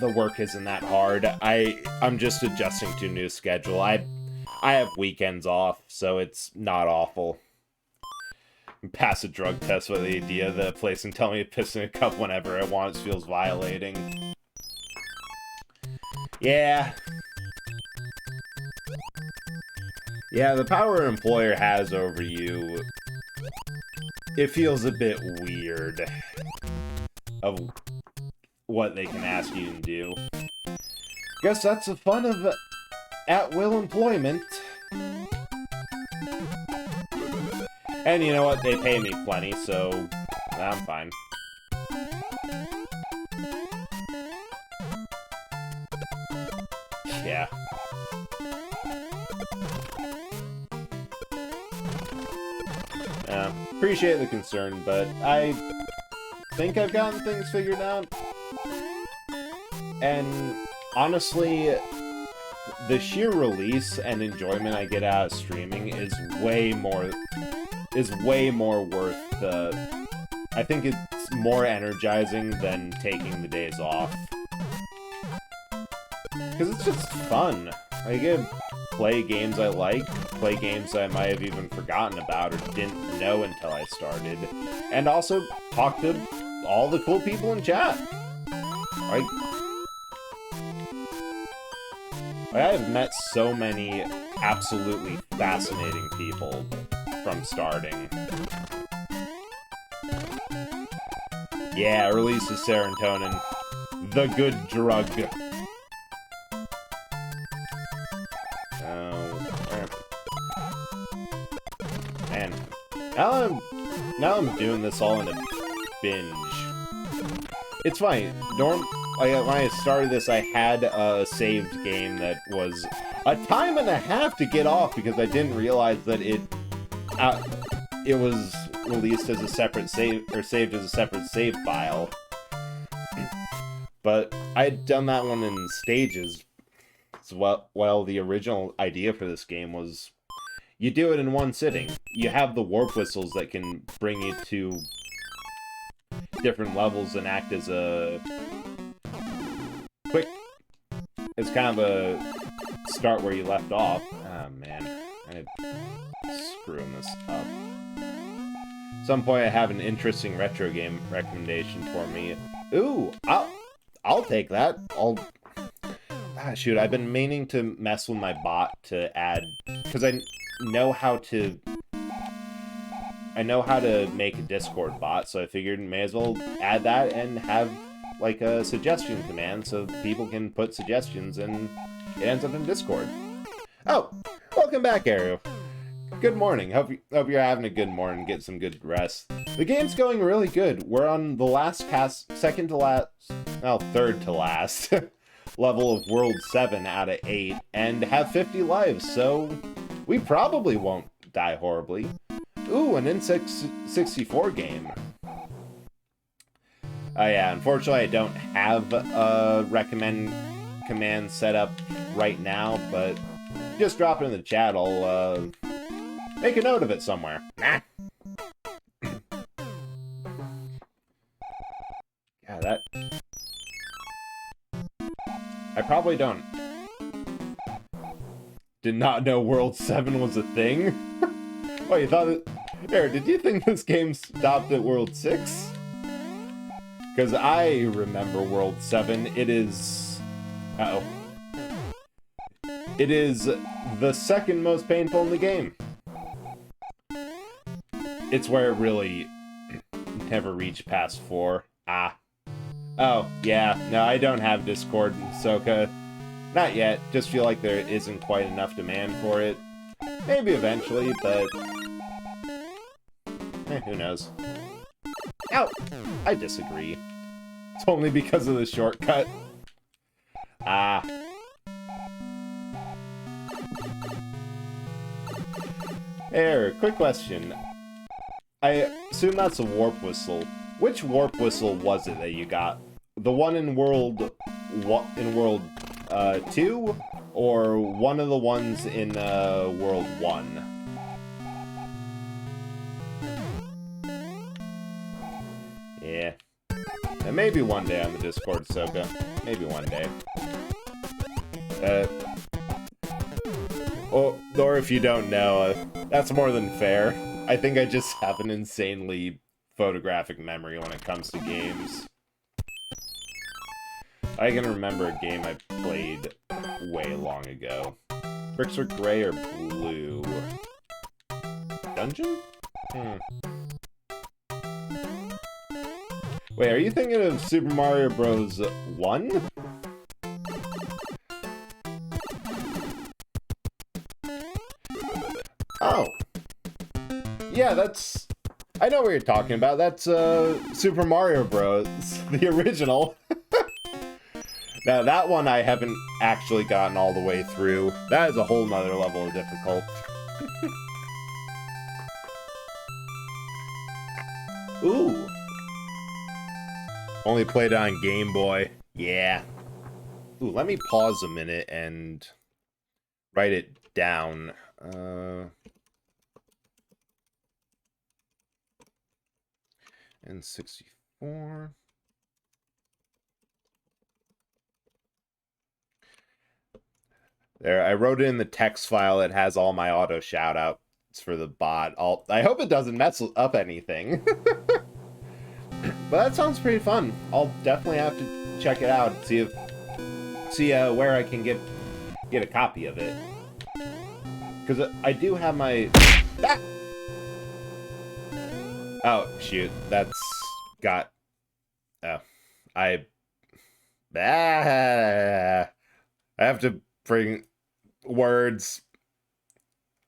the work isn't that hard. I'm just adjusting to a new schedule. I have weekends off, so it's not awful. Pass a drug test with the idea that a place can tell me to piss in a cup whenever I want feels violating. Yeah. Yeah, the power an employer has over you, it feels a bit weird of what they can ask you to do. Guess that's the fun of at-will employment. And you know what? They pay me plenty, so I'm fine. Yeah. Appreciate the concern, but I think I've gotten things figured out. And honestly, the sheer release and enjoyment I get out of streaming is way more worth the... I think it's more energizing than taking the days off. Because it's just fun. I get to play games I like, play games I might have even forgotten about or didn't know until I started, and also talk to all the cool people in chat. I have met so many absolutely fascinating people from starting. Yeah, releases serotonin. The good drug. Man. Now I'm doing this all in a binge. It's funny. When I started this, I had a saved game that was a time and a half to get off because I didn't realize that it was released as a separate save, or saved as a separate save file. But I had done that one in stages. Well, the original idea for this game was you do it in one sitting. You have the warp whistles that can bring you to different levels and act as a quick... It's kind of a start where you left off. Oh, man. I'm screwing this up. At some point I have an interesting retro game recommendation for me. Ooh, I'll take that. Shoot, I've been meaning to mess with my bot to add... Because I know how to make a Discord bot, so I figured may as well add that and have like a suggestion command so people can put suggestions and it ends up in Discord. Oh, welcome back, Aru. Good morning. Hope you're having a good morning. Get some good rest. The game's going really good. We're on the last third to last level of World 7 out of 8 and have 50 lives, so we probably won't die horribly. Ooh, an N64 game. Oh yeah, unfortunately I don't have a command set up right now, but just drop it in the chat. I'll make a note of it somewhere. Nah. Yeah, that... I probably don't. Did not know World 7 was a thing? Oh, you thought it... There, did you think this game stopped at World 6? Because I remember World 7. It is... Uh-oh. It is the second most painful in the game. It's where it really never reached past 4. Ah. Oh, yeah. No, I don't have Discord in Soka. Not yet. Just feel like there isn't quite enough demand for it. Maybe eventually, but... who knows. Ow! I disagree. It's only because of the shortcut. Ah. There, quick question. I assume that's a warp whistle. Which warp whistle was it that you got? The one in World 2? Or one of the ones in World 1? Yeah. And maybe one day on the Discord, Soka. Maybe one day. Or if you don't know, that's more than fair. I think I just have an insanely photographic memory when it comes to games. I can remember a game I played way long ago. Bricks are gray or blue? Dungeon? Wait, are you thinking of Super Mario Bros. 1? Oh. Yeah, that's... I know what you're talking about. That's Super Mario Bros. The original. Now, that one I haven't actually gotten all the way through. That is a whole nother level of difficult. Ooh. Only played it on Game Boy. Yeah. Ooh, let me pause a minute and write it down. N64. There, I wrote it in the text file. It has all my auto shoutouts for the bot. I hope it doesn't mess up anything. But that sounds pretty fun. I'll definitely have to check it out and see where I can get a copy of it. Because I do have my... Ah! Oh, shoot. That's got... Oh. I have to bring words.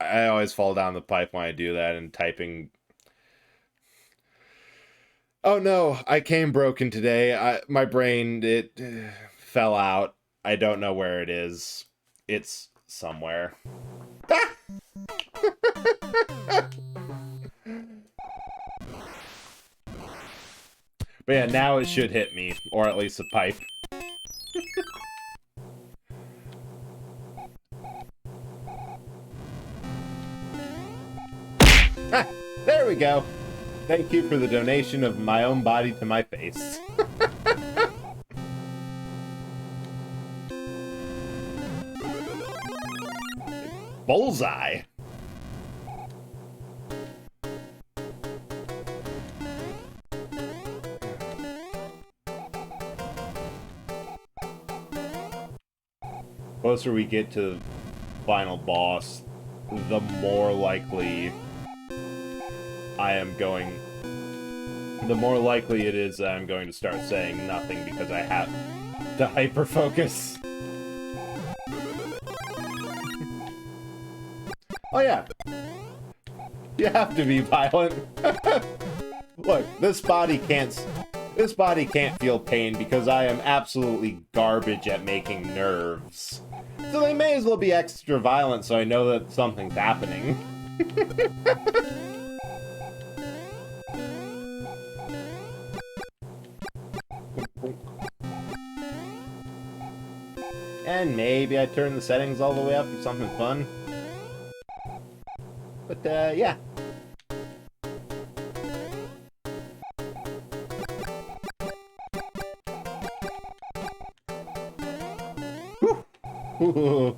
I always fall down the pipe when I do that and typing... Oh no, I came broken today. My brain, it fell out. I don't know where it is. It's somewhere. Ah! But yeah, now it should hit me, or at least a pipe. Ah, there we go. Thank you for the donation of my own body to my face. Bullseye. Closer we get to final boss, the more likely the more likely it is that I'm going to start saying nothing because I have to hyper-focus. Oh yeah. You have to be violent. Look, this body can't feel pain because I am absolutely garbage at making nerves. So they may as well be extra violent so I know that something's happening. And maybe I turn the settings all the way up for something fun. But, yeah. Whew.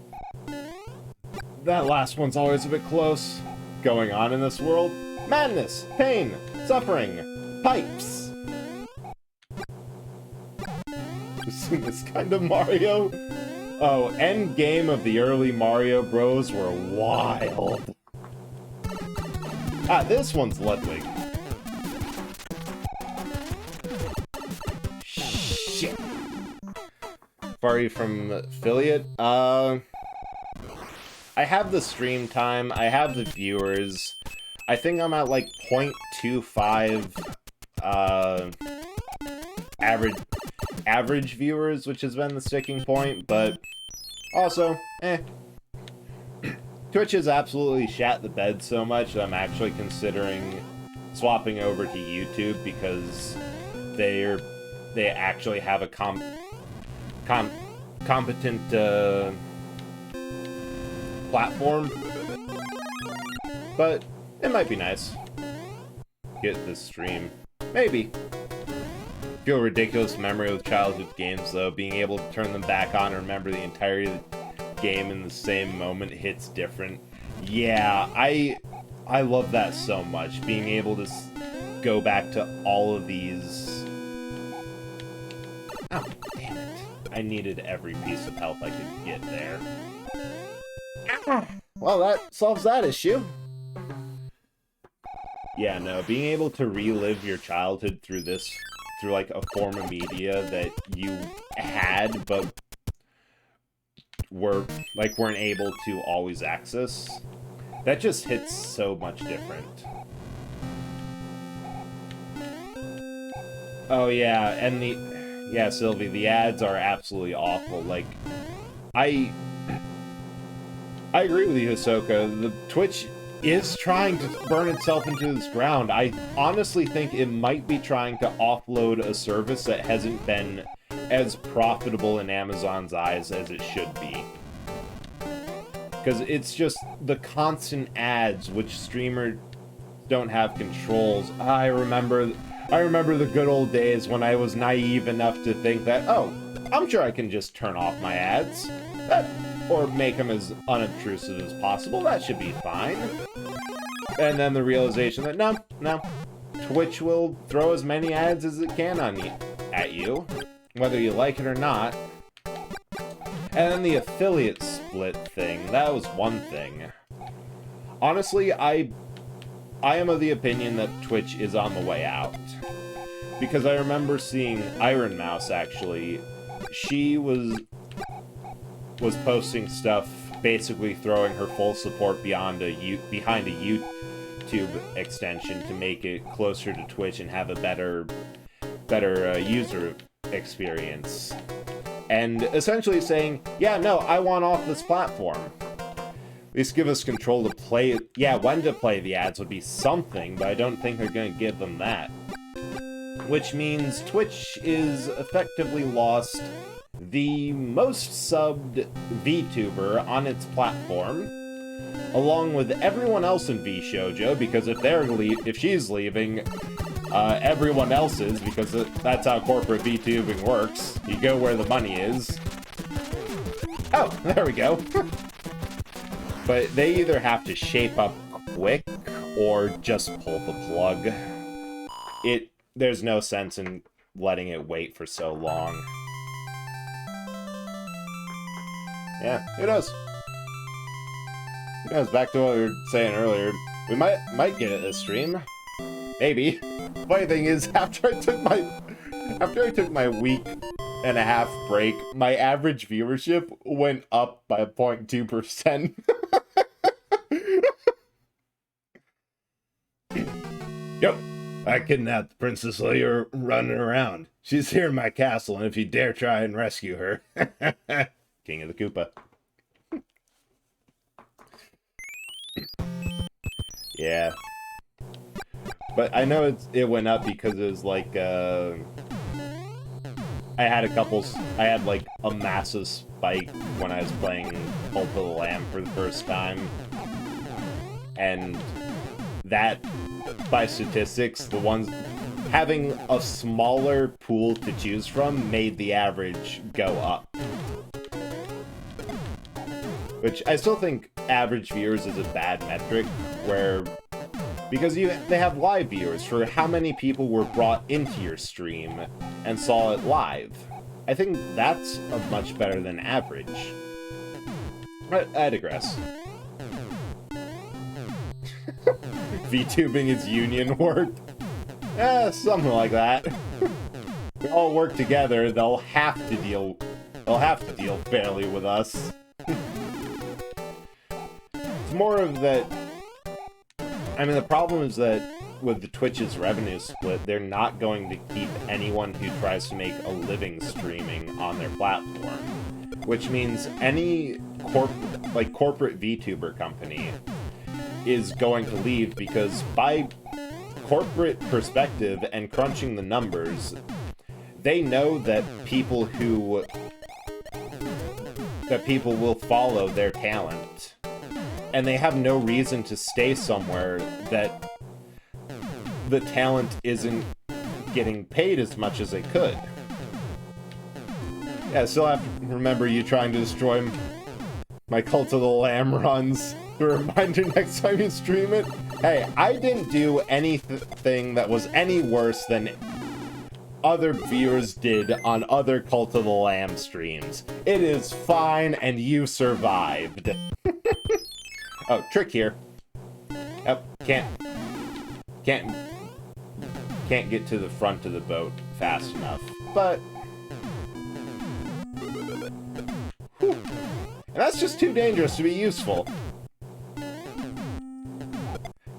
That last one's always a bit close. Going on in this world? Madness, pain, suffering, pipes. This kind of Mario? Oh, end game of the early Mario Bros. Were wild. Ah, this one's Ludwig. Shit. Fari from Affiliate? I have the stream time, I have the viewers. I think I'm at like 0.25 average viewers, which has been the sticking point, but also, Twitch has absolutely shat the bed so much that I'm actually considering swapping over to YouTube because they actually have a competent platform. But it might be nice. Get this stream. Maybe. Feel ridiculous memory of childhood games though. Being able to turn them back on and remember the entirety of the game in the same moment hits different. Yeah, I love that so much. Being able to go back to all of these. Oh, damn it. I needed every piece of health I could get there. Well, that solves that issue. Yeah, no, being able to relive your childhood through like a form of media that you had but weren't able to always access, that just hits so much different. Oh yeah, and yeah, Sylvie, the ads are absolutely awful. Like, I agree with you, Hisoka. The Twitch is trying to burn itself into this ground. I honestly think it might be trying to offload a service that hasn't been as profitable in Amazon's eyes as it should be. Because it's just the constant ads, which streamers don't have controls. I remember the good old days when I was naive enough to think that, oh, I'm sure I can just turn off my ads. Or make them as unobtrusive as possible. That should be fine. And then the realization that, no. Twitch will throw as many ads as it can at you, whether you like it or not. And then the affiliate split thing, that was one thing. Honestly, I am of the opinion that Twitch is on the way out. Because I remember seeing Iron Mouse, actually. She was posting stuff, basically throwing her full support behind a YouTube extension to make it closer to Twitch and have a better user experience. And essentially saying, yeah, no, I want off this platform. At least give us control to play. Yeah, when to play the ads would be something, but I don't think they're going to give them that. Which means Twitch is effectively lost the most subbed VTuber on its platform, along with everyone else in VShojo, because if she's leaving, everyone else is, because that's how corporate VTubing works. You go where the money is. Oh, there we go. But they either have to shape up quick, or just pull the plug. There's no sense in letting it wait for so long. Yeah, who knows? Who knows? Back to what we were saying earlier. We might get it this stream. Maybe. Funny thing is, after I took my week and a half break, my average viewership went up by 0.2%. Yo, I kidnapped Princess Leia running around. She's here in my castle, and if you dare try and rescue her. King of the Koopa. Yeah. But I know it went up because it was like, I had like a massive spike when I was playing Cult of the Lamb for the first time. And that, by statistics, the ones having a smaller pool to choose from made the average go up. Which I still think average viewers is a bad metric, because they have live viewers for how many people were brought into your stream and saw it live. I think that's much better than average. But I digress. VTubing is union work? Something like that. We all work together, they'll have to deal fairly with us. It's more of that... I mean, the problem is that with the Twitch's revenue split, they're not going to keep anyone who tries to make a living streaming on their platform. Which means any corporate VTuber company is going to leave, because by corporate perspective and crunching the numbers, they know that people will follow their talent, and they have no reason to stay somewhere that the talent isn't getting paid as much as they could. Yeah, I still have to remember you trying to destroy my Cult of the Lamb runs. A reminder next time you stream it. Hey, I didn't do anything that was any worse than other viewers did on other Cult of the Lamb streams. It is fine, and you survived. Oh, trick here. Oh, can't get to the front of the boat fast enough, but... Whew. And that's just too dangerous to be useful.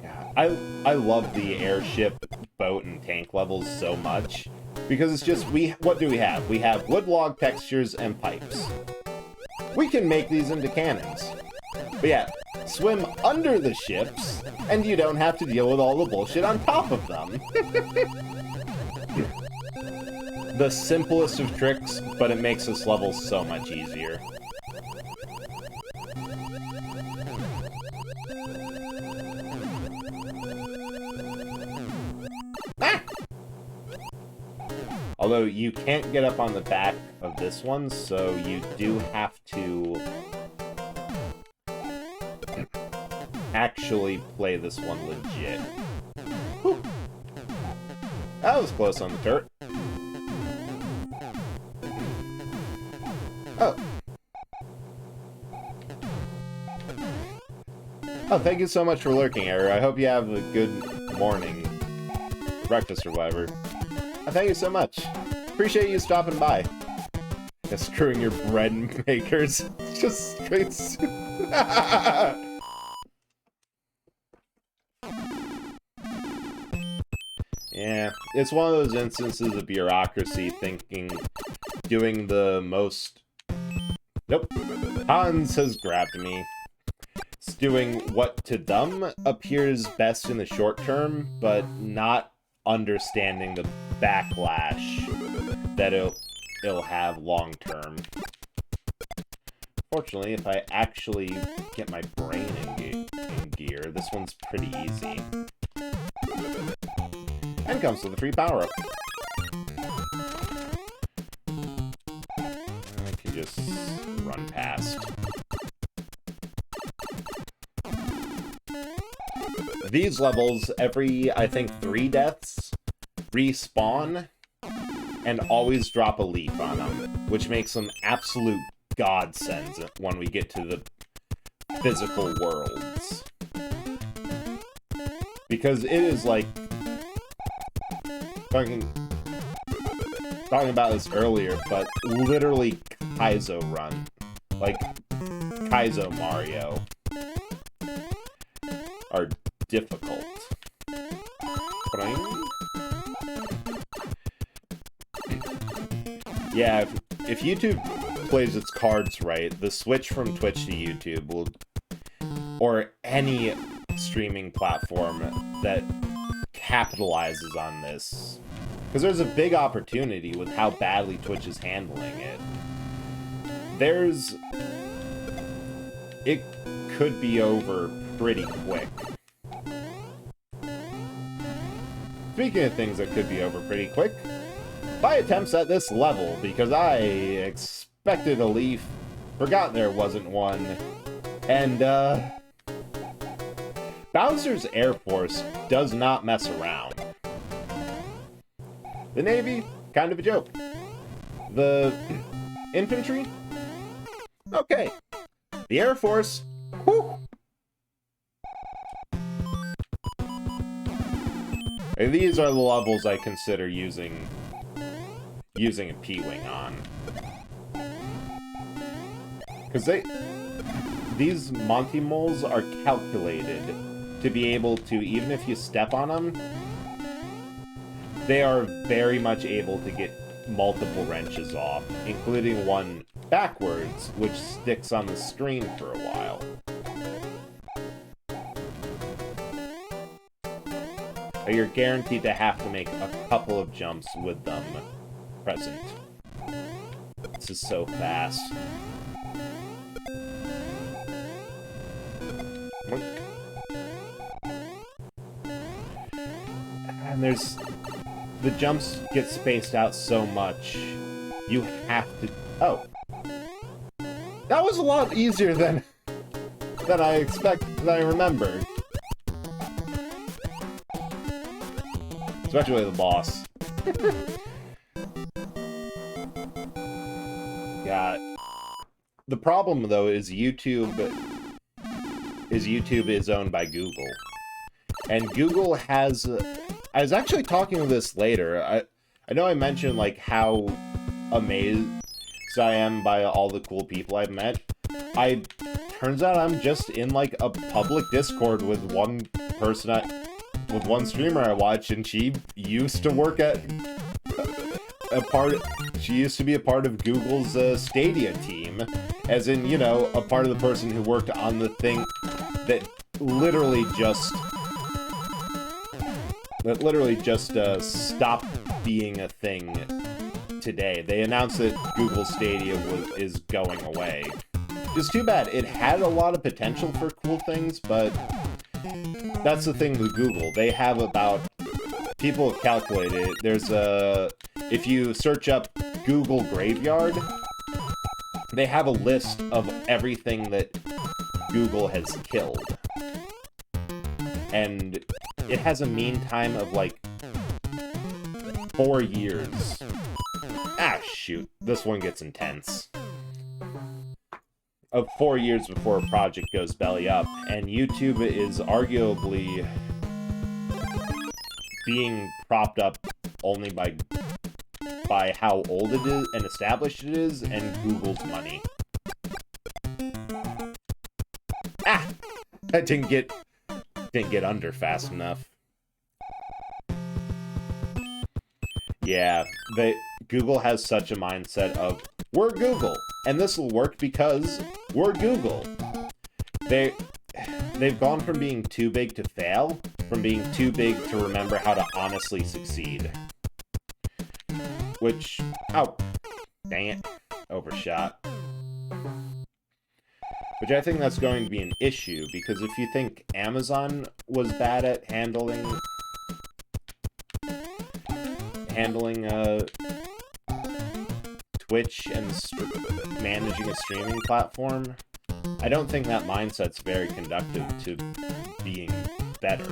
Yeah, I love the airship, boat, and tank levels so much, because it's just, what do we have? We have wood log textures and pipes. We can make these into cannons. But yeah, swim under the ships, and you don't have to deal with all the bullshit on top of them. The simplest of tricks, but it makes this level so much easier. Ah! Although you can't get up on the back of this one, so you do have to actually play this one legit. Whew. That was close on the turret. Oh. Oh, thank you so much for lurking, Error. I hope you have a good morning. Breakfast or whatever. Oh, thank you so much. Appreciate you stopping by. Yeah, screwing your bread makers. It's just straight soup. Yeah, it's one of those instances of bureaucracy doing the most... Nope. Hans has grabbed me. It's doing what to them appears best in the short term, but not understanding the backlash that it'll have long term. Fortunately, if I actually get my brain in gear, this one's pretty easy. And comes with a free power-up. I can just run past. These levels, every, I think, 3 deaths, respawn, and always drop a leaf on them, which makes them absolute godsends when we get to the physical worlds. Because it is like... Talking about this earlier, but literally Kaizo run. Like, Kaizo Mario are difficult. Yeah, if YouTube plays its cards right, the switch from Twitch to YouTube will, or any streaming platform that capitalizes on this, Because there's a big opportunity with how badly Twitch is handling it. It could be over pretty quick. Speaking of things that could be over pretty quick, my attempts at this level, because I expected a leaf, forgot there wasn't one, and, Bowser's Air Force does not mess around. The Navy, kind of a joke. The infantry, okay. The Air Force, whew. And these are the levels I consider using a P-Wing on. Because these Monty Moles are calculated to be able to, even if you step on them, they are very much able to get multiple wrenches off, including one backwards, which sticks on the screen for a while. But you're guaranteed to have to make a couple of jumps with them present. This is so fast. And the jumps get spaced out so much, you have to... Oh. That was a lot easier than I remembered. Especially the boss. Yeah. The problem, though, is YouTube is owned by Google. And Google has... I was actually talking of this later. I know I mentioned, like, how amazed I am by all the cool people I've met. Turns out I'm just in, like, a public Discord with one person with one streamer I watch, and she used to work at she used to be a part of Google's Stadia team, as in, you know, a part of the person who worked on the thing that literally just stopped being a thing today. They announced that Google Stadia is going away. It's too bad. It had a lot of potential for cool things, but that's the thing with Google. They have about... People have calculated it. If you search up Google Graveyard, they have a list of everything that Google has killed. And it has a mean time of, like, 4 years. Ah, shoot. This one gets intense. Of 4 years before a project goes belly up, and YouTube is arguably being propped up only by how old it is and established it is, and Google's money. Ah! That didn't get under fast enough. Yeah, Google has such a mindset of, we're Google, and this will work because we're Google. They've gone from being too big to fail, from being too big to remember how to honestly succeed. Which, oh, dang it, overshot. Which I think that's going to be an issue, because if you think Amazon was bad at handling Twitch and managing a streaming platform, I don't think that mindset's very conducive to being better.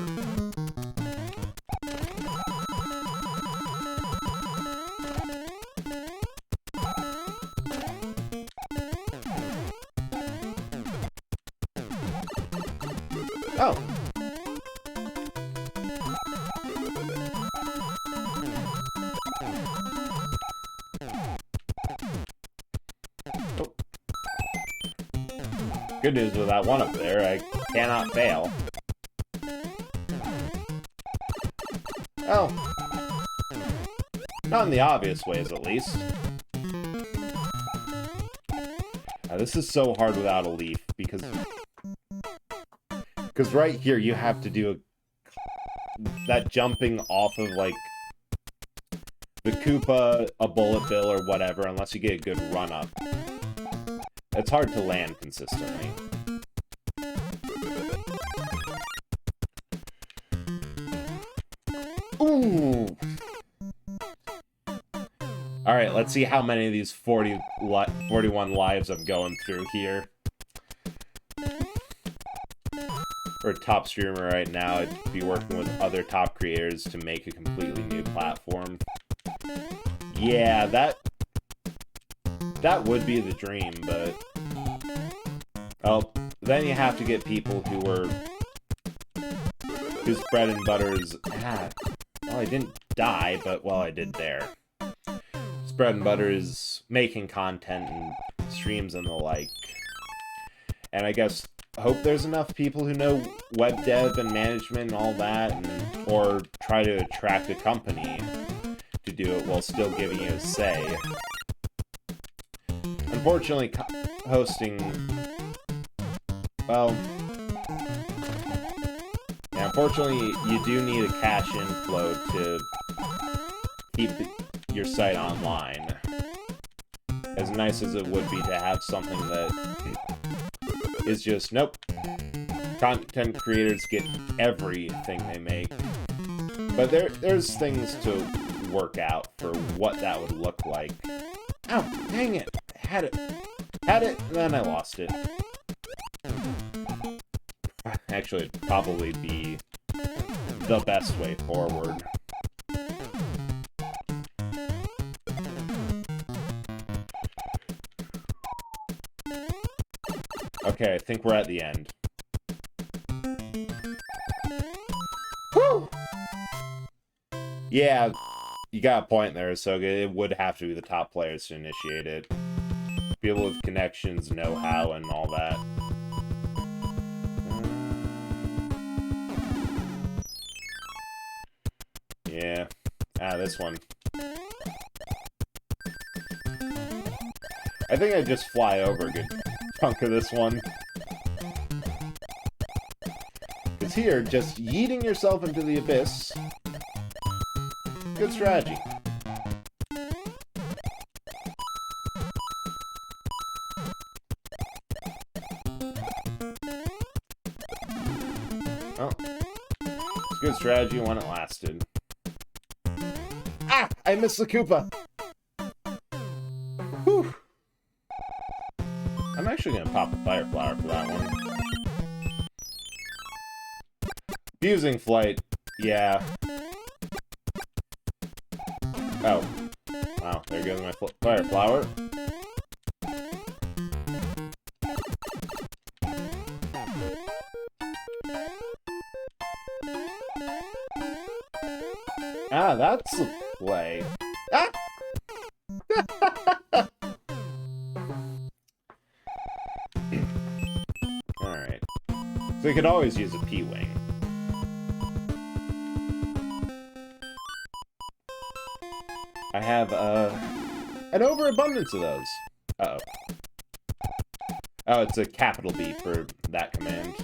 Oh. Good news with that one up there, I cannot fail. Oh. Not in the obvious ways, at least. Now, this is so hard without a leaf, because right here you have to do that jumping off of, like, the Koopa, a Bullet Bill, or whatever, unless you get a good run-up. It's hard to land consistently. Ooh! Alright, let's see how many of these 41 lives I'm going through here. For a top streamer right now, I'd be working with other top creators to make a completely new platform. Yeah, that would be the dream, but... well, then you have to get people whose bread and butter is... well, I didn't die, but, well, I did there. His bread and butter is making content and streams and the like. And I guess, hope there's enough people who know web dev and management and all that, or try to attract a company to do it while still giving you a say. Unfortunately, hosting... well... yeah, unfortunately, you do need a cash inflow to keep your site online. As nice as it would be to have something that is just, nope. Content creators get everything they make. But there's things to work out for what that would look like. Ow, dang it! Had it, and then I lost it. Actually, it'd probably be the best way forward. Okay, I think we're at the end. Woo! Yeah, you got a point there, Ahsoka. It would have to be the top players to initiate it. People with connections, know-how, and all that. Yeah. This one. I think I'd just fly over a good chunk of this one. Because here, just yeeting yourself into the abyss. Good strategy. Oh. It's good strategy when it lasted. Ah! I missed the Koopa! Whew! I'm actually gonna pop a Fire Flower for that one. Fusing Flight, yeah. Oh. Wow, there goes my Fire Flower. Ah, that's a play. Ah! Alright. So you could always use a P-Wing. I have, an overabundance of those. Uh-oh. Oh, it's a capital B for that command.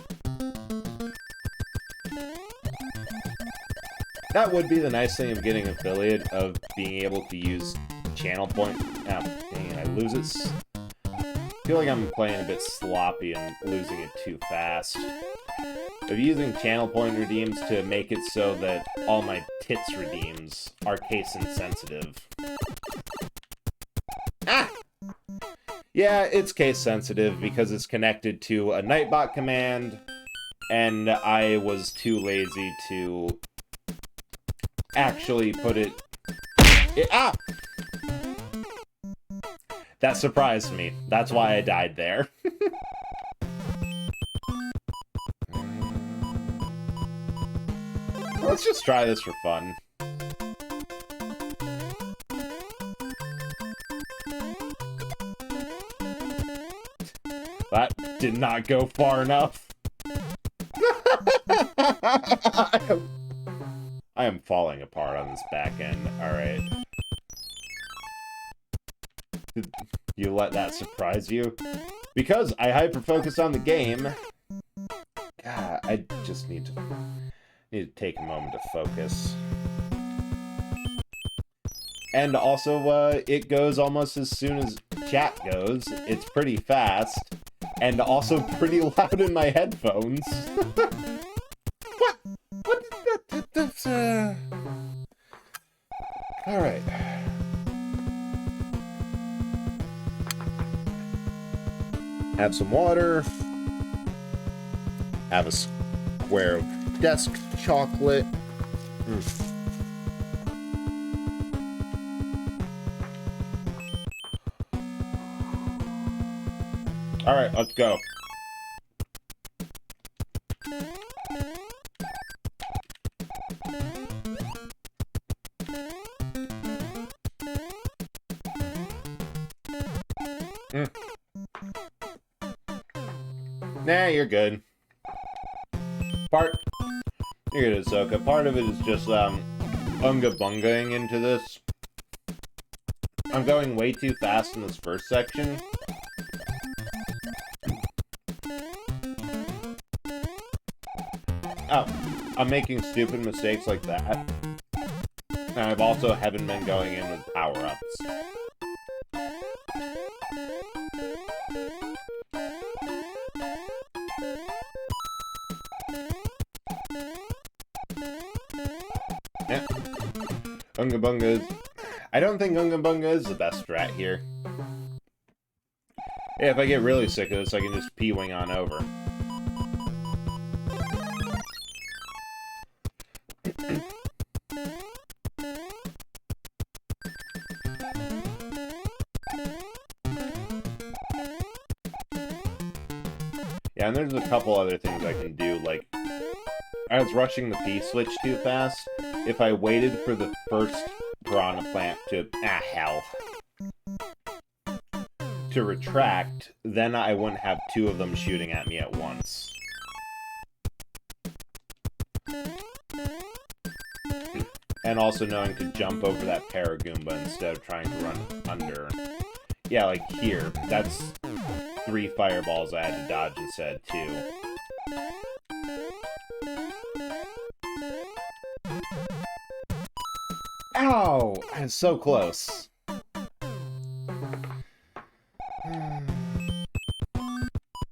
That would be the nice thing of getting affiliate, of being able to use channel point. Oh, dang it, I lose it. I feel like I'm playing a bit sloppy and losing it too fast. Of using channel point redeems to make it so that all my tits redeems are case insensitive. Ah! Yeah, it's case sensitive because it's connected to a Nightbot command, and I was too lazy to actually put it... Ah! That surprised me. That's why I died there. Let's just try this for fun. That did not go far enough. I am falling apart on this back end. Alright. Did you let that surprise you? Because I hyper-focused on the game. God, I just need to take a moment to focus. And also, it goes almost as soon as chat goes. It's pretty fast. And also pretty loud in my headphones. What? That's, Alright. Have some water. Have a square of desk chocolate. Alright, let's go. Nah, you're good. You're good, Ahsoka. Part of it is just, unga bungaing into this. I'm going way too fast in this first section. Oh, I'm making stupid mistakes like that. And I've also haven't been going in with power-ups. Yeah. Unga Bunga is... I don't think Unga Bunga is the best strat here. Yeah, if I get really sick of this, I can just P-wing on over. Yeah, and there's a couple other things I can do, like... I was rushing the P-switch too fast. If I waited for the first Piranha Plant to... hell. To retract, then I wouldn't have two of them shooting at me at once. And also knowing to jump over that Paragoomba instead of trying to run under. Yeah, like here. That's 3 fireballs I had to dodge instead, too. Ow! I was so close.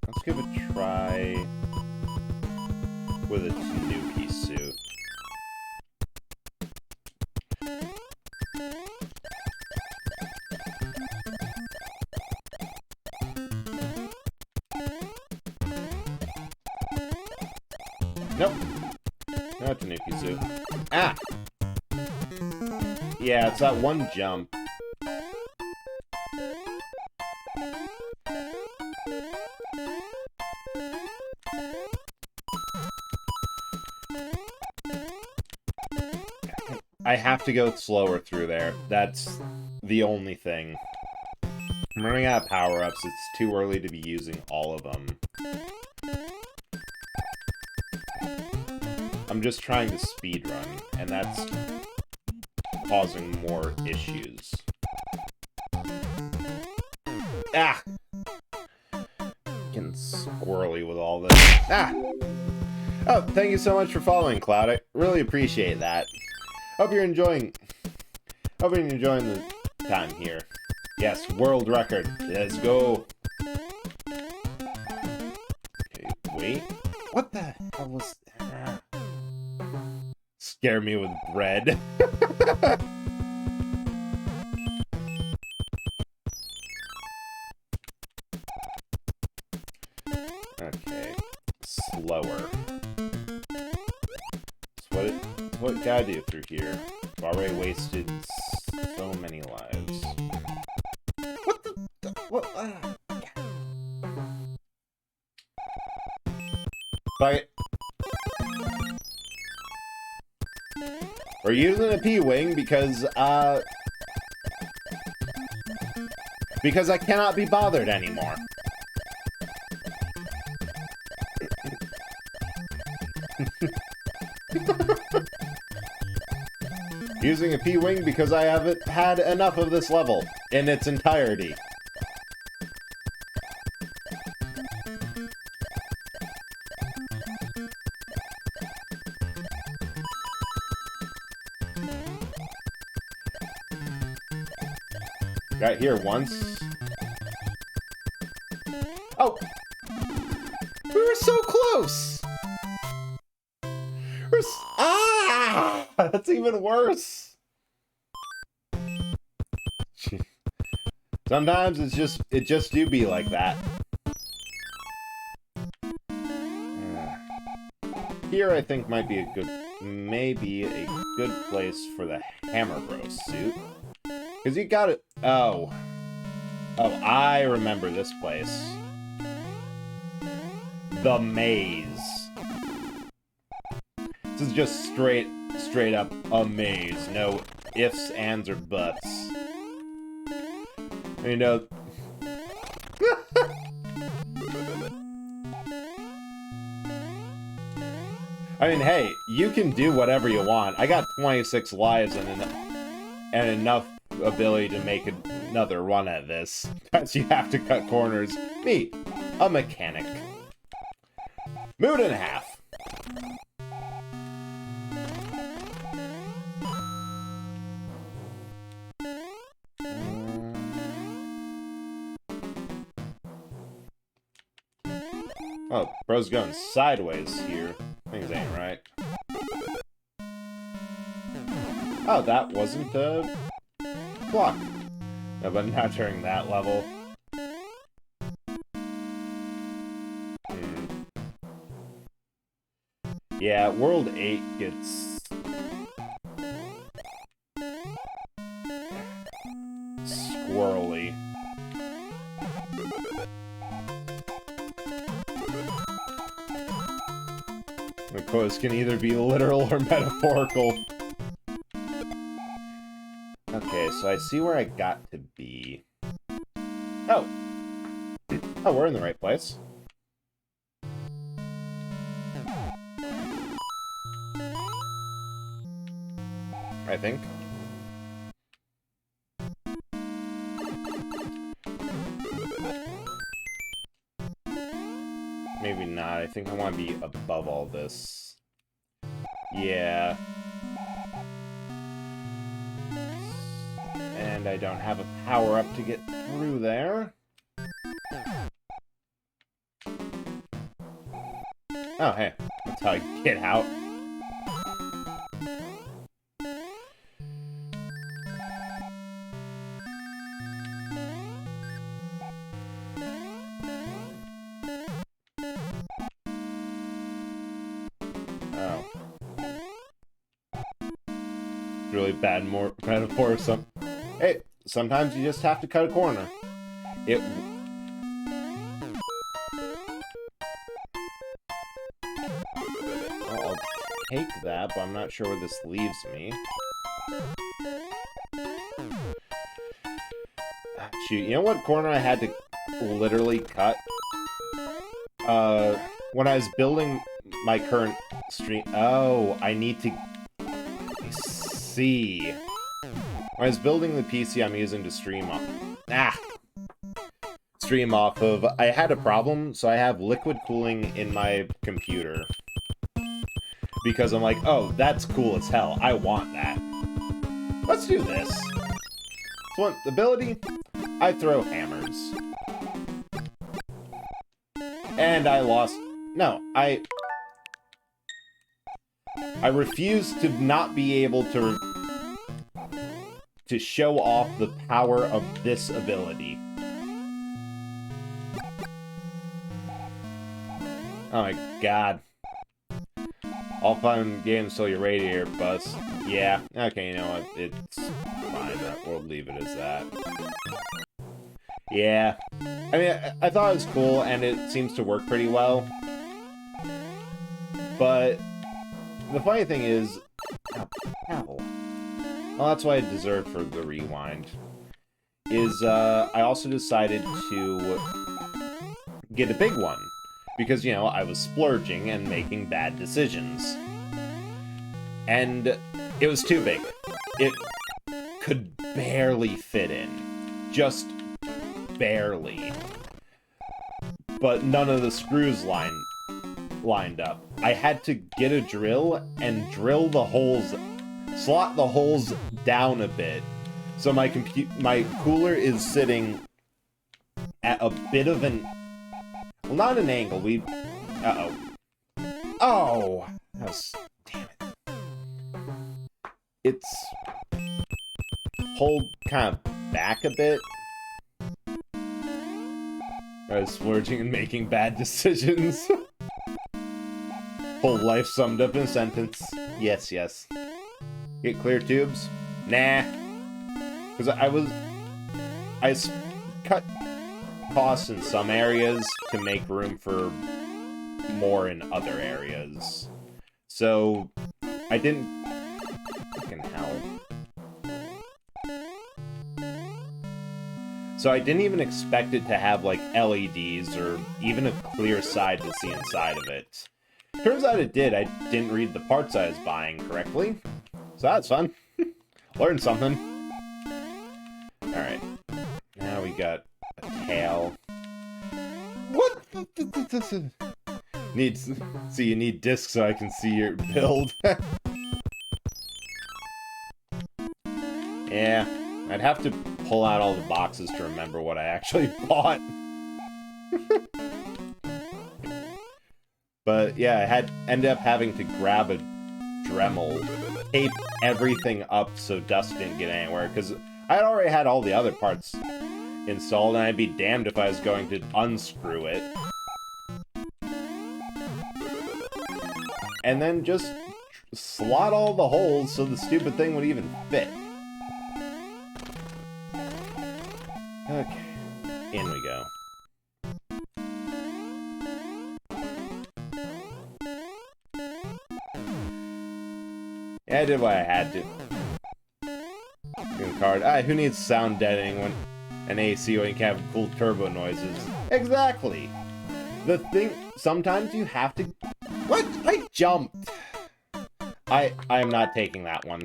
Let's give a try with a Tanuki suit. Nope. Not Tanuki suit. Ah! Yeah, it's that one jump. I have to go slower through there. That's the only thing. I'm running out of power-ups. It's too early to be using all of them. I'm just trying to speedrun, and that's causing more issues. Ah! Getting squirrely with all this. Ah! Oh, thank you so much for following, Cloud. I really appreciate that. Hope you're enjoying the time here. Yes, world record. Let's go. Okay, wait. What the hell was... Scare me with bread. Okay. Slower. That's what it gotta do through here. I've already wasted so many lives. What the... What? Bite. We're using a P-Wing because I cannot be bothered anymore. Using a P-Wing because I haven't had enough of this level in its entirety. Got here once. Oh! We were so close! Ah! That's even worse! Sometimes it just do be like that. Here I think might be maybe a good place for the Hammer Bro suit. Cause you got it. Oh, I remember this place. The maze. This is just straight up a maze. No ifs, ands, or buts. You know. I mean, hey, you can do whatever you want. I got 26 lives and enough ability to make another run at this. Because you have to cut corners. Me, a mechanic. Moon and a half. Oh, bro's going sideways here. Things ain't right. Oh, that wasn't a block. No, but not during that level. Yeah, World 8 gets squirrely. The quotes can either be literal or metaphorical. Okay, so I see where I got to be. Oh! Oh, we're in the right place. I think. Maybe not. I think I want to be above all this. Yeah. And I don't have a power-up to get through there. Oh, hey. That's how I get out. Really bad metaphor. Hey, sometimes you just have to cut a corner. I'll take that, but I'm not sure where this leaves me. Shoot, you know what corner I had to literally cut? When I was building my current stream. Oh, I need to see. When I was building the PC I'm using to stream off. Stream off of. I had a problem, so I have liquid cooling in my computer. Because I'm like, oh, that's cool as hell. I want that. Let's do this. So, ability, I throw hammers. And I lost. No, I refuse to not be able to show off the power of this ability. Oh my god. All fun games till you're ready here, Buzz. Yeah, okay, you know what? It's fine. We'll leave it as that. Yeah. I mean, I thought it was cool, and it seems to work pretty well. But the funny thing is... Apple. Well, that's what I deserved for the rewind. Is, I also decided to get a big one. Because, you know, I was splurging and making bad decisions. And it was too big. It could barely fit in. Just barely. But none of the screws lined up. I had to get a drill and drill the holes, slot the holes down a bit So my cooler is sitting at a bit of an... Well, not an angle. Uh-oh. Oh! That's... Damn it. It's... pulled kind of back a bit. I was splurging and making bad decisions. Whole life summed up in a sentence. Yes, yes. Get clear tubes? Nah. Because I cut costs in some areas to make room for more in other areas. So, I didn't... Fucking hell. So I didn't even expect it to have, like, LEDs or even a clear side to see inside of it. Turns out it did. I didn't read the parts I was buying correctly. So that's fun. Learned something. Alright. Now we got a tail. What? So you need discs so I can see your build. Yeah. I'd have to pull out all the boxes to remember what I actually bought. But yeah, I ended up having to grab a Dremel, tape everything up so dust didn't get anywhere, because I'd already had all the other parts installed, and I'd be damned if I was going to unscrew it. And then just slot all the holes so the stupid thing would even fit. Okay, in we go. Yeah, I did what I had to. Good card. Who needs sound deadening when an AC when you can have cool turbo noises? Exactly. The thing, sometimes you have to. What? I jumped. I am not taking that one.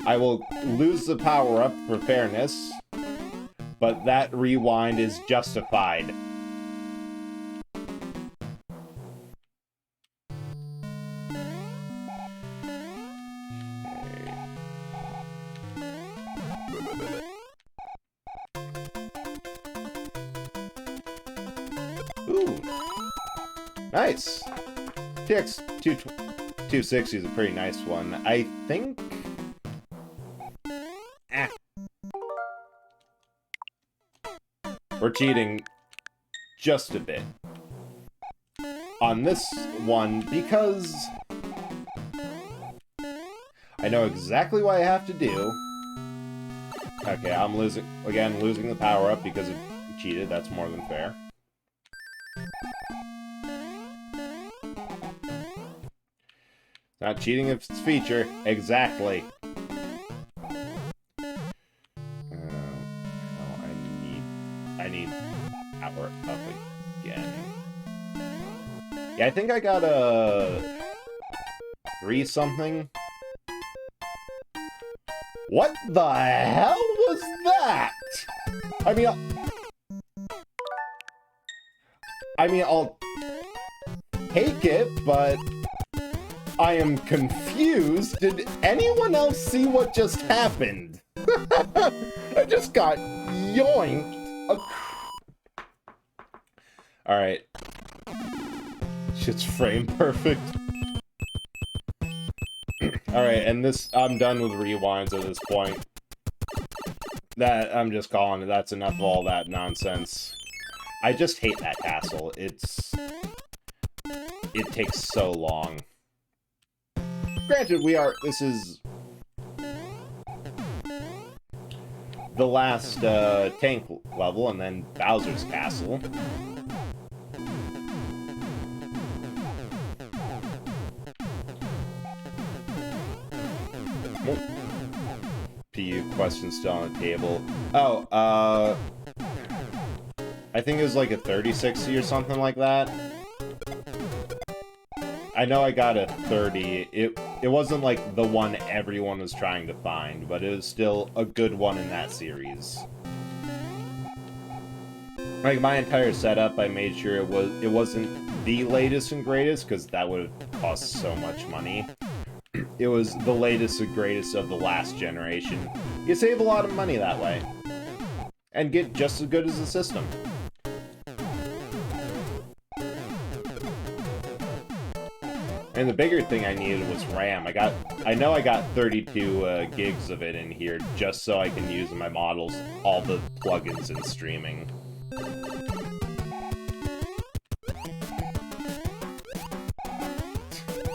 I will lose the power up for fairness, but that rewind is justified. Ooh. Nice. TX 260 is a pretty nice one. I think... We're cheating just a bit on this one because I know exactly what I have to do. Okay, I'm losing the power up because it cheated. That's more than fair. Not cheating if it's feature. Exactly. I need power up again. Yeah, I think I got a 3 something. What the hell was that? I mean, I'll take it, but I am confused. Did anyone else see what just happened? I just got yoinked. Alright. Shit's frame perfect. Alright, and I'm done with rewinds at this point. I'm just calling it. That's enough of all that nonsense. I just hate that castle. It takes so long. Granted, this is the last tank level, and then Bowser's castle. PU question still on the table. Oh, I think it was like a 3060 or something like that. I know I got a 30. It wasn't like the one everyone was trying to find, but it was still a good one in that series. Like, my entire setup, I made sure it wasn't the latest and greatest, because that would have cost so much money. it was the latest and greatest of the last generation. You save a lot of money that way. And get just as good as the system. And the bigger thing I needed was RAM. I know I got 32 gigs of it in here just so I can use in my models all the plugins and streaming.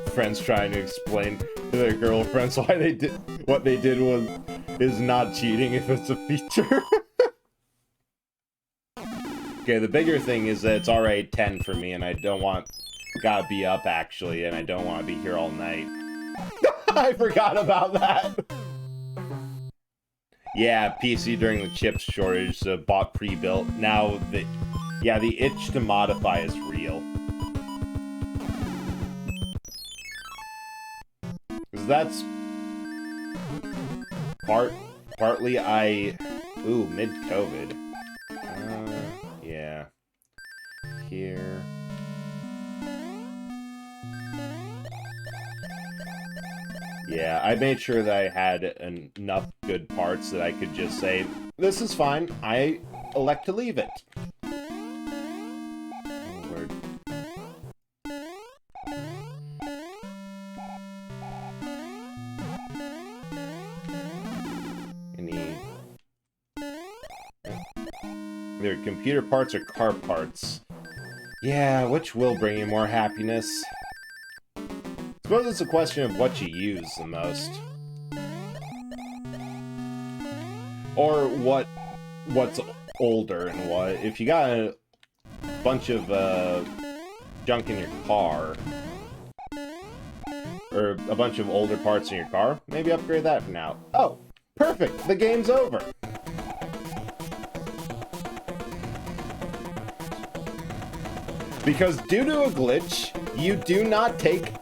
Friends trying to explain to their girlfriends why they did what they did is not cheating if it's a feature. Okay, the bigger thing is that it's already 10 for me, and I gotta be up actually, and I don't want to be here all night. I forgot about that. Yeah, PC during the chip shortage, so bought pre-built. Now the itch to modify is real. Cause that's partly mid-COVID. Yeah. Here. Yeah, I made sure that I had enough good parts that I could just say, this is fine, I elect to leave it. Oh, word. Either computer parts or car parts. Yeah, which will bring you more happiness? I suppose it's a question of what you use the most. Or what's older and what. If you got a bunch of junk in your car, or a bunch of older parts in your car, maybe upgrade that for now. Oh, perfect! The game's over! Because due to a glitch, you do not take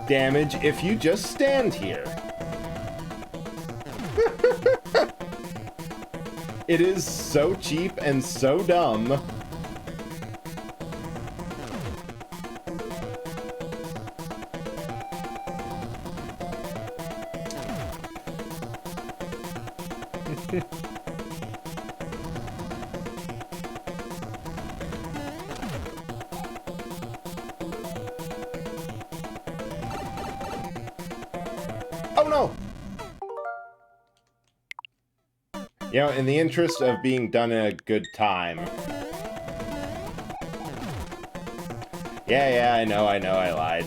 damage if you just stand here. It is so cheap and so dumb. Oh no! You know, in the interest of being done in a good time. Yeah, I know, I lied.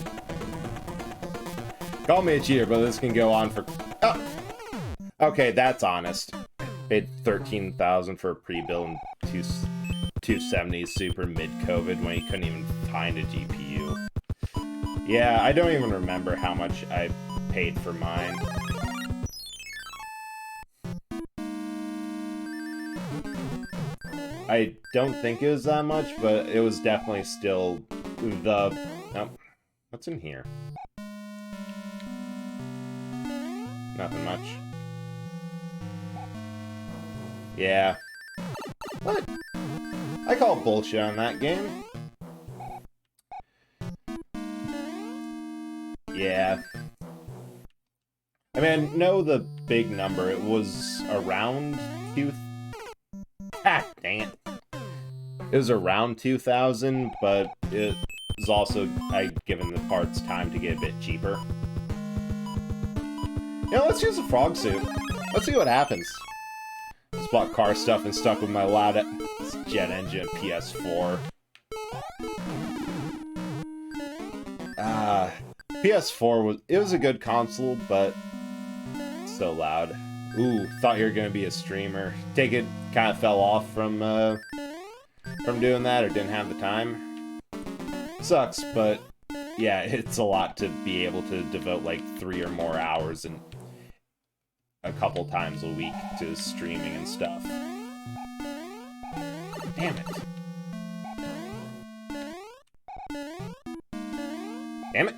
Call me a cheater, but this can go on for... Oh! Okay, that's honest. Paid $13,000 for a pre-built and 270 super mid-COVID when you couldn't even find a GPU. Yeah, I don't even remember how much I paid for mine. I don't think it was that much, but it was definitely still the... Oh, what's in here? Nothing much. Yeah. What? I call bullshit on that game. Yeah. I mean, I know the big number. It was around dang it. It was around 2,000, but it was also, I'd given the parts time to get a bit cheaper. You know, let's use a frog suit. Let's see what happens. Just bought car stuff and stuck with my loud jet engine PS4. PS4 was a good console, but so loud. Ooh, thought you were gonna be a streamer. Take it kind of fell off from doing that, or didn't have the time. Sucks, but yeah, it's a lot to be able to devote like 3 or more hours and a couple times a week to streaming and stuff. Damn it. Damn it.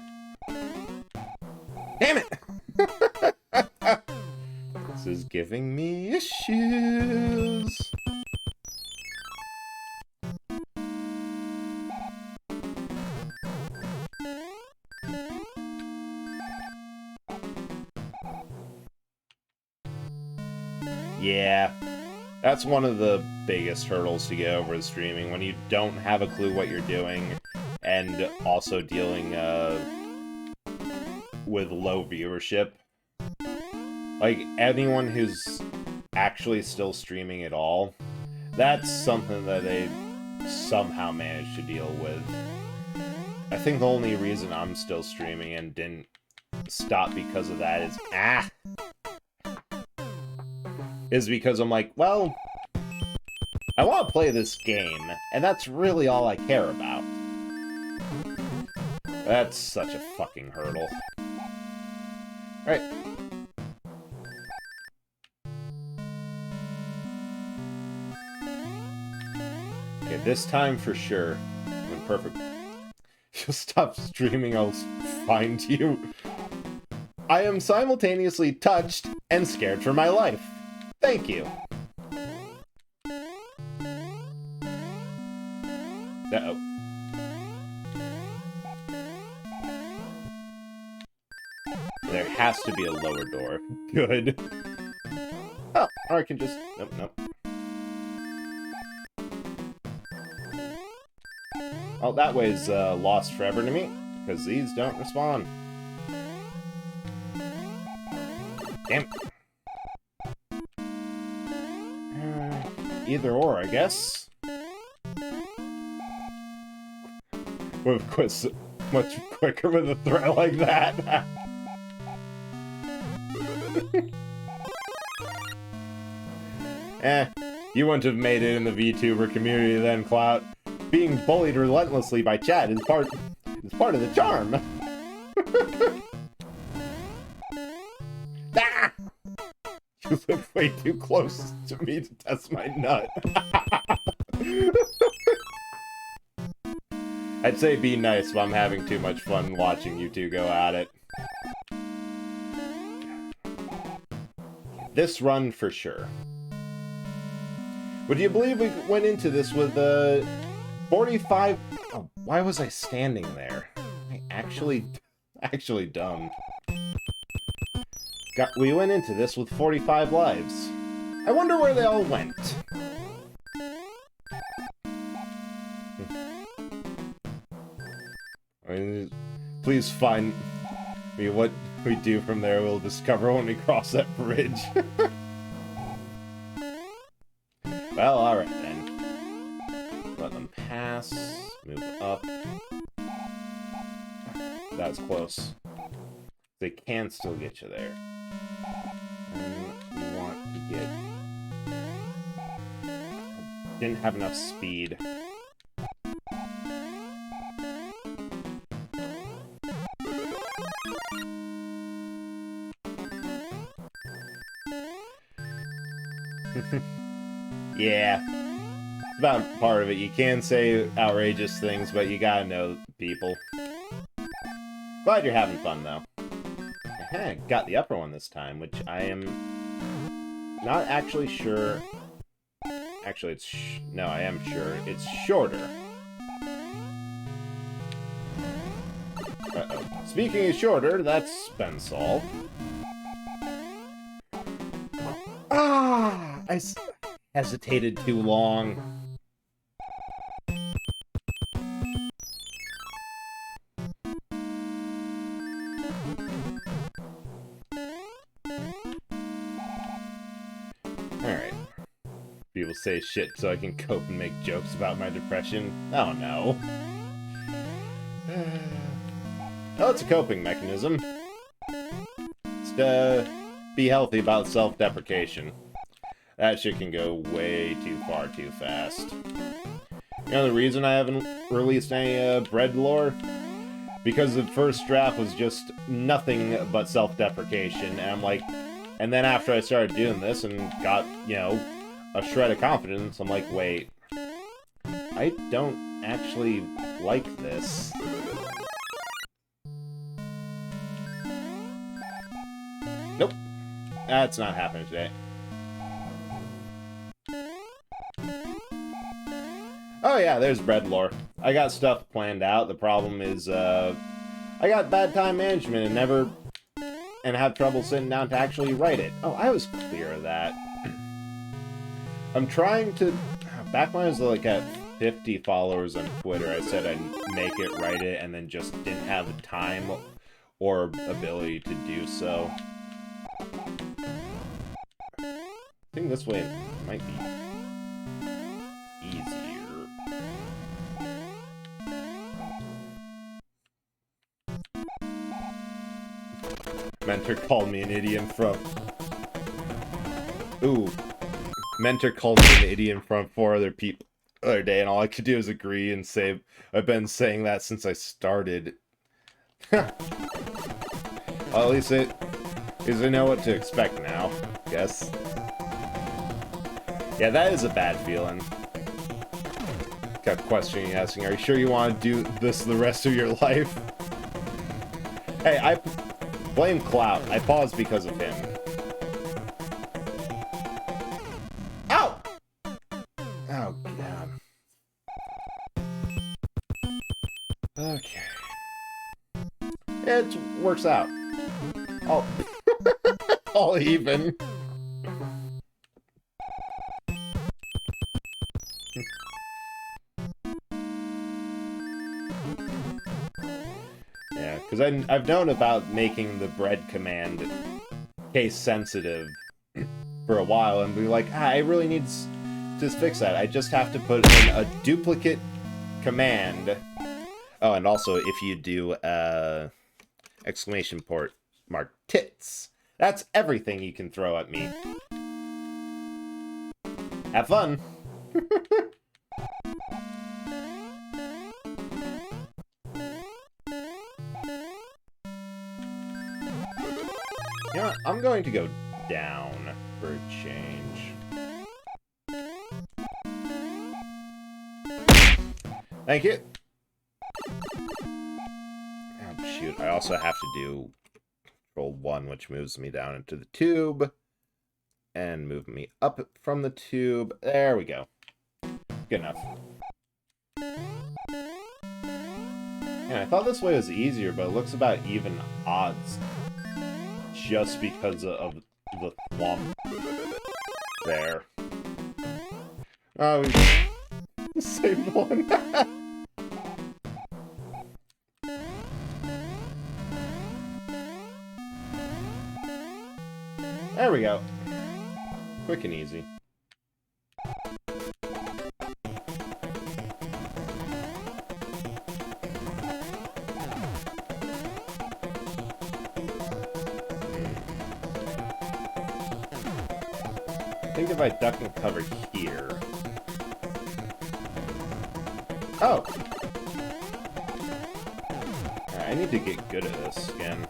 Damn it! This is giving me issues. Yeah. That's one of the biggest hurdles to get over with streaming, when you don't have a clue what you're doing, and also dealing with low viewership. Like, anyone who's actually still streaming at all, that's something that they somehow managed to deal with. I think the only reason I'm still streaming and didn't stop because of that is because I'm like, well, I want to play this game, and that's really all I care about. That's such a fucking hurdle. Alright. Okay, this time for sure. When perfect. You'll stop streaming, I'll find you. I am simultaneously touched and scared for my life. Thank you. Uh-oh. There has to be a lower door. Good. Oh, or I can just... Nope, nope. Oh, that way's lost forever to me, because these don't respawn. Damn. Either or, I guess. Would have quit so much quicker with a threat like that. You wouldn't have made it in the VTuber community then, Clout. Being bullied relentlessly by chat is part of the charm. Ah! You live way too close to me to test my nut. I'd say be nice, but I'm having too much fun watching you two go at it. This run for sure. Would you believe we went into this with 45... Oh, why was I standing there? I actually dumb. We went into this with 45 lives. I wonder where they all went. I mean, please find me what we do from there. We'll discover when we cross that bridge. Well, alright then. Let them pass. Move up. That was close. They can still get you there. And we want to get... Didn't have enough speed. Yeah. It's about part of it. You can say outrageous things, but you gotta know people. Glad you're having fun, though. Got the upper one this time, which I am not actually sure. Actually, it's... No, I am sure. It's shorter. Uh-oh. Speaking of shorter, that's been solved. Ah! I hesitated too long. Alright. People say shit so I can cope and make jokes about my depression. Oh no. Oh, it's a coping mechanism. Just, be healthy about self-deprecation. That shit can go way too far too fast. You know the reason I haven't released any bread lore? Because the first draft was just nothing but self-deprecation, and I'm like... And then after I started doing this and got, you know, a shred of confidence, I'm like, wait... I don't actually like this. Nope. That's not happening today. Oh yeah, there's bread lore. I got stuff planned out. The problem is, I got bad time management and have trouble sitting down to actually write it. Oh, I was clear of that. I'm trying to... Back when I was like at 50 followers on Twitter, I said I'd make it, write it, and then just didn't have the time or ability to do so. I think this way it might be easier. Mentor called me an idiot from... Ooh. Mentor called me an idiot from 4 other people the other day, and all I could do is agree and say, I've been saying that since I started. Well, at least I know what to expect now, I guess. Yeah, that is a bad feeling. Kept questioning, asking, are you sure you want to do this the rest of your life? Hey, I blame Cloud. I paused because of him. Ow! Oh, God. Okay. It works out. Oh. All even. Yeah, because I've known about making the bread command case sensitive for a while, and be like, I really need to fix that. I just have to put in a duplicate command. Oh, and also if you do exclamation point mark tits, that's everything you can throw at me. Have fun. You know what? I'm going to go down for a change. Thank you. Oh, shoot. I also have to do Control 1, which moves me down into the tube. And move me up from the tube. There we go. Good enough. Yeah, I thought this way was easier, but it looks about even odds. Just because of the thwomp there. Oh, we saved one. There we go. Quick and easy. I think if I duck and cover here... Oh! I need to get good at this again.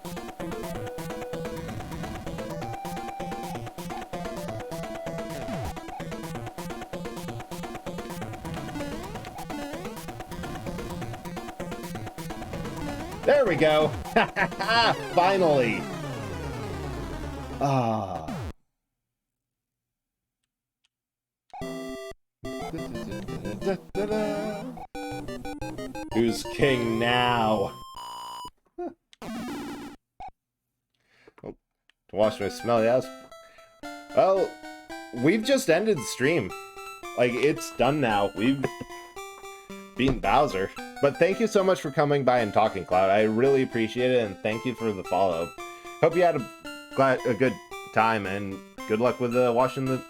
There we go! Finally! Ah. Who's king now? Oh, to wash my smelly ass. Well, we've just ended the stream. Like, it's done now. We've beaten Bowser. But thank you so much for coming by and talking, Cloud. I really appreciate it, and thank you for the follow. Hope you had a good time, and good luck with washing the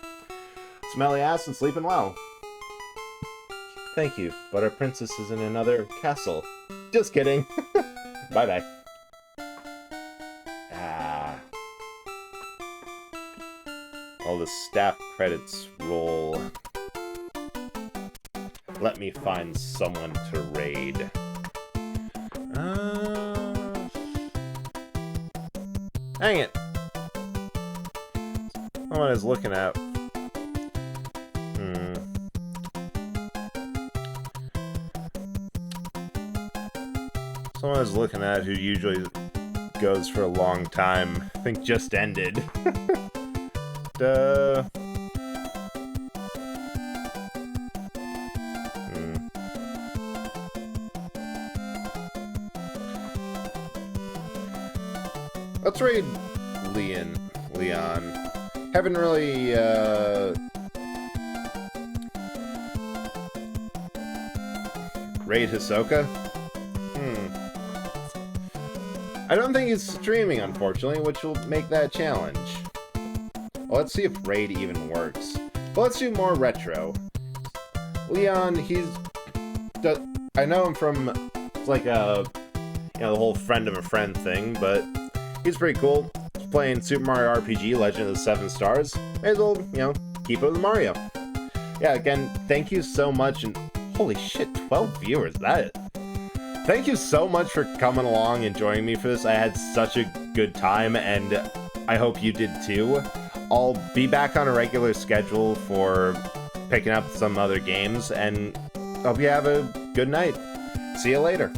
smelly ass and sleeping well. Thank you, but our princess is in another castle. Just kidding. Bye-bye. Ah. All the staff credits roll. Let me find someone to raid. Hang it. Someone is looking at. Someone I was looking at who usually goes for a long time, I think just ended. Let's raid Leon. Haven't really Raid Hisoka? I don't think he's streaming, unfortunately, which will make that a challenge. Well, let's see if Raid even works. But let's do more retro. Leon, I know him from, it's like a, the whole friend of a friend thing, but he's pretty cool. He's playing Super Mario RPG Legend of the Seven Stars. May as well, keep it with Mario. Yeah, again, thank you so much, and holy shit, 12 viewers, Thank you so much for coming along and joining me for this. I had such a good time, and I hope you did too. I'll be back on a regular schedule for picking up some other games, and hope you have a good night. See you later.